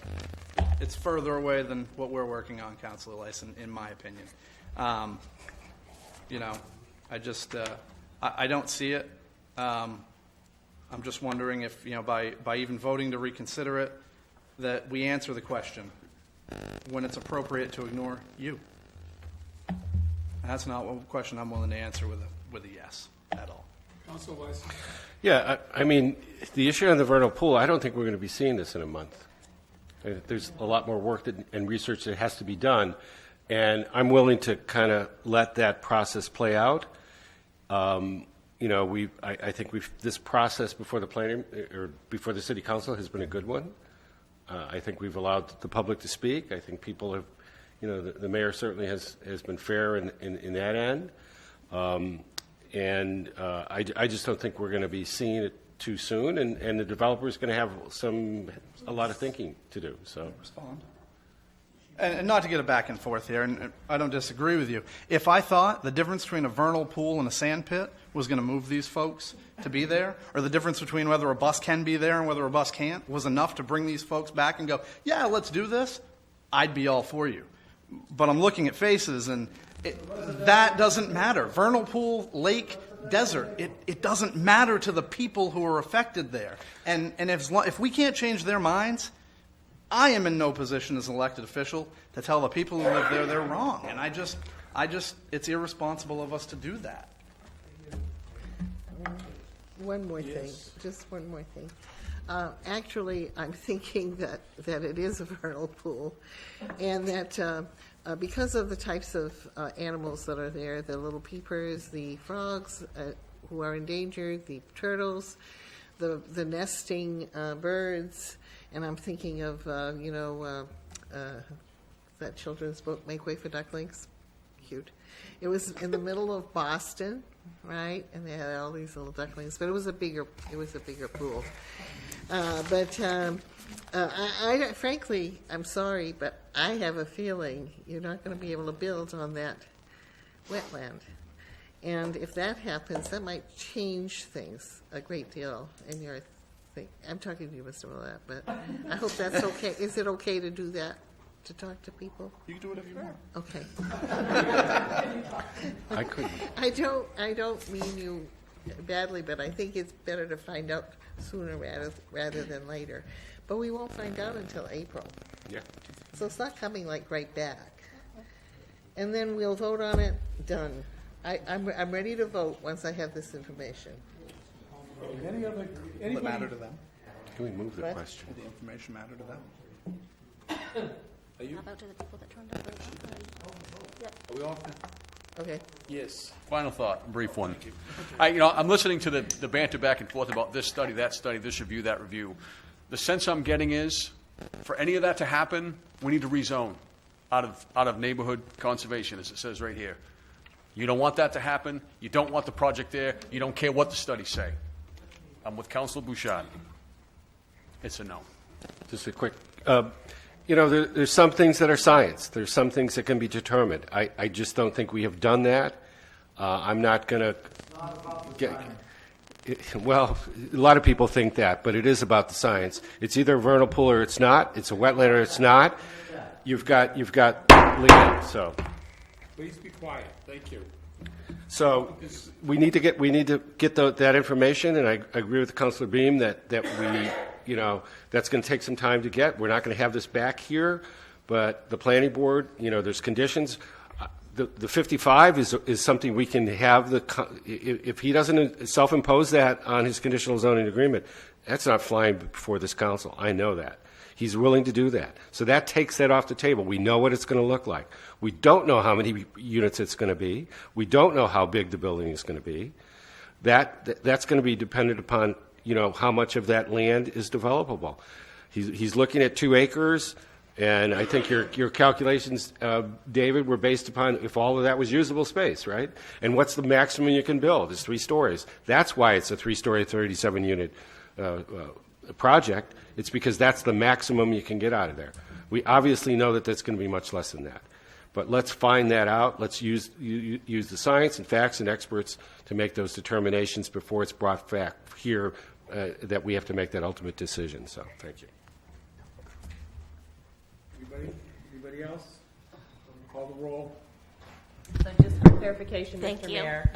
S2: it's further away than what we're working on, Councilor Lyson, in my opinion. I don't see it. I'm just wondering if, by even voting to reconsider it, that we answer the question when it's appropriate to ignore you. And that's not a question I'm willing to answer with a yes at all.
S1: Councilor Lyson?
S4: Yeah, I mean, the issue on the vernal pool, I don't think we're going to be seeing this in a month. There's a lot more work and research that has to be done, and I'm willing to kind of let that process play out. I think this process before the planning or before the city council has been a good one. I think we've allowed the public to speak. I think people have, the mayor certainly has been fair in that end. I just don't think we're going to be seeing it too soon, and the developer is going to have a lot of thinking to do. So
S2: respond. And not to get it back and forth here, and I don't disagree with you. If I thought the difference between a vernal pool and a sand pit was going to move these folks to be there, or the difference between whether a bus can be there and whether a bus can't was enough to bring these folks back and go, yeah, let's do this, I'd be all for you. But I'm looking at faces, and that doesn't matter. Vernal pool, lake, desert, it doesn't matter to the people who are affected there. And if we can't change their minds, I am in no position as an elected official to tell the people who live there they're wrong. And I just, it's irresponsible of us to do that.
S6: One more thing, just one more thing. Actually, I'm thinking that it is a vernal pool, and that because of the types of animals that are there, the little peepers, the frogs who are endangered, the turtles, the nesting birds, and I'm thinking of, that children's book, Make Way for Ducklings. Cute. It was in the middle of Boston, right? And they had all these little ducklings, but it was a bigger pool. Frankly, I'm sorry, but I have a feeling you're not going to be able to build on that wetland. And if that happens, that might change things a great deal in your thing. I'm talking to you, Mr. Millett, but I hope that's okay. Is it okay to do that, to talk to people?
S2: You can do whatever you want.
S6: Okay.
S4: I couldn't.
S6: I don't mean you badly, but I think it's better to find out sooner rather than later. But we won't find out until April.
S4: Yeah.
S6: So it's not coming like right back. And then we'll vote on it, done. I'm ready to vote once I have this information.
S2: Will it matter to them?
S4: Can we move the question?
S2: Will the information matter to them?
S1: Are you?
S3: How about to the people that turned up?
S1: Are we all?
S6: Okay.
S1: Yes.
S10: Final thought, a brief one. I'm listening to the banter back and forth about this study, this review, that review. The sense I'm getting is, for any of that to happen, we need to rezone out of neighborhood conservation, as it says right here. You don't want that to happen. You don't want the project there. You don't care what the studies say. I'm with Councilor Bouchard. It's a no.
S4: Just a quick, there's some things that are science. There's some things that can be determined. I just don't think we have done that. I'm not going to get. Well, a lot of people think that, but it is about the science. It's either a vernal pool or it's not. It's a wetland or it's not. You've got land. So.
S1: Please be quiet. Thank you.
S4: So we need to get that information, and I agree with Councilor Beam that we, that's going to take some time to get. We're not going to have this back here, but the planning board, there's conditions. The 55 is something we can have. If he doesn't self-impose that on his conditional zoning agreement, that's not flying before this council. I know that. He's willing to do that. So that takes that off the table. We know what it's going to look like. We don't know how many units it's going to be. We don't know how big the building is going to be. That's going to be dependent upon, how much of that land is developable. He's looking at 2 acres, and I think your calculations, David, were based upon if all of that was usable space, right? And what's the maximum you can build? It's 3 stories. That's why it's a 3-story, 37-unit project. It's because that's the maximum you can get out of there. We obviously know that that's going to be much less than that. But let's find that out. Let's use the science and facts and experts to make those determinations before it's brought back here that we have to make that ultimate decision. So, thank you.
S1: Anybody else? Call the roll.
S5: So just for clarification,
S3: Thank
S5: Mr.
S3: you.
S5: Mayor.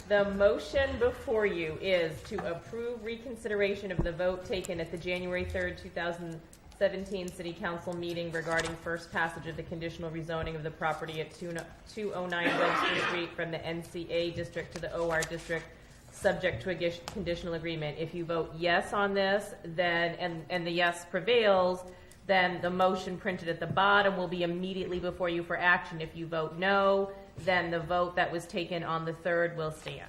S5: The motion before you is to approve reconsideration of the vote taken at the January 3rd, 2017 City Council meeting regarding first passage of the conditional rezoning of the property at 209 Webster Street from the NCA district to the OR district, subject to a conditional agreement. If you vote yes on this, then and the yes prevails, then the motion printed at the bottom will be immediately before you for action. If you vote no, then the vote that was taken on the 3rd will stand.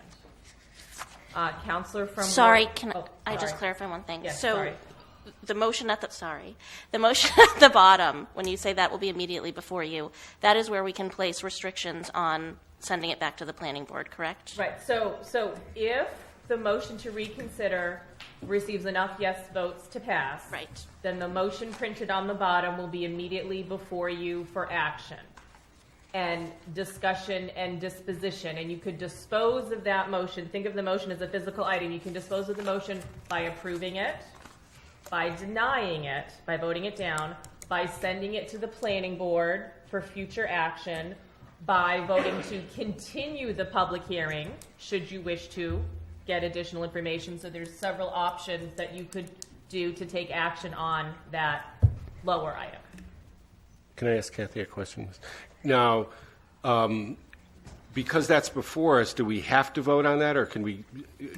S5: Councilor from
S3: Sorry,
S5: Ward-
S3: can I just clarify one thing?
S5: Yes,
S3: So
S5: sorry.
S3: the motion at the bottom, when you say that will be immediately before you, that is where we can place restrictions on sending it back to the planning board, correct?
S5: Right, so if the motion to reconsider receives enough yes votes to pass,
S3: right,
S5: then the motion printed on the bottom will be immediately before you for action and discussion and disposition. And you could dispose of that motion. Think of the motion as a physical item. You can dispose of the motion by approving it, by denying it, by voting it down, by sending it to the planning board for future action, by voting to continue the public hearing, should you wish to get additional information. So there's several options that you could do to take action on that lower item.
S4: Can I ask Kathy a question? Now, because that's before us, do we have to vote on that, or can we,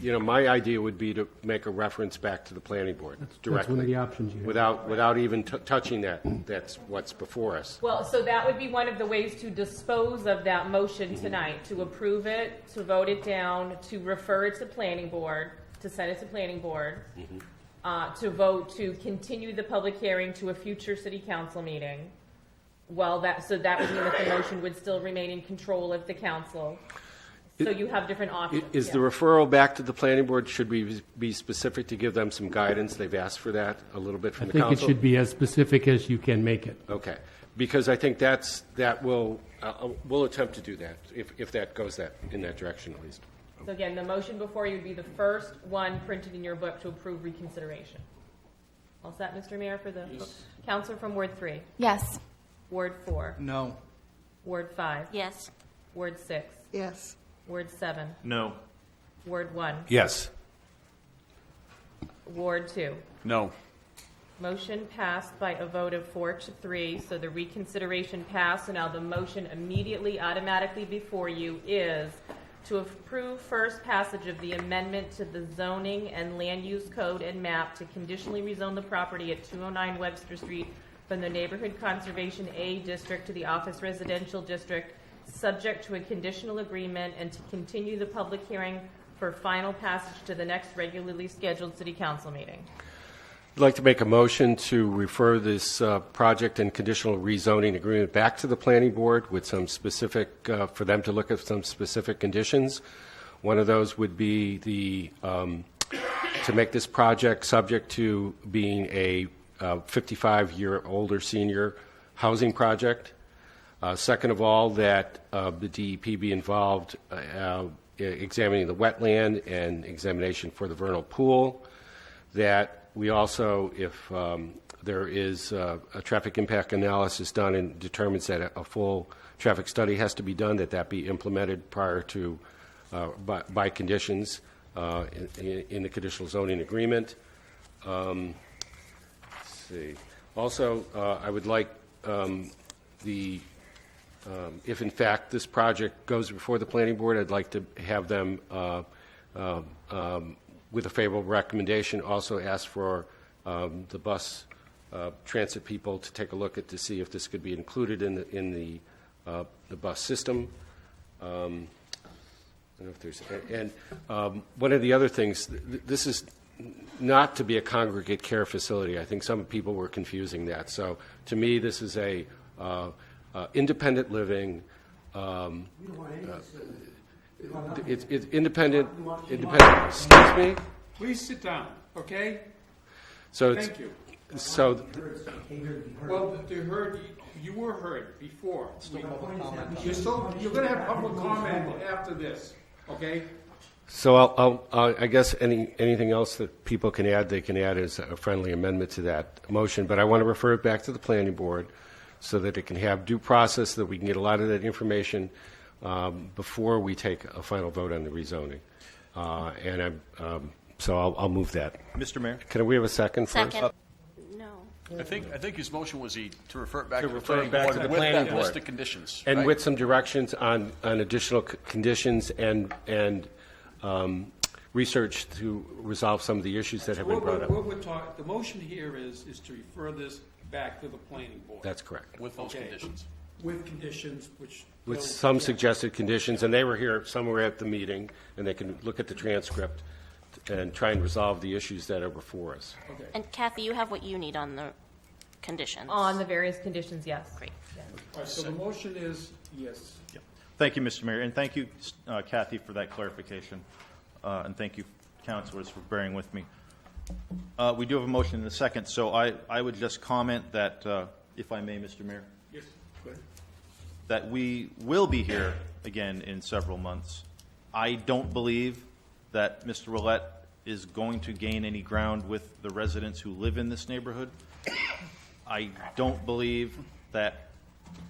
S4: my idea would be to make a reference back to the planning board directly.
S22: That's one of the options you have.
S4: Without even touching that. That's what's before us.
S5: Well, so that would be one of the ways to dispose of that motion tonight, to approve it, to vote it down, to refer it to planning board, to send it to planning board, to vote to continue the public hearing to a future city council meeting. Well, that would mean that the motion would still remain in control of the council. So you have different options.
S4: Is the referral back to the planning board, should we be specific to give them some guidance? They've asked for that a little bit from the council.
S22: I think it should be as specific as you can make it.
S4: Okay, because I think that will we'll attempt to do that if that goes in that direction at least.
S5: So again, the motion before you would be the first one printed in your book to approve reconsideration. All set, Mr. Mayor, for the Councilor from Ward 3?
S8: Yes.
S5: Ward 4?
S2: No.
S5: Ward 5?
S3: Yes.
S5: Ward 6?
S6: Yes.
S5: Ward 7?
S7: No.
S5: Ward 1?
S4: Yes.
S5: Ward 2?
S10: No.
S5: Motion passed by a vote of 4-3, so the reconsideration passed. So now the motion immediately, automatically before you is to approve first passage of the amendment to the zoning and land use code and map to conditionally rezone the property at 209 Webster Street from the Neighborhood Conservation A District to the Office Residential District, subject to a conditional agreement, and to continue the public hearing for final passage to the next regularly scheduled City Council meeting.
S4: I'd like to make a motion to refer this project and conditional rezoning agreement back to the planning board with some specific, for them to look at some specific conditions. One of those would be to make this project subject to being a 55-year older senior housing project. Second of all, that the DEP be involved examining the wetland and examination for the vernal pool. That we also, if there is a traffic impact analysis done and determines that a full traffic study has to be done, that be implemented prior to, by conditions in the conditional zoning agreement. Let's see. Also, I would like if in fact this project goes before the planning board, I'd like to have them with a favorable recommendation, also ask for the bus transit people to take a look at to see if this could be included in the bus system. I don't know if there's, and one of the other things, this is not to be a congregate care facility. I think some people were confusing that. So to me, this is a independent living. It's independent. Excuse me.
S1: Please sit down, okay?
S4: So it's,
S1: Thank you.
S4: So,
S1: Well, they heard, you were heard before. You're going to have public comment after this, okay?
S4: so I guess anything else that people can add, they can add as a friendly amendment to that motion. But I want to refer it back to the planning board so that it can have due process, so that we can get a lot of that information before we take a final vote on the rezoning. So I'll move that.
S7: Mr. Mayor?
S4: Can we have a second first?
S3: Second. No.
S10: I think his motion was to refer it back
S4: To
S10: to the
S4: refer
S10: planning
S4: it back
S10: board
S4: to the
S10: with
S4: planning
S10: that
S4: board.
S10: list of conditions.
S4: And
S10: right?
S4: with some directions on additional conditions and research to resolve some of the issues that have been brought up.
S1: What we're talking, the motion here is to refer this back to the planning board.
S4: That's correct.
S10: With those
S1: Okay.
S10: conditions.
S1: With conditions which.
S4: With some suggested conditions, and they were here, some were at the meeting, and they can look at the transcript and try and resolve the issues that are before us.
S1: Okay.
S3: And Kathy, you have what you need on the conditions.
S5: On the various conditions, yes.
S3: Great.
S1: All right, so the motion is yes.
S7: Thank you, Mr. Mayor, and thank you, Kathy, for that clarification. And thank you, councilors, for bearing with me. We do have a motion in a second, so I would just comment that, if I may, Mr. Mayor,
S1: Yes, go ahead.
S7: that we will be here again in several months. I don't believe that Mr. Roulette is going to gain any ground with the residents who live in this neighborhood. I don't believe that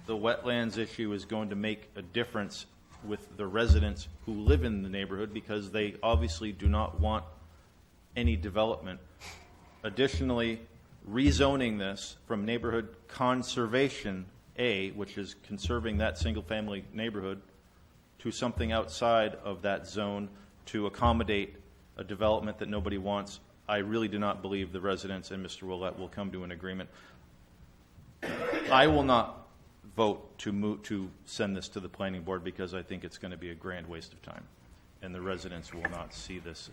S7: the wetlands issue is going to make a difference with the residents who live in the neighborhood, because they obviously do not want any development. Additionally, rezoning this from neighborhood conservation A, which is conserving that single-family neighborhood, to something outside of that zone to accommodate a development that nobody wants, I really do not believe the residents and Mr. Willett will come to an agreement. I will not vote to send this to the planning board, because I think it's going to be a grand waste of time, and the residents will not see this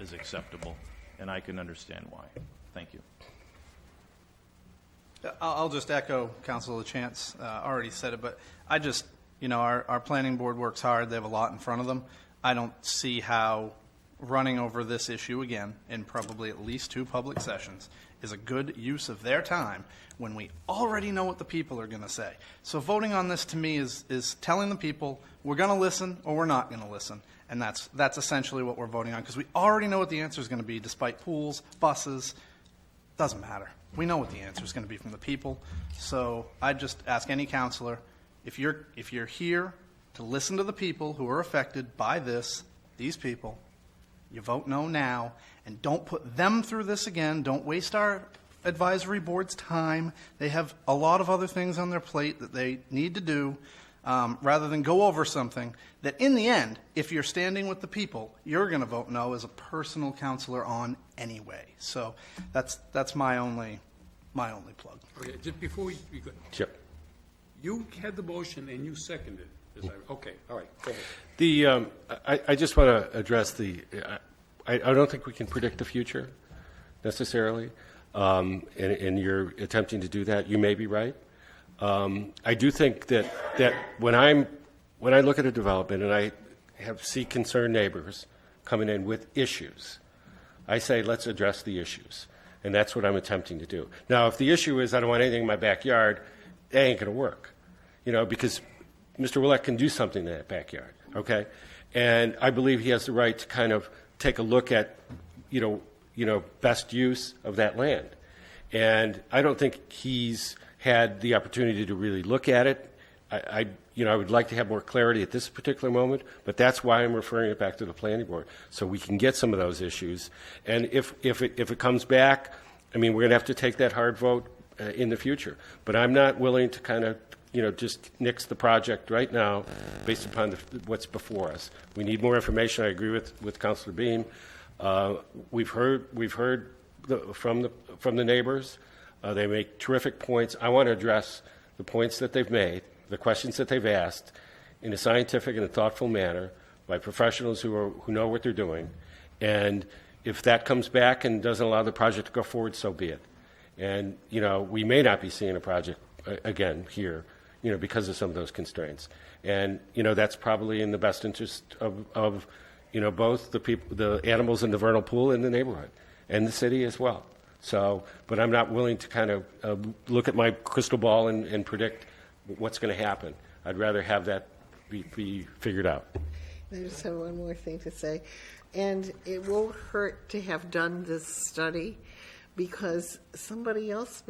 S7: as acceptable, and I can understand why. Thank you.
S2: I'll just echo Councilor LaChance already said it, but I just, our planning board works hard. They have a lot in front of them. I don't see how running over this issue again in probably at least 2 public sessions is a good use of their time when we already know what the people are going to say. So voting on this to me is telling the people we're going to listen or we're not going to listen. And that's essentially what we're voting on, because we already know what the answer is going to be, despite pools, buses. Doesn't matter. We know what the answer is going to be from the people. So I just ask any counselor, if you're here to listen to the people who are affected by these people, you vote no now, and don't put them through this again. Don't waste our advisory board's time. They have a lot of other things on their plate that they need to do, rather than go over something that in the end, if you're standing with the people, you're going to vote no as a personal counselor on anyway. So that's my only plug.
S1: Okay, just before we go.
S4: Sure.
S1: You had the motion and you seconded it. Okay, all right, go ahead.
S4: I just want to address I don't think we can predict the future necessarily, and you're attempting to do that. You may be right. I do think that when I look at a development and I see concerned neighbors coming in with issues, I say let's address the issues, and that's what I'm attempting to do. Now, if the issue is I don't want anything in my backyard, that ain't going to work, because Mr. Willett can do something in that backyard, okay? And I believe he has the right to kind of take a look at, best use of that land. And I don't think he's had the opportunity to really look at it. I would like to have more clarity at this particular moment, but that's why I'm referring it back to the planning board, so we can get some of those issues. And if it comes back, we're going to have to take that hard vote in the future. But I'm not willing to kind of, just nix the project right now based upon what's before us. We need more information. I agree with Councilor Beam. We've heard from the neighbors. They make terrific points. I want to address the points that they've made, the questions that they've asked, in a scientific and a thoughtful manner by professionals who know what they're doing. And if that comes back and doesn't allow the project to go forward, so be it. And, we may not be seeing a project again here, because of some of those constraints. And, that's probably in the best interest of both the people, the animals in the vernal pool and the neighborhood and the city as well. So, but I'm not willing to kind of look at my crystal ball and predict what's going to happen. I'd rather have that be figured out.
S6: I just have one more thing to say. And it won't hurt to have done this study, because somebody else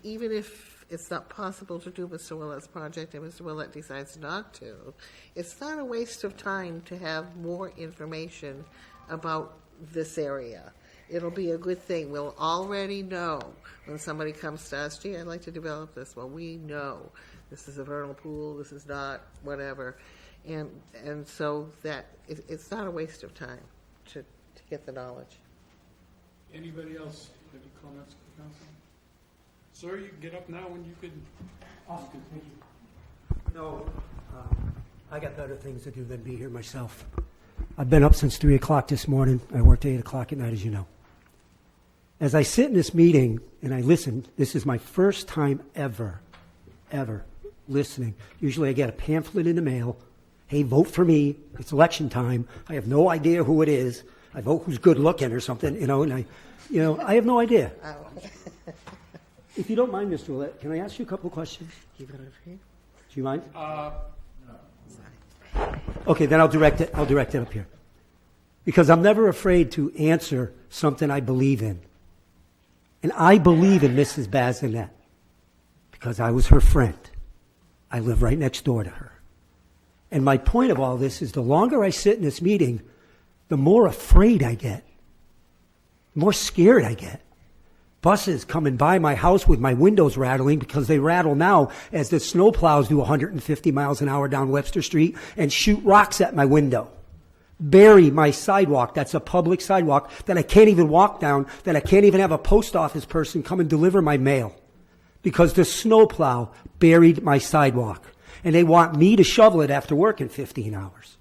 S6: even if it's not possible to do Mr. Willett's project and Mr. Willett decides not to, it's not a waste of time to have more information about this area. It'll be a good thing. We'll already know when somebody comes to us, gee, I'd like to develop this. Well, we know this is a vernal pool, this is not, whatever. And so that it's not a waste of time to get the knowledge.
S1: Anybody else have any comments, Council? Sir, you can get up now and you can.
S18: No, I got better things to do than be here myself. I've been up since 3 o'clock this morning. I worked 8 o'clock at night, as you know. As I sit in this meeting and I listen, this is my first time ever listening. Usually I get a pamphlet in the mail. Hey, vote for me. It's election time. I have no idea who it is. I vote who's good looking or something, and I have no idea. If you don't mind, Mr. Willett, can I ask you a couple of questions?
S6: Keep it over here.
S18: Do you mind?
S1: No.
S18: Okay, then I'll direct it up here. Because I'm never afraid to answer something I believe in. And I believe in Mrs. Bazinet because I was her friend. I live right next door to her. And my point of all this is the longer I sit in this meeting, the more afraid I get, the more scared I get. Buses coming by my house with my windows rattling because they rattle now as the snowplows do 150 miles an hour down Webster Street and shoot rocks at my window. Bury my sidewalk. That's a public sidewalk that I can't even walk down, that I can't even have a post office person come and deliver my mail because the snowplow buried my sidewalk. And they want me to shovel it after work in 15 hours.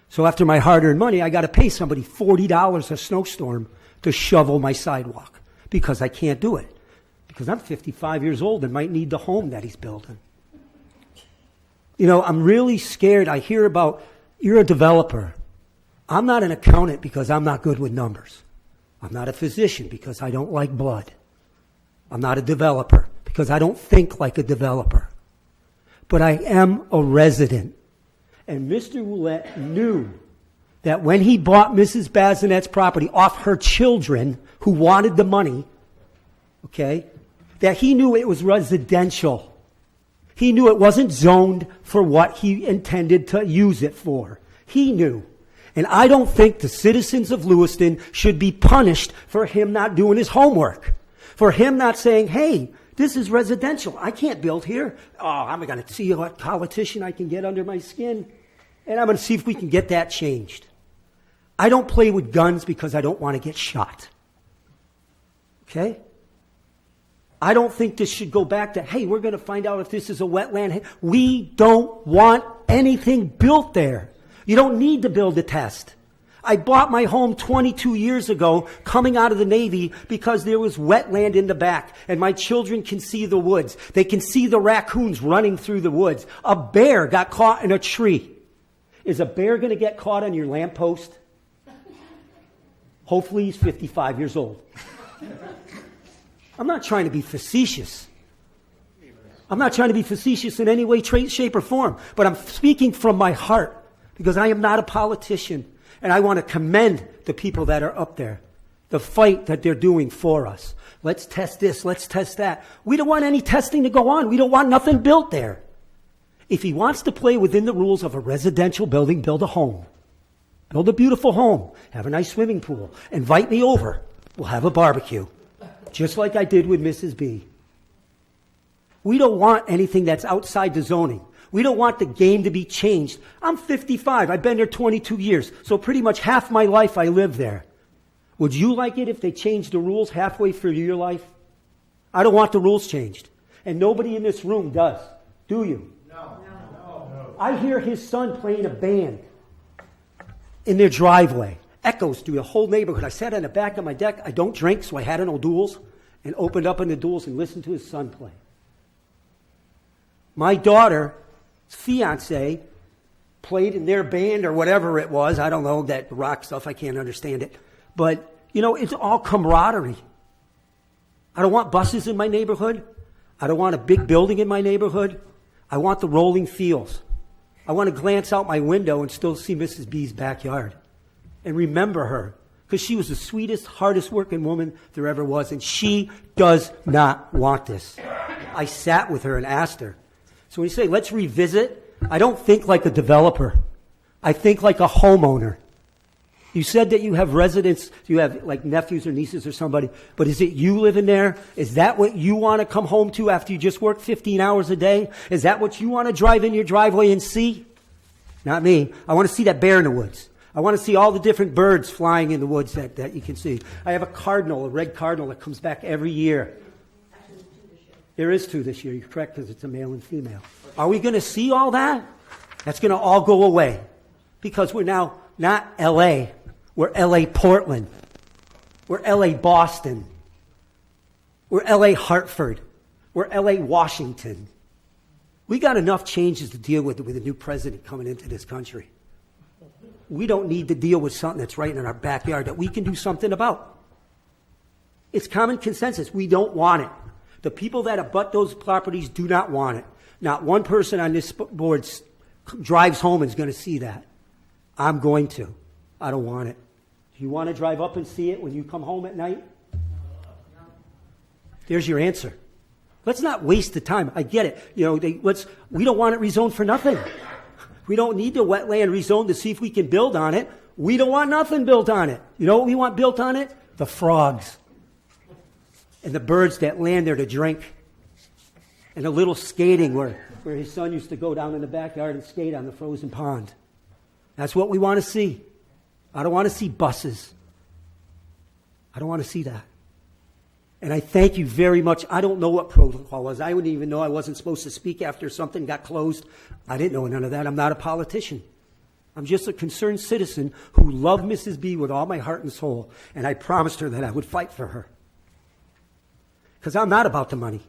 S18: So after my hard-earned money, I got to pay somebody $40 a snowstorm to shovel my sidewalk because I can't do it. Because I'm 55 years old and might need the home that he's building. I'm really scared. I hear about, you're a developer. I'm not an accountant because I'm not good with numbers. I'm not a physician because I don't like blood. I'm not a developer because I don't think like a developer. But I am a resident. And Mr. Willett knew that when he bought Mrs. Bazinet's property off her children who wanted the money, okay, that he knew it was residential. He knew it wasn't zoned for what he intended to use it for. He knew. And I don't think the citizens of Lewiston should be punished for him not doing his homework, for him not saying, hey, this is residential. I can't build here. Oh, I'm going to see what politician I can get under my skin, and I'm going to see if we can get that changed. I don't play with guns because I don't want to get shot. Okay? I don't think this should go back to, hey, we're going to find out if this is a wetland. We don't want anything built there. You don't need to build a test. I bought my home 22 years ago coming out of the Navy because there was wetland in the back and my children can see the woods. They can see the raccoons running through the woods. A bear got caught in a tree. Is a bear going to get caught on your lamppost? Hopefully he's 55 years old. I'm not trying to be facetious. I'm not trying to be facetious in any way, shape, or form. But I'm speaking from my heart because I am not a politician. And I want to commend the people that are up there, the fight that they're doing for us. Let's test this, let's test that. We don't want any testing to go on. We don't want nothing built there. If he wants to play within the rules of a residential building, build a home. Build a beautiful home. Have a nice swimming pool. Invite me over. We'll have a barbecue. Just like I did with Mrs. B. We don't want anything that's outside the zoning. We don't want the game to be changed. I'm 55. I've been there 22 years. So pretty much half my life I live there. Would you like it if they changed the rules halfway through your life? I don't want the rules changed. And nobody in this room does. Do you? No. I hear his son playing a band in their driveway. Echoes through the whole neighborhood. I sat on the back of my deck. I don't drink, so I had an old duels and opened up in the duels and listened to his son play. My daughter's fiance played in their band or whatever it was. I don't know, that rock stuff. I can't understand it. But, you know, it's all camaraderie. I don't want buses in my neighborhood. I don't want a big building in my neighborhood. I want the rolling fields. I want to glance out my window and still see Mrs. B's backyard and remember her, because she was the sweetest, hardest working woman there ever was, and she does not want this. I sat with her and asked her. So when you say, let's revisit, I don't think like a developer. I think like a homeowner. You said that you have residents, you have like nephews or nieces or somebody, but is it you living there? Is that what you want to come home to after you just work 15 hours a day? Is that what you want to drive in your driveway and see? Not me. I want to see that bear in the woods. I want to see all the different birds flying in the woods that you can see. I have a cardinal, a red cardinal that comes back every year. There is 2 this year, you're correct, because it's a male and female. Are we going to see all that? That's going to all go away, because we're now not L.A., we're L.A. Portland. We're L.A. Boston. We're L.A. Hartford. We're L.A. Washington. We got enough changes to deal with a new president coming into this country. We don't need to deal with something that's right in our backyard that we can do something about. It's common consensus. We don't want it. The people that abut those properties do not want it. Not one person on this board drives home and is going to see that. I'm going to. I don't want it. Do you want to drive up and see it when you come home at night? There's your answer. Let's not waste the time. I get it. You know, we don't want it rezoned for nothing. We don't need the wetland rezoned to see if we can build on it. We don't want nothing built on it. You know what we want built on it? The frogs. And the birds that land there to drink. And a little skating where his son used to go down in the backyard and skate on the frozen pond. That's what we want to see. I don't want to see buses. I don't want to see that. And I thank you very much. I don't know what protocol was. I wouldn't even know I wasn't supposed to speak after something got closed. I didn't know none of that. I'm not a politician. I'm just a concerned citizen who loved Mrs. B with all my heart and soul. And I promised her that I would fight for her. Because I'm not about the money.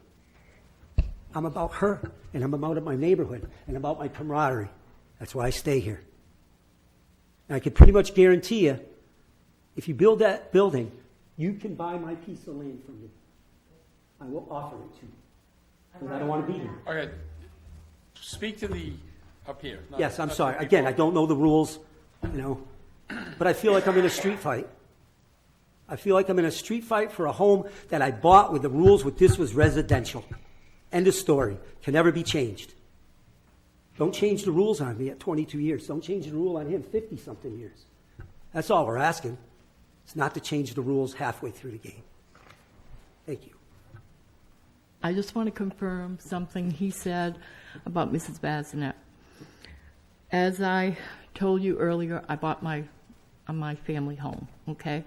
S18: I'm about her. And I'm about my neighborhood. And about my camaraderie. That's why I stay here. And I can pretty much guarantee you, if you build that building, you can buy my piece of land from me. I will offer it to you. Because I don't want to be here.
S1: Okay. Speak to the up here.
S18: Yes, I'm sorry. Again, I don't know the rules, you know, but I feel like I'm in a street fight. I feel like I'm in a street fight for a home that I bought with the rules with this was residential. End of story. Can never be changed. Don't change the rules on me at 22 years. Don't change the rule on him 50-something years. That's all we're asking. It's not to change the rules halfway through the game. Thank you.
S14: I just want to confirm something he said about Mrs. Bazinet. As I told you earlier, I bought my family home, okay?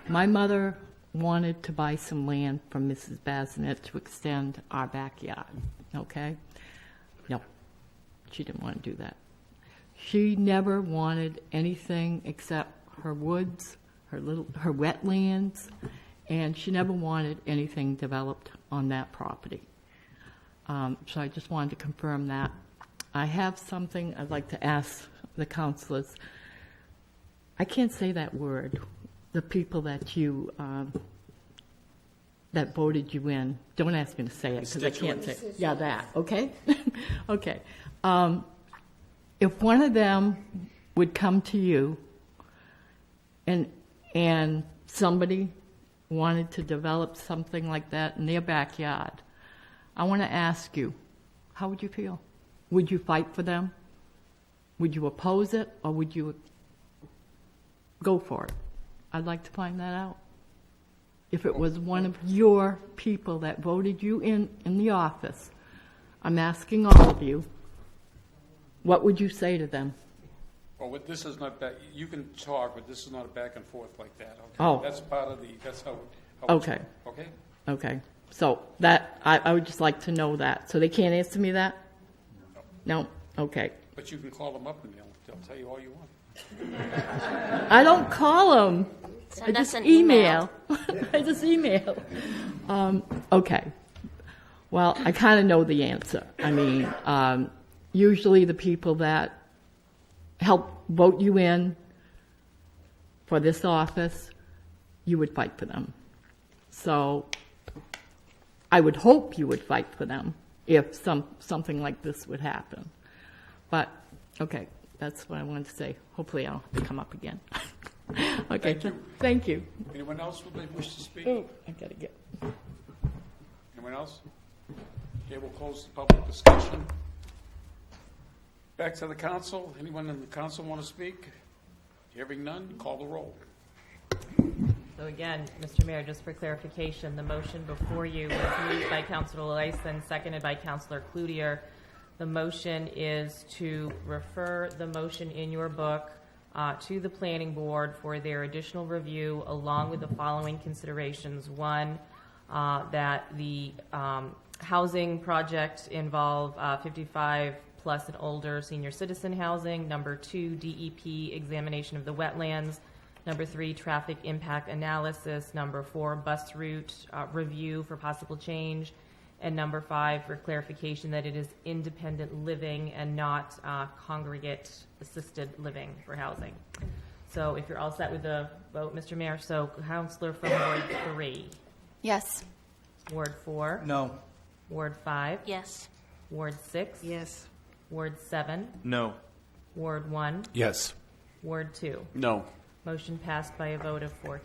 S14: My mother wanted to buy some land from Mrs. Bazinet to extend our backyard, okay? No, she didn't want to do that. She never wanted anything except her woods, her wetlands, and she never wanted anything developed on that property. So I just wanted to confirm that. I have something I'd like to ask the councilors. I can't say that word. The people that you that voted you in. Don't ask me to say it because I can't say it. Yeah, that. Okay. Okay. If one of them would come to you, and somebody wanted to develop something like that in their backyard, I want to ask you, how would you feel? Would you fight for them? Would you oppose it, or would you go for it? I'd like to find that out. If it was one of your people that voted you in the office, I'm asking all of you, what would you say to them?
S1: Well, this is not back, you can talk, but this is not a back and forth like that, okay?
S14: Oh.
S1: That's part of that's how it's
S14: Okay.
S1: going, okay?
S14: Okay, so that, I would just like to know that. So they can't answer me that? No? Okay.
S1: But you can call them up and they'll tell you all you want.
S14: I don't call them.
S3: Send
S14: I
S3: us
S14: just
S3: an
S14: email. I just email. Okay. Well, I kind of know the answer. I mean, usually the people that help vote you in for this office, you would fight for them. So I would hope you would fight for them if something like this would happen. But, okay, that's what I wanted to say. Hopefully I'll have to come up again. Okay, thank you.
S1: Anyone else would they wish to speak?
S14: Oh, I gotta get.
S1: Anyone else? Okay, we'll close the public discussion. Back to the council. Anyone in the council want to speak? Hearing none, call the roll.
S5: So again, Mr. Mayor, just for clarification, the motion before you was moved by Councilor Lewiston, seconded by Councilor Cloutier. The motion is to refer the motion in your book to the planning board for their additional review, along with the following considerations. One, that the housing project involve 55 plus and older senior citizen housing. Number 2, DEP examination of the wetlands. Number 3, traffic impact analysis. Number 4, bus route review for possible change. And number 5, for clarification that it is independent living and not congregate assisted living for housing. So if you're all set with the vote, Mr. Mayor, so Councilor from Ward 3.
S8: Yes.
S5: Ward 4.
S2: No.
S5: Ward 5.
S3: Yes.
S5: Ward 6.
S6: Yes.
S5: Ward 7.
S7: No.
S5: Ward 1.
S4: Yes.
S5: Ward 2.
S10: No.
S5: Motion passed by a vote of 4-3.